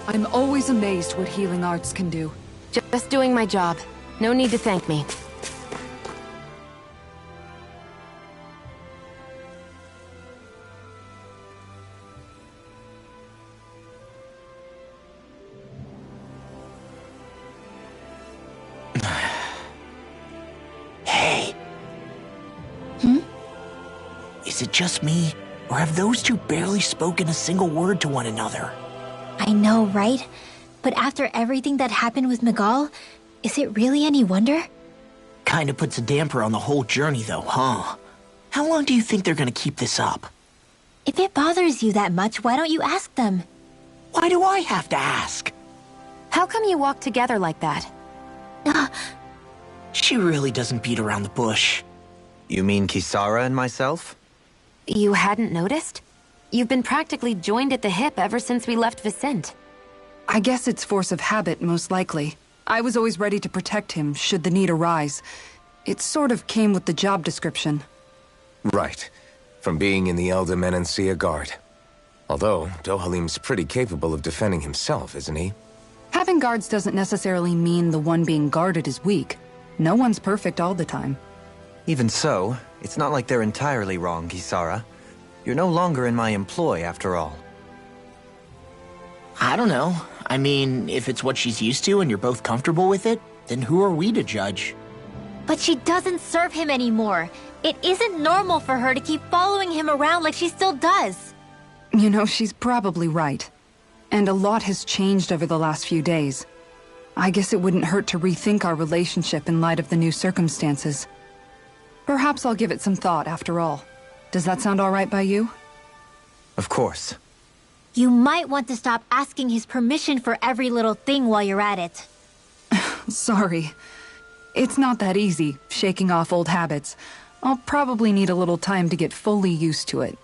I'm always amazed what healing arts can do. Just doing my job. No need to thank me. Hey. Is it just me, or have those two barely spoken a single word to one another? I know, right? But after everything that happened with Miguel, is it really any wonder? Kinda puts a damper on the whole journey though, huh? How long do you think they're gonna keep this up? If it bothers you that much, why don't you ask them? Why do I have to ask? How come you walk together like that? She really doesn't beat around the bush. You mean Kisara and myself? You hadn't noticed? You've been practically joined at the hip ever since we left Vicente. I guess it's force of habit, most likely. I was always ready to protect him, should the need arise. It sort of came with the job description. Right. From being in the Elder Menancia Guard. Although, Dohalim's pretty capable of defending himself, isn't he? Having guards doesn't necessarily mean the one being guarded is weak. No one's perfect all the time. Even so, it's not like they're entirely wrong, Kisara. You're no longer in my employ, after all. I don't know. I mean, if it's what she's used to and you're both comfortable with it, then who are we to judge? But she doesn't serve him anymore. It isn't normal for her to keep following him around like she still does. You know, she's probably right. And a lot has changed over the last few days. I guess it wouldn't hurt to rethink our relationship in light of the new circumstances. Perhaps I'll give it some thought after all. Does that sound all right by you? Of course. You might want to stop asking his permission for every little thing while you're at it. Sorry. It's not that easy, shaking off old habits. I'll probably need a little time to get fully used to it.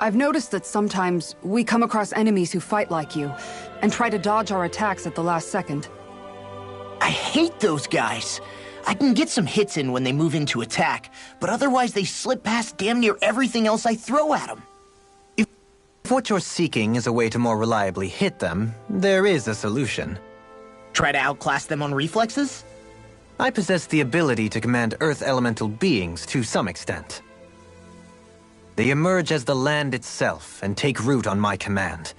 I've noticed that sometimes we come across enemies who fight like you, and try to dodge our attacks at the last second. I hate those guys. I can get some hits in when they move into attack, but otherwise they slip past damn near everything else I throw at them. If what you're seeking is a way to more reliably hit them, there is a solution. Try to outclass them on reflexes? I possess the ability to command Earth elemental beings to some extent. They emerge as the land itself and take root on my command.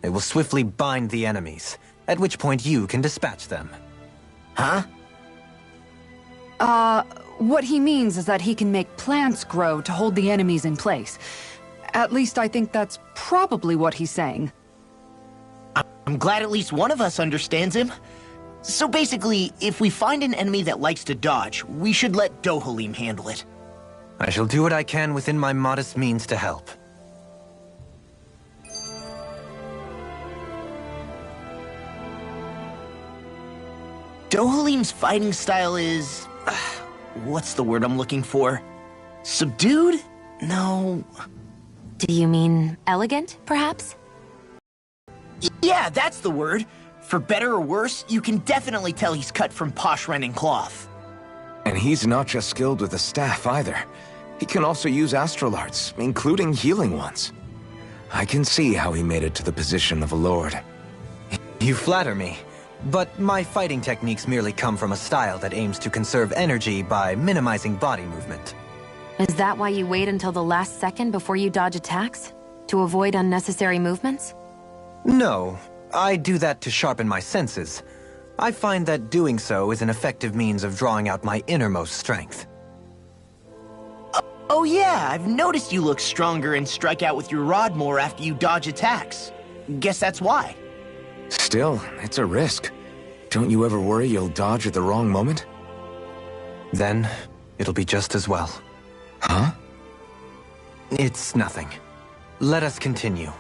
They will swiftly bind the enemies, at which point you can dispatch them. Huh? What he means is that he can make plants grow to hold the enemies in place. At least I think that's probably what he's saying. I'm glad at least one of us understands him. So basically, if we find an enemy that likes to dodge, we should let Dohalim handle it. I shall do what I can within my modest means to help. Dohalim's fighting style is... what's the word I'm looking for? Subdued? No... Do you mean elegant, perhaps? Yeah, that's the word. For better or worse, you can definitely tell he's cut from posh rending cloth. And he's not just skilled with the staff either. He can also use astral arts, including healing ones. I can see how he made it to the position of a lord. You flatter me, but my fighting techniques merely come from a style that aims to conserve energy by minimizing body movement. Is that why you wait until the last second before you dodge attacks? To avoid unnecessary movements? No, I do that to sharpen my senses. I find that doing so is an effective means of drawing out my innermost strength. Oh yeah, I've noticed you look stronger and strike out with your rod more after you dodge attacks. Guess that's why. Still, it's a risk. Don't you ever worry you'll dodge at the wrong moment? Then, it'll be just as well. Huh? It's nothing. Let us continue.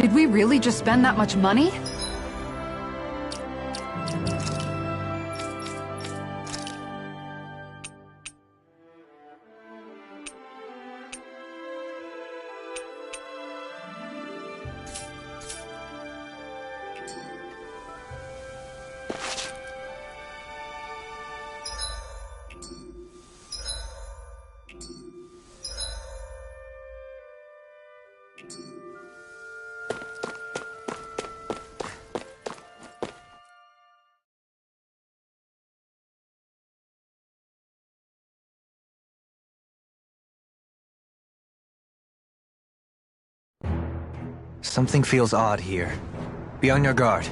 Did we really just spend that much money? Something feels odd here. Be on your guard.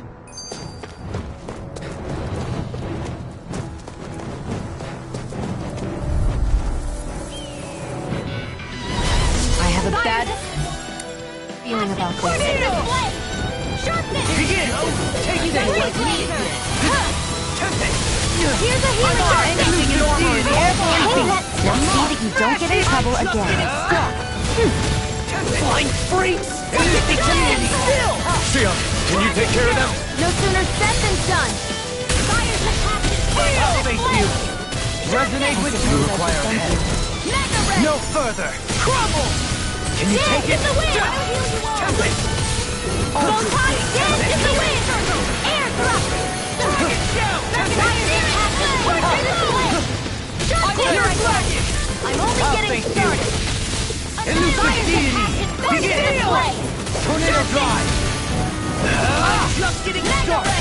I have a bad feeling about this. Begin! Take this like me! Here's a healing Now see that you don't get in trouble again. Blind freaks! Sion, can you take care of them? No sooner said than done. Fire's the captain. I'll face you! Resonate with you! Require a head. Mega ray. No further! Crumble! Can you take it? In the wind. I'll heal you all. Roll tide. Dance in the wind. Air thrust. Fire's the captain. Push in the wind. Just here I go. I'm only getting started. Elusive deity! Begin! Tornado drive! Just getting started!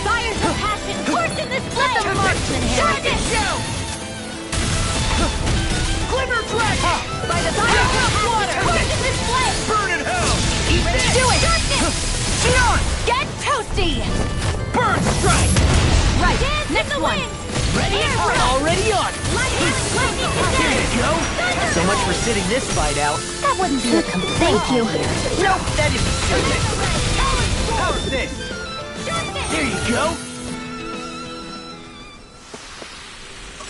Fires of passion, force in this flame! Let the marksman handle it! Glimmer dragon! By the fires of water, force in this flame! Burn in hell! Eat this! Do it! Sion! Get toasty! Burn strike! Right, next one! Ready? Already on! Lightning Here you go! So much for sitting this fight out. That wouldn't be a complaint. Thank you. Nope, that isn't perfect. How's this? There you go!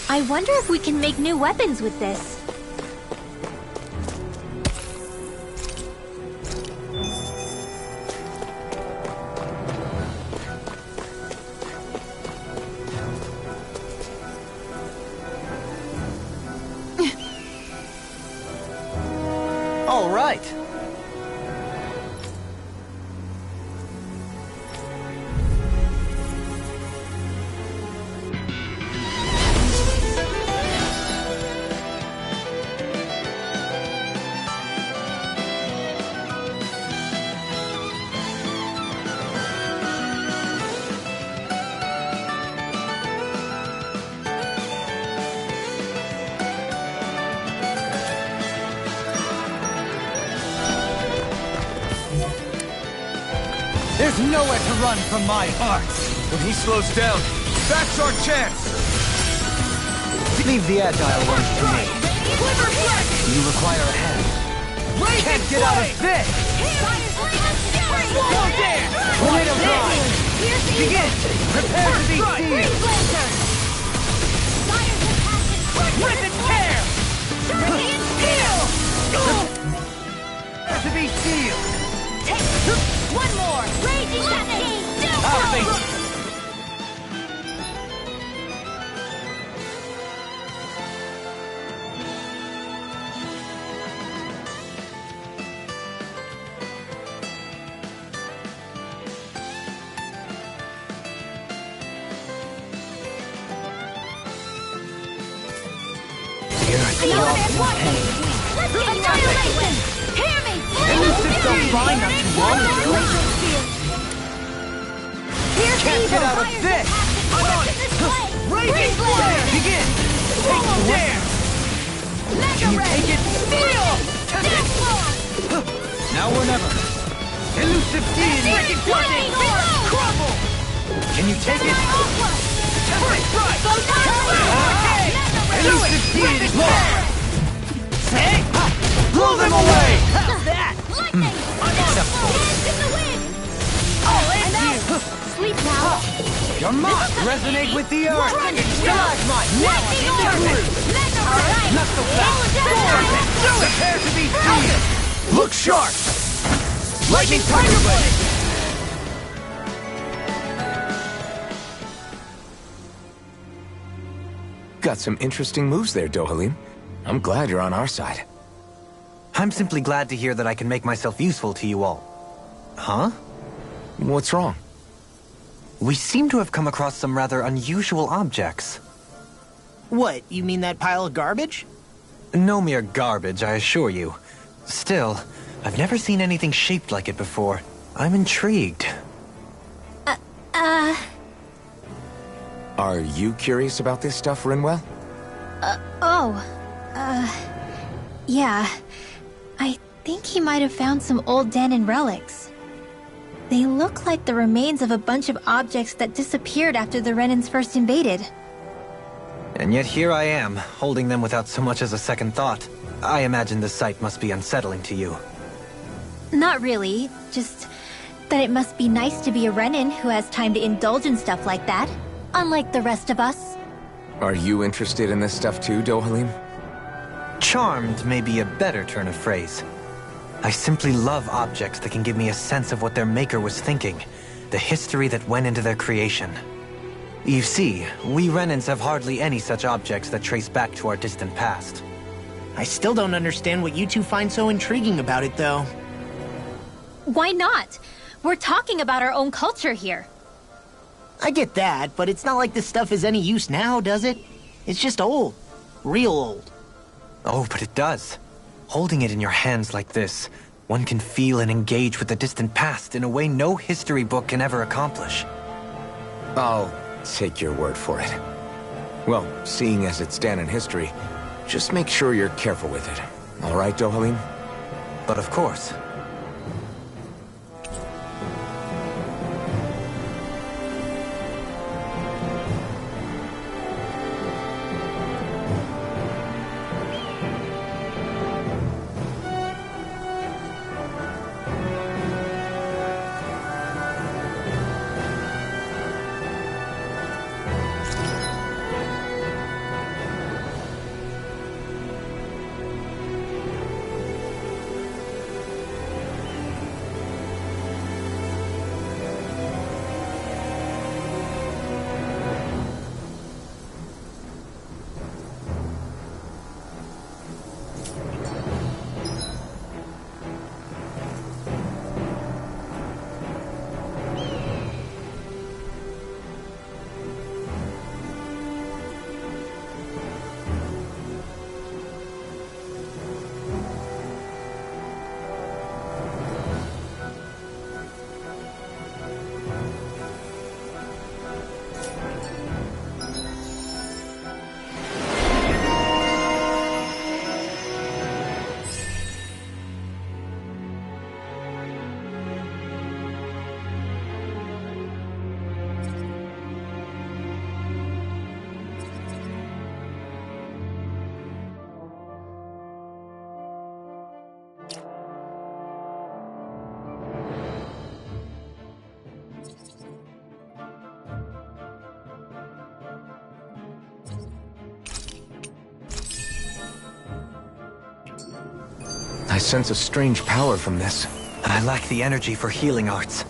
I wonder if we can make new weapons with this. All right. There's nowhere to run from my heart. When he slows down, that's our chance! Leave the agile ones to me. You require a hand. Can't get out of this! Slow down! Tornado drive! Begin! Prepare to be sealed! Rip and tear! Prepare to be sealed! One more! Raging lightning! I'll face Annihilation! Hear me! Elusive don't find not too long ago. Can't get out of this! I'm on it! Raging flare! Begin! Take the dare! Can you take it? Steel! Now or never! Elusive deity! Crumble! Can you take it? First strike! Elusive deity! Hey! Blow them away! How's that? Lightning! I'm on it! Hands in the wind! I'll end you! Sleep now! Your mark resonate with the earth! Stalagmite! Now I'm in the groove! Alright! Not so fast! Prepare to be sealed! Look sharp! Lightning Tiger Blade! Got some interesting moves there, Dohalim. I'm glad you're on our side. I'm simply glad to hear that I can make myself useful to you all. Huh? What's wrong? We seem to have come across some rather unusual objects. What, you mean that pile of garbage? No mere garbage, I assure you. Still, I've never seen anything shaped like it before. I'm intrigued. Are you curious about this stuff, Rinwell? Yeah. I think he might have found some old Danon relics. They look like the remains of a bunch of objects that disappeared after the Renans first invaded. And yet here I am, holding them without so much as a second thought. I imagine the sight must be unsettling to you. Not really, just that it must be nice to be a Renan who has time to indulge in stuff like that, unlike the rest of us. Are you interested in this stuff too, Dohalim? Charmed may be a better turn of phrase. I simply love objects that can give me a sense of what their maker was thinking, the history that went into their creation. You see, we Renans have hardly any such objects that trace back to our distant past. I still don't understand what you two find so intriguing about it, though. Why not? We're talking about our own culture here. I get that, but it's not like this stuff is any use now, does it? It's just old. Real old. Oh, but it does. Holding it in your hands like this, one can feel and engage with the distant past in a way no history book can ever accomplish. I'll take your word for it. Well, seeing as it's Danon history, just make sure you're careful with it. All right, Dohalim? But of course. I sense a strange power from this. I lack the energy for healing arts.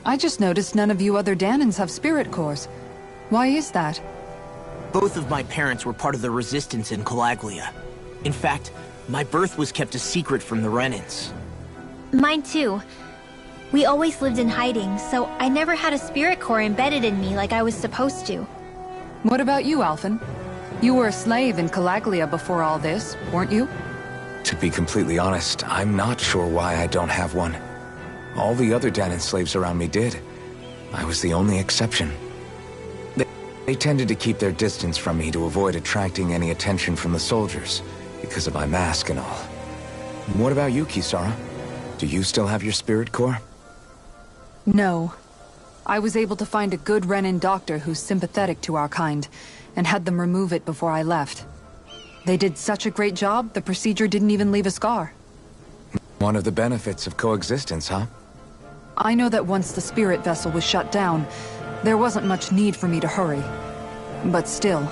I just noticed none of you other Danons have spirit cores. Why is that? Both of my parents were part of the resistance in Calaglia. In fact, my birth was kept a secret from the Renans. Mine too. We always lived in hiding, so I never had a spirit core embedded in me like I was supposed to. What about you, Alphen? You were a slave in Calaglia before all this, weren't you? To be completely honest, I'm not sure why I don't have one. All the other Danon slaves around me did. I was the only exception. They tended to keep their distance from me to avoid attracting any attention from the soldiers, because of my mask and all. What about you, Kisara? Do you still have your spirit core? No. I was able to find a good Renan doctor who's sympathetic to our kind, and had them remove it before I left. They did such a great job, the procedure didn't even leave a scar. One of the benefits of coexistence, huh? I know that once the spirit vessel was shut down, there wasn't much need for me to hurry. But still,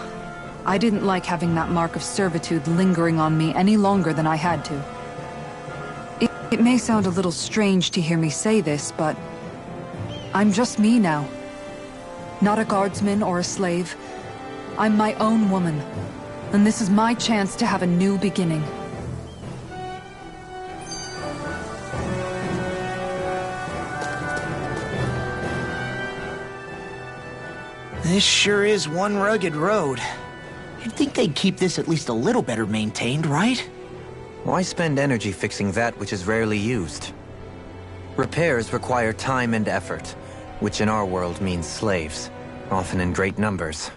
I didn't like having that mark of servitude lingering on me any longer than I had to. It may sound a little strange to hear me say this, but I'm just me now. Not a guardsman or a slave. I'm my own woman, and this is my chance to have a new beginning. This sure is one rugged road. You'd think they'd keep this at least a little better maintained, right? Why spend energy fixing that which is rarely used? Repairs require time and effort, which in our world means slaves, often in great numbers.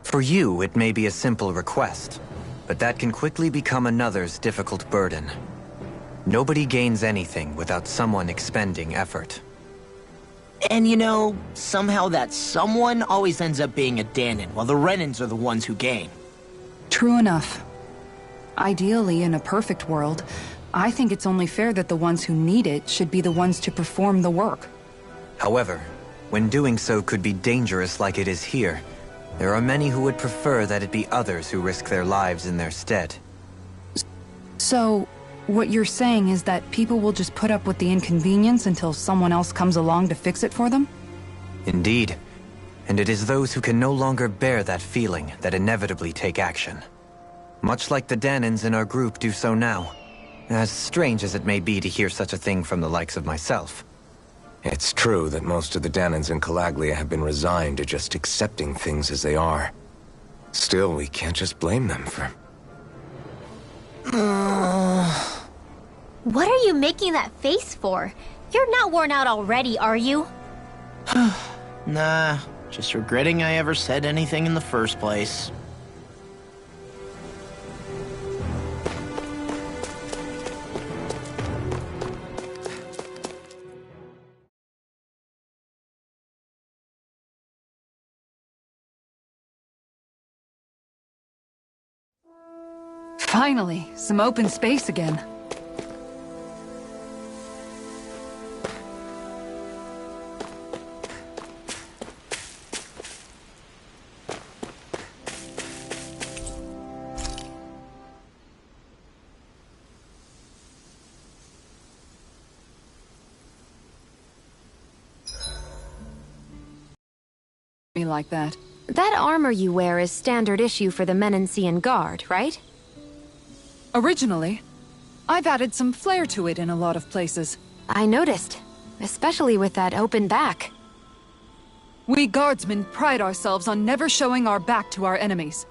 For you, it may be a simple request, but that can quickly become another's difficult burden. Nobody gains anything without someone expending effort. And you know, somehow that someone always ends up being a Danon, while the Renans are the ones who gain. True enough. Ideally, in a perfect world, I think it's only fair that the ones who need it should be the ones to perform the work. However, when doing so could be dangerous like it is here, there are many who would prefer that it be others who risk their lives in their stead. So, what you're saying is that people will just put up with the inconvenience until someone else comes along to fix it for them? Indeed. And it is those who can no longer bear that feeling that inevitably take action. Much like the Danons in our group do so now. As strange as it may be to hear such a thing from the likes of myself. It's true that most of the Danons in Calaglia have been resigned to just accepting things as they are. Still, we can't just blame them for... What are you making that face for? You're not worn out already, are you? Nah, just regretting I ever said anything in the first place. Finally, some open space again. Me like that. That armor you wear is standard issue for the Menancian Guard, right? Originally, I've added some flair to it in a lot of places. I noticed, especially with that open back. We guardsmen pride ourselves on never showing our back to our enemies.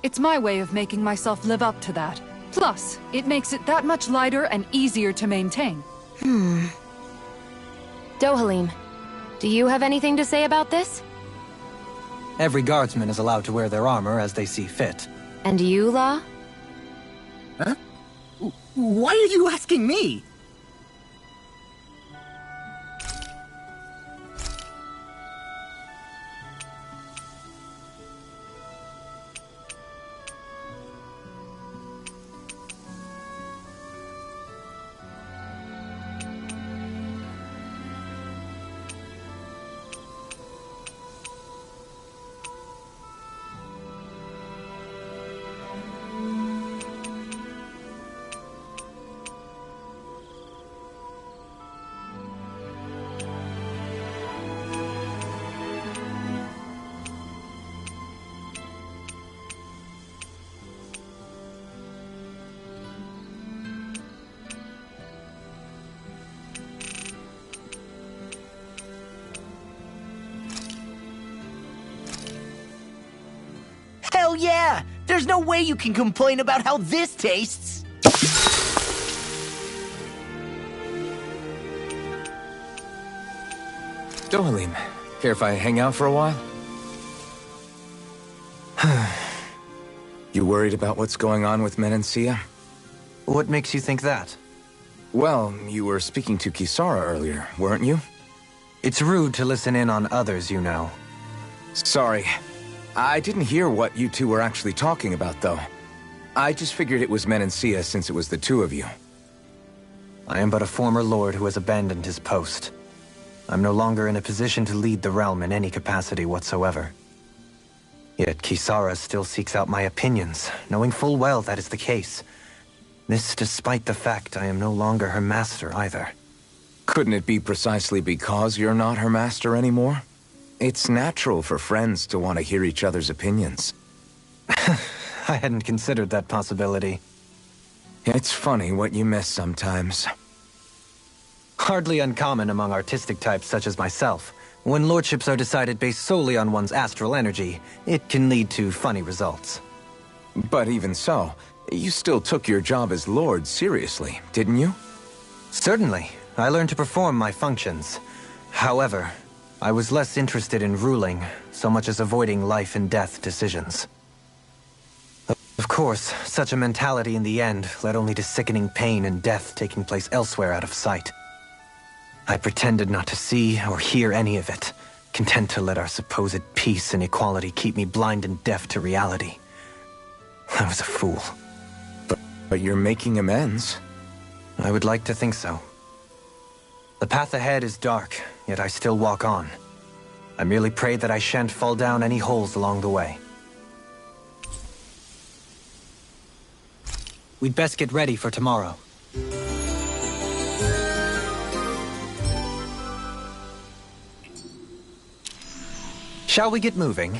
It's my way of making myself live up to that. Plus, it makes it that much lighter and easier to maintain. Dohalim, do you have anything to say about this? Every guardsman is allowed to wear their armor as they see fit. And you, La? Huh? Why are you asking me? Hell yeah! There's no way you can complain about how this tastes! Dohalim, care if I hang out for a while? You worried about what's going on with Menancia? What makes you think that? Well, you were speaking to Kisara earlier, weren't you? It's rude to listen in on others, you know. Sorry. I didn't hear what you two were actually talking about, though. I just figured it was Menancia since it was the two of you. I am but a former lord who has abandoned his post. I'm no longer in a position to lead the realm in any capacity whatsoever. Yet Kisara still seeks out my opinions, knowing full well that is the case. This despite the fact I am no longer her master either. Couldn't it be precisely because you're not her master anymore? It's natural for friends to want to hear each other's opinions. I hadn't considered that possibility. It's funny what you miss sometimes. Hardly uncommon among artistic types such as myself. When lordships are decided based solely on one's astral energy, it can lead to funny results. But even so, you still took your job as lord seriously, didn't you? Certainly. I learned to perform my functions. However, I was less interested in ruling, so much as avoiding life and death decisions. Of course, such a mentality in the end led only to sickening pain and death taking place elsewhere out of sight. I pretended not to see or hear any of it, content to let our supposed peace and equality keep me blind and deaf to reality. I was a fool. But you're making amends. I would like to think so. The path ahead is dark, yet I still walk on. I merely pray that I shan't fall down any holes along the way. We'd best get ready for tomorrow. Shall we get moving?